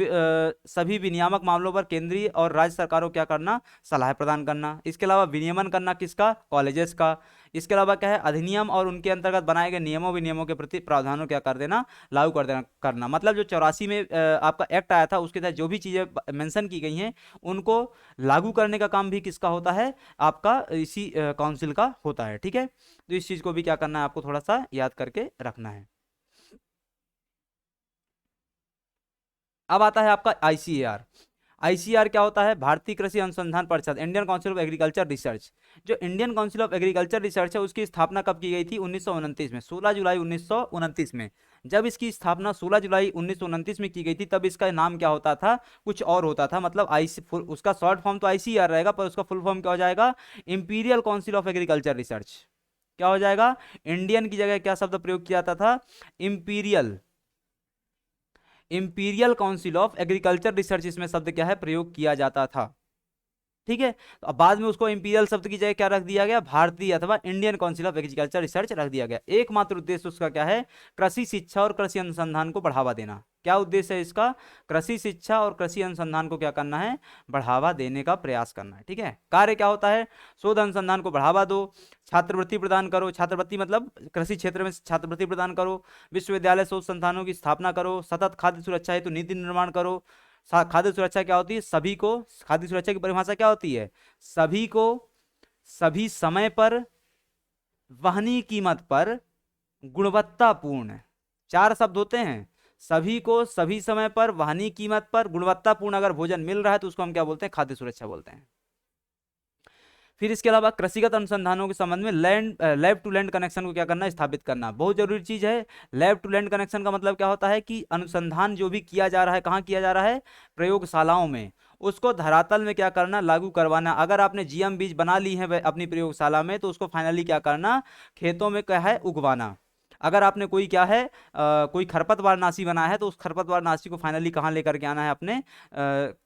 Speaker 1: सभी विनियामक मामलों पर केंद्रीय और राज्य सरकारों को क्या करना, सलाह प्रदान करना। इसके अलावा विनियमन करना किसका, कॉलेजेस का। इसके अलावा क्या है, अधिनियम और उनके अंतर्गत बनाए गए नियमों विनियमों के प्रति प्रावधानों क्या कर देना, लागू कर देना करना। मतलब जो 84 में आपका एक्ट आया था उसके तहत जो भी चीजें मेंशन की गई हैं उनको लागू करने का काम भी किसका होता है, आपका इसी काउंसिल का होता है। ठीक है, तो इस चीज को भी क्या करना है, आपको थोड़ा सा याद करके रखना है। अब आता है आपका आईसीएआर। आईसीआर क्या होता है, भारतीय कृषि अनुसंधान परिषद, Indian council of agriculture research. जो Indian council of agriculture research है उसकी स्थापना कब की गई थी, 1929 में, 16 जुलाई 1929 में। जब इसकी स्थापना 16 जुलाई 1929 में की गई थी तब इसका नाम क्या होता था, कुछ और होता था। मतलब आईसी, उसका शॉर्ट फॉर्म तो आईसीआर रहेगा पर उसका फुल फॉर्म क्या हो जाएगा, imperial council of agriculture research. क्या हो जाएगा, इंडियन की जगह क्या शब्द प्रयोग किया जाता था, imperial, imperial council of agriculture research इसमें शब्द क्या है, प्रयोग किया जाता था। ठीक है, तो अब बाद में उसको इंपीरियल शब्द की जगह क्या रख दिया गया, भारतीय अथवा Indian council of agriculture research रख दिया गया। एकमात्र उद्देश्य उसका क्या है, कृषि शिक्षा और कृषि अनुसंधान को बढ़ावा देना। क्या उद्देश्य है इसका, कृषि शिक्षा और कृषि अनुसंधान को क्या करना है, बढ़ावा देने का प्रयास करना है। ठीक है, कार्य क्या होता है, शोध अनुसंधान को बढ़ावा दो, छात्रवृत्ति प्रदान करो, छात्रवृत्ति मतलब कृषि क्षेत्र में छात्रवृत्ति प्रदान करो, विश्वविद्यालय शोध संस्थानों की स्थापना करो, सतत खाद्य सुरक्षा हेतु नीति निर्माण करो। खाद्य सुरक्षा क्या होती है, सभी को, खाद्य सुरक्षा की परिभाषा क्या होती है, सभी को सभी समय पर वहनीय कीमत पर गुणवत्तापूर्ण, चार शब्द होते हैं, सभी को सभी समय पर वहनीय कीमत पर गुणवत्तापूर्ण अगर भोजन मिल रहा है तो उसको हम क्या बोलते हैं, खाद्य सुरक्षा बोलते हैं। फिर इसके अलावा कृषिगत अनुसंधानों के संबंध में लैब टू लैंड कनेक्शन को क्या करना, स्थापित करना, बहुत जरूरी चीज है। लैब टू लैंड कनेक्शन का मतलब क्या होता है कि अनुसंधान जो भी किया जा रहा है, कहाँ किया जा रहा है, प्रयोगशालाओं में, उसको धरातल में क्या करना, लागू करवाना। अगर आपने जीएम बीज बना ली है अपनी प्रयोगशाला में तो उसको फाइनली क्या करना, खेतों में क्या है, उगवाना। अगर आपने कोई क्या है कोई खरपतवार नाशी बनाया है तो उस खरपतवार नाशी को फाइनली कहाँ लेकर के आना है, अपने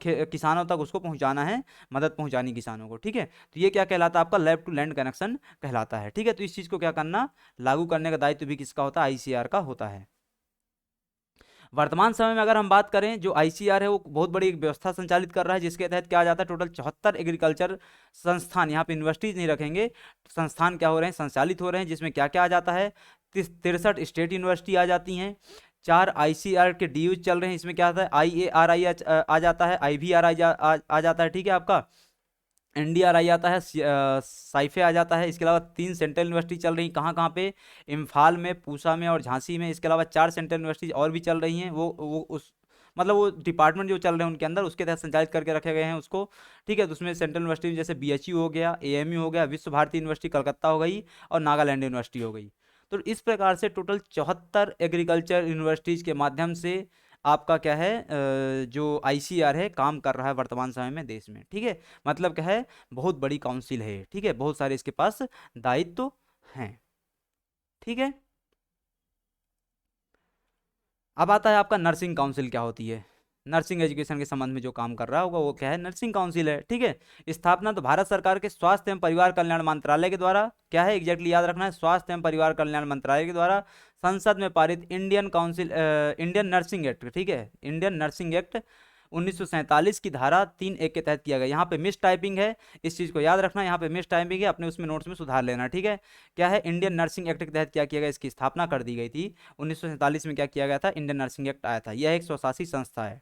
Speaker 1: किसानों तक उसको पहुंचाना है, मदद पहुंचानी किसानों को। ठीक है, तो ये क्या कहलाता है, आपका लैब टू लैंड कनेक्शन कहलाता है। ठीक है, तो इस चीज को क्या करना, लागू करने का दायित्व भी किसका होता है, आईसीआर का होता है। वर्तमान समय में अगर हम बात करें, जो आईसीआर है वो बहुत बड़ी एक व्यवस्था संचालित कर रहा है जिसके तहत क्या आ जाता है, टोटल 74 एग्रीकल्चर संस्थान, यहाँ पे यूनिवर्सिटीज नहीं रखेंगे, संस्थान क्या हो रहे हैं, संचालित हो रहे हैं, जिसमें क्या क्या आ जाता है, 63 स्टेट यूनिवर्सिटी आ जाती हैं, 4 आईसीआर के डीयूज चल रहे हैं, इसमें क्या आता है, IARI आ जाता है, IVRI आ जाता है। ठीक है, आपका NDRI आता है, साइफे आ जाता है। इसके अलावा 3 सेंट्रल यूनिवर्सिटी चल रही, कहाँ कहाँ पे, इम्फाल में, पूसा में और झांसी में। इसके अलावा 4 सेंट्रल यूनिवर्सिटी और भी चल रही हैं, वो उस मतलब वो डिपार्टमेंट जो चल रहे हैं उनके अंदर उसके तहत संचालित करके रखे गए हैं उसको। ठीक है, तो उसमें सेंट्रल यूनिवर्सिटी जैसे BHU हो गया, AMU हो गया, विश्व भारती यूनिवर्सिटी कलकत्ता हो गई और नागालैंड यूनिवर्सिटी हो गई। तो इस प्रकार से टोटल 74 एग्रीकल्चर यूनिवर्सिटीज़ के माध्यम से आपका क्या है, जो आईसीआर है काम कर रहा है वर्तमान समय में देश में। ठीक है, मतलब क्या है, बहुत बड़ी काउंसिल है। ठीक है, बहुत सारे इसके पास दायित्व हैं। ठीक है, अब आता है आपका नर्सिंग काउंसिल क्या होती है। नर्सिंग एजुकेशन के संबंध में जो काम कर रहा होगा वो क्या है, नर्सिंग काउंसिल है। ठीक है, स्थापना तो भारत सरकार के स्वास्थ्य एवं परिवार कल्याण मंत्रालय के द्वारा, क्या है एग्जैक्टली याद रखना है, स्वास्थ्य एवं परिवार कल्याण मंत्रालय के द्वारा संसद में पारित Indian council Indian nursing act. ठीक है, इंडियन नर्सिंग एक्ट 1947 की धारा 3(1) के तहत किया गया। यहाँ पे मिस टाइपिंग है, इस चीज़ को याद रखना, यहाँ पे मिस टाइपिंग है, अपने उसमें नोट्स में सुधार लेना। ठीक है, क्या है, इंडियन नर्सिंग एक्ट के तहत क्या किया गया, इसकी स्थापना कर दी गई थी 1947 में। क्या किया गया था, इंडियन नर्सिंग एक्ट आया था। यह एक स्वशासी संस्था है।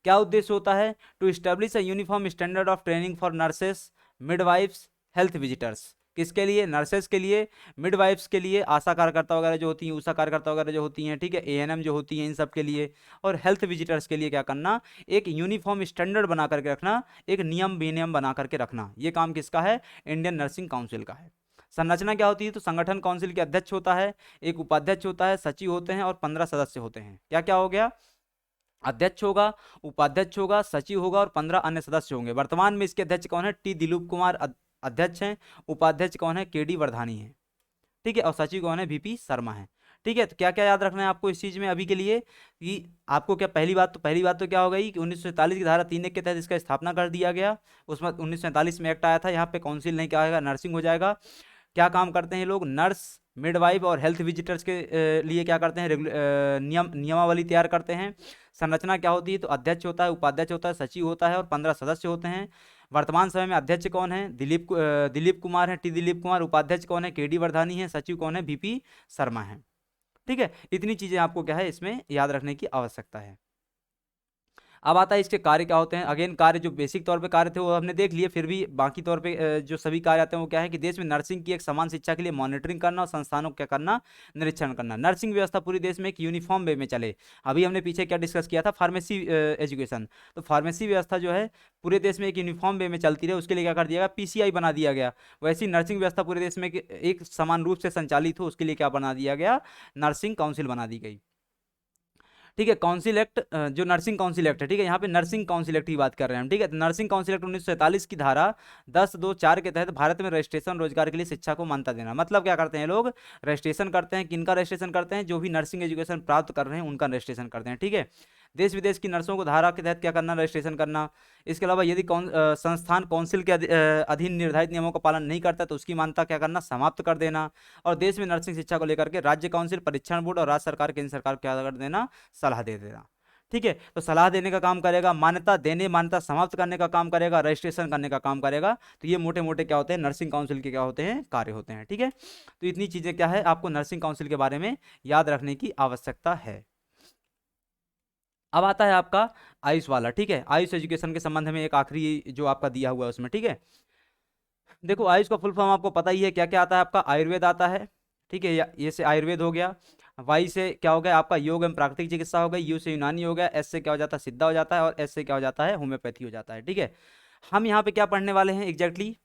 Speaker 1: क्या उद्देश्य होता है, to establish a uniform standard of training for nurses, midwifes, health visitors. किसके लिए, नर्सेस के लिए, मिडवाइफ्स के लिए, आशा कार्यकर्ता वगैरह जो होती हैं, उषा कार्यकर्ता वगैरह जो होती हैं, ठीक है, ANM जो होती हैं, इन सब के लिए, और हेल्थ विजिटर्स के लिए क्या करना, एक यूनिफॉर्म स्टैंडर्ड बना करके रखना, एक नियम विनियम बना करके रखना। ये काम किसका है, इंडियन नर्सिंग काउंसिल का है। संरचना क्या होती है, तो संगठन काउंसिल के अध्यक्ष होता है, एक उपाध्यक्ष होता है, सचिव होते हैं और 15 सदस्य होते हैं। क्या क्या हो गया, अध्यक्ष होगा, उपाध्यक्ष होगा, सचिव होगा और 15 अन्य सदस्य होंगे। वर्तमान में इसके अध्यक्ष कौन है, T दिलीप कुमार अध्यक्ष हैं, उपाध्यक्ष कौन है, KD वर्धानी है। ठीक है, और सचिव कौन है, VP शर्मा है। ठीक है, तो क्या क्या याद रखना है आपको इस चीज में अभी के लिए, कि आपको क्या, पहली बात तो क्या हो गई कि 1947 की धारा 3(1) के तहत इसका स्थापना कर दिया गया। उसमें 1947 में एक्ट आया था, यहाँ पे काउंसिल नहीं क्या होगा, नर्सिंग हो जाएगा। क्या काम करते हैं लोग, नर्स, मिडवाइफ और हेल्थ विजिटर्स के लिए क्या करते हैं, नियमावली तैयार करते हैं। संरचना क्या होती है, तो अध्यक्ष होता है, उपाध्यक्ष होता है, सचिव होता है और 15 सदस्य होते हैं। वर्तमान समय में अध्यक्ष कौन है, दिलीप कुमार है, टी दिलीप कुमार। उपाध्यक्ष कौन है, केडी वर्धानी है। सचिव कौन है, बीपी शर्मा है। ठीक है, इतनी चीजें आपको क्या है इसमें याद रखने की आवश्यकता है। अब आता है इसके कार्य क्या होते हैं। अगेन कार्य जो बेसिक तौर पे कार्य थे वो हमने देख लिए, फिर भी बाकी तौर पे जो सभी कार्य आते हैं वो क्या है कि देश में नर्सिंग की एक समान शिक्षा के लिए मॉनिटरिंग करना और संस्थानों को क्या करना, निरीक्षण करना। नर्सिंग व्यवस्था पूरे देश में एक यूनिफॉर्म वे में चले। अभी हमने पीछे क्या डिस्कस किया था, फार्मेसी एजुकेशन। तो फार्मेसी व्यवस्था जो है पूरे देश में एक यूनिफॉर्म वे में चलती रहे, उसके लिए क्या कर दिया गया, पीसीआई बना दिया गया। वैसी नर्सिंग व्यवस्था पूरे देश में एक समान रूप से संचालित हो, उसके लिए क्या बना दिया गया, नर्सिंग काउंसिल बना दी गई। ठीक है, काउंसिल एक्ट, जो नर्सिंग काउंसिल एक्ट है, ठीक है, यहाँ पे नर्सिंग काउंसिल एक्ट की बात कर रहे हैं हम। ठीक है, तो नर्सिंग काउंसिल एक्ट 1947 की धारा 10(2)(4) के तहत भारत में रजिस्ट्रेशन रोजगार के लिए शिक्षा को मान्यता देना। मतलब क्या करते हैं लोग, रजिस्ट्रेशन करते हैं। किनका रजिस्ट्रेशन करते हैं, जो भी नर्सिंग एजुकेशन प्राप्त कर रहे हैं उनका रजिस्ट्रेशन करते हैं। ठीक है, देश विदेश की नर्सों को धारा के तहत क्या करना, रजिस्ट्रेशन करना। इसके अलावा यदि संस्थान काउंसिल के अधीन निर्धारित नियमों का पालन नहीं करता तो उसकी मान्यता क्या करना, समाप्त कर देना। और देश में नर्सिंग शिक्षा को लेकर के राज्य काउंसिल, परीक्षण बोर्ड और राज्य सरकार, केंद्र सरकार को क्या कर देना, सलाह दे देना। ठीक है, तो सलाह देने का काम करेगा, मान्यता देने, मान्यता समाप्त करने का काम करेगा, रजिस्ट्रेशन करने का काम करेगा। तो ये मोटे मोटे क्या होते हैं, नर्सिंग काउंसिल के क्या होते हैं, कार्य होते हैं। ठीक है, तो इतनी चीजें क्या है आपको नर्सिंग काउंसिल के बारे में याद रखने की आवश्यकता है। अब आता है आपका आयुष वाला। ठीक है, आयुष एजुकेशन के संबंध में एक आखिरी जो आपका दिया हुआ है उसमें। ठीक है, देखो आयुष का फुल फॉर्म आपको पता ही है, क्या क्या आता है आपका, आयुर्वेद आता है। ठीक है, ये से आयुर्वेद हो गया। वाई से क्या हो गया आपका, योग एवं प्राकृतिक चिकित्सा हो गई। यू से यूनानी हो गया। एस से क्या हो जाता है, सिद्धा हो जाता है। और एस से क्या हो जाता है, होम्योपैथी हो जाता है। ठीक है, हम यहाँ पे क्या पढ़ने वाले हैं एग्जैक्टली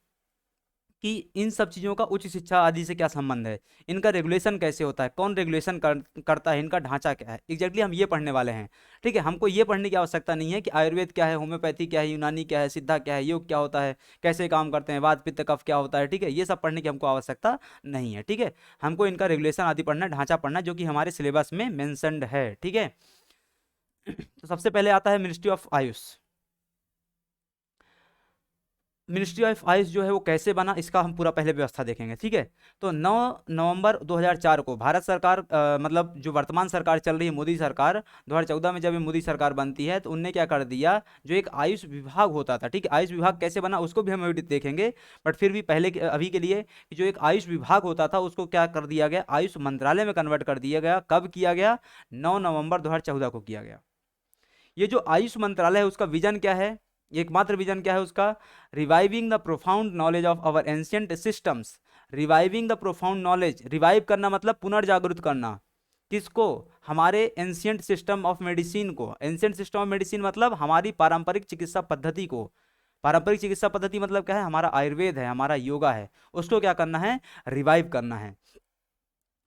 Speaker 1: कि इन सब चीज़ों का उच्च शिक्षा आदि से क्या संबंध है, इनका रेगुलेशन कैसे होता है, कौन रेगुलेशन करता है, इनका ढांचा क्या है, एग्जैक्टली हम ये पढ़ने वाले हैं। ठीक है, हमको ये पढ़ने की आवश्यकता नहीं है कि आयुर्वेद क्या है, होम्योपैथी क्या है, यूनानी क्या है, सिद्धा क्या है, योग क्या होता है, कैसे काम करते हैं, वात पित्त कफ क्या होता है। ठीक है, ये सब पढ़ने की हमको आवश्यकता नहीं है। ठीक है, हमको इनका रेगुलेशन आदि पढ़ना, ढांचा पढ़ना, जो कि हमारे सिलेबस में मैंशनड है। ठीक है, तो सबसे पहले आता है ministry of Ayush. Ministry of Ayush जो है वो कैसे बना, इसका हम पूरा पहले व्यवस्था देखेंगे। ठीक है, तो 9 नवंबर 2004 को भारत सरकार, मतलब जो वर्तमान सरकार चल रही है मोदी सरकार, 2014 में जब ये मोदी सरकार बनती है तो उनने क्या कर दिया, जो एक आयुष विभाग होता था। ठीक है, आयुष विभाग कैसे बना उसको भी हम अभी देखेंगे, बट फिर भी पहले अभी के लिए कि जो एक आयुष विभाग होता था उसको क्या कर दिया गया, आयुष मंत्रालय में कन्वर्ट कर दिया गया। कब किया गया, 9 नवंबर 2014 को किया गया। ये जो आयुष मंत्रालय है उसका विजन क्या है, एकमात्र विजन क्या है उसका, reviving the profound knowledge of our ancient systems. Reviving the profound knowledge, revive करना मतलब पुनर्जागृत करना, किसको, हमारे एंशियंट सिस्टम ऑफ मेडिसिन को। एंशियंट सिस्टम ऑफ मेडिसिन मतलब हमारी पारंपरिक चिकित्सा पद्धति को। पारंपरिक चिकित्सा पद्धति मतलब क्या है, हमारा आयुर्वेद है, हमारा योगा है, उसको क्या करना है, रिवाइव करना है।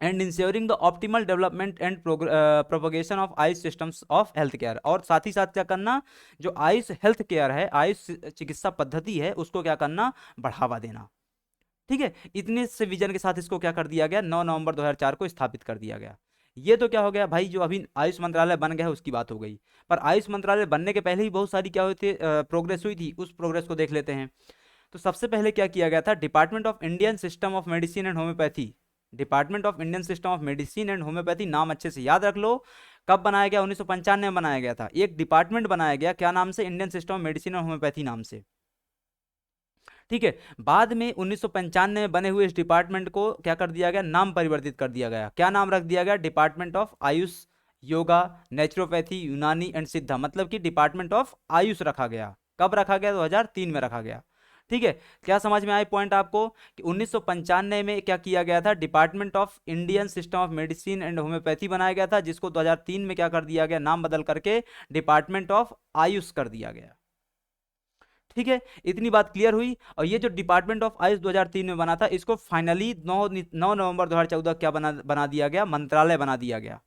Speaker 1: And ensuring the optimal development and propagation of Ayush systems of health care. और साथ ही साथ क्या करना, जो आयुष हेल्थ केयर है, आयुष चिकित्सा पद्धति है, उसको क्या करना, बढ़ावा देना। ठीक है, इतने से विजन के साथ इसको क्या कर दिया गया, 9 नवंबर 2004 को स्थापित कर दिया गया। ये तो क्या हो गया भाई, जो अभी आयुष मंत्रालय बन गया है उसकी बात हो गई। पर आयुष मंत्रालय बनने के पहले ही बहुत सारी क्या हुई थी, प्रोग्रेस हुई थी, उस प्रोग्रेस को देख लेते हैं। तो सबसे पहले क्या किया गया था, department of Indian system of medicine and homeopathy. Department of Indian system of medicine and homeopathy, नाम अच्छे से याद रख लो। कब बनाया गया, 1995 में बनाया गया था। एक डिपार्टमेंट बनाया गया, क्या नाम से, इंडियन सिस्टम ऑफ मेडिसिन और होम्योपैथी नाम से। ठीक है, बाद में 1995 में बने हुए इस डिपार्टमेंट को क्या कर दिया गया, नाम परिवर्तित कर दिया गया। क्या नाम रख दिया गया, department of Ayush, yoga, naturopathy, यूनानी एंड सिद्धा, मतलब कि डिपार्टमेंट ऑफ आयुष रखा गया। कब रखा गया, 2003 में रखा गया। ठीक है, क्या समझ में आए पॉइंट आपको कि 1995 में क्या किया गया था, department of Indian system of medicine and homeopathy बनाया गया था, जिसको 2003 में क्या कर दिया गया, नाम बदल करके डिपार्टमेंट ऑफ आयुष कर दिया गया। ठीक है, इतनी बात क्लियर हुई। और ये जो डिपार्टमेंट ऑफ आयुष 2003 में बना था, इसको फाइनली 9 नवंबर 2014 क्या बना दिया गया, मंत्रालय बना दिया गया।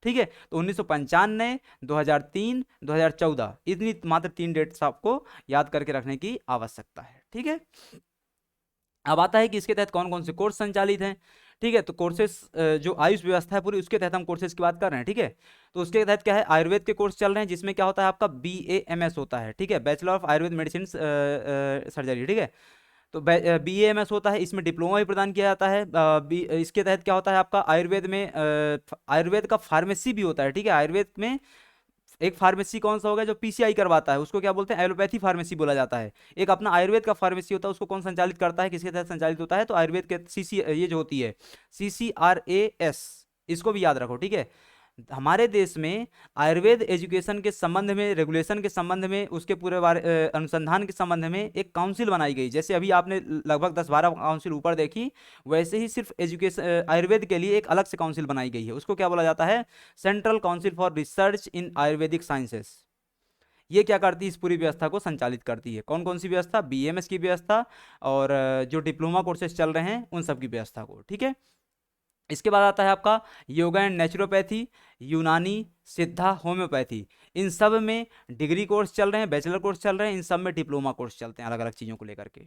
Speaker 1: ठीक है, तो 1995, 2003, 2014, इतनी मात्र 3 डेट्स आपको याद करके रखने की आवश्यकता है। ठीक है, अब आता है कि इसके तहत कौन कौन से कोर्स संचालित हैं। ठीक है, तो कोर्सेस, जो आयुष व्यवस्था है पूरी, उसके तहत हम कोर्सेज की बात कर रहे हैं। ठीक है, तो उसके तहत क्या है, आयुर्वेद के कोर्स चल रहे हैं, जिसमें क्या होता है आपका BAMS होता है। ठीक है, bachelor of Ayurveda medicine surgery. ठीक है, तो BAMS होता है, इसमें डिप्लोमा भी प्रदान किया जाता है। इसके तहत क्या होता है आपका, आयुर्वेद में आयुर्वेद का फार्मेसी भी होता है, ठीक है। आयुर्वेद में एक फार्मेसी कौन सा होगा, जो PCI करवाता है, उसको क्या बोलते हैं, एलोपैथी फार्मेसी बोला जाता है। एक अपना आयुर्वेद का फार्मेसी होता है, उसको कौन संचालित करता है, किसके तहत संचालित होता है, तो आयुर्वेद के CC, ये जो होती है CCRAS, इसको भी याद रखो, ठीक है। हमारे देश में आयुर्वेद एजुकेशन के संबंध में, रेगुलेशन के संबंध में, उसके पूरे बारे अनुसंधान के संबंध में एक काउंसिल बनाई गई। जैसे अभी आपने लगभग 10-12 काउंसिल ऊपर देखी, वैसे ही सिर्फ एजुकेशन आयुर्वेद के लिए एक अलग से काउंसिल बनाई गई है। उसको क्या बोला जाता है, central council for research in Ayurvedic sciences. ये क्या करती है, इस पूरी व्यवस्था को संचालित करती है। कौन कौन सी व्यवस्था, BAMS की व्यवस्था, और जो डिप्लोमा कोर्सेज चल रहे हैं उन सब की व्यवस्था को, ठीक है। इसके बाद आता है आपका योगा एंड नेचुरोपैथी, यूनानी, सिद्धा, होम्योपैथी। इन सब में डिग्री कोर्स चल रहे हैं, बैचलर कोर्स चल रहे हैं, इन सब में डिप्लोमा कोर्स चलते हैं अलग अलग चीज़ों को लेकर के,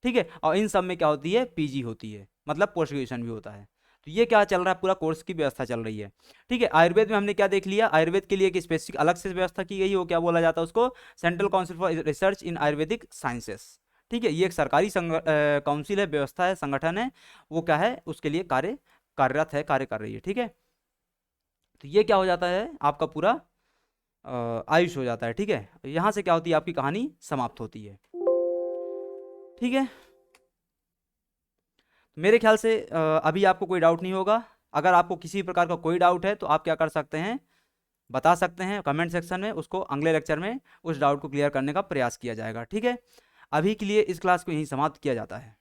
Speaker 1: ठीक है। और इन सब में क्या होती है, PG होती है, मतलब पोस्ट ग्रेजुएशन भी होता है। तो ये क्या चल रहा है, पूरा कोर्स की व्यवस्था चल रही है, ठीक है। आयुर्वेद में हमने क्या देख लिया, आयुर्वेद के लिए एक स्पेसिफिक अलग से व्यवस्था की गई है, वो क्या बोला जाता है उसको, central council for research in Ayurvedic sciences, ठीक है। ये एक सरकारी काउंसिल है, व्यवस्था है, संगठन है, वो क्या है, उसके लिए कार्यरत है, कार्य कर रही है, ठीक है। तो ये क्या हो जाता है, आपका पूरा आयुष हो जाता है, ठीक है। यहाँ से क्या होती है, आपकी कहानी समाप्त होती है, ठीक है। मेरे ख्याल से अभी आपको कोई डाउट नहीं होगा। अगर आपको किसी प्रकार का कोई डाउट है तो आप क्या कर सकते हैं, बता सकते हैं कमेंट सेक्शन में, उसको अगले लेक्चर में उस डाउट को क्लियर करने का प्रयास किया जाएगा, ठीक है। अभी के लिए इस क्लास को यहीं समाप्त किया जाता है।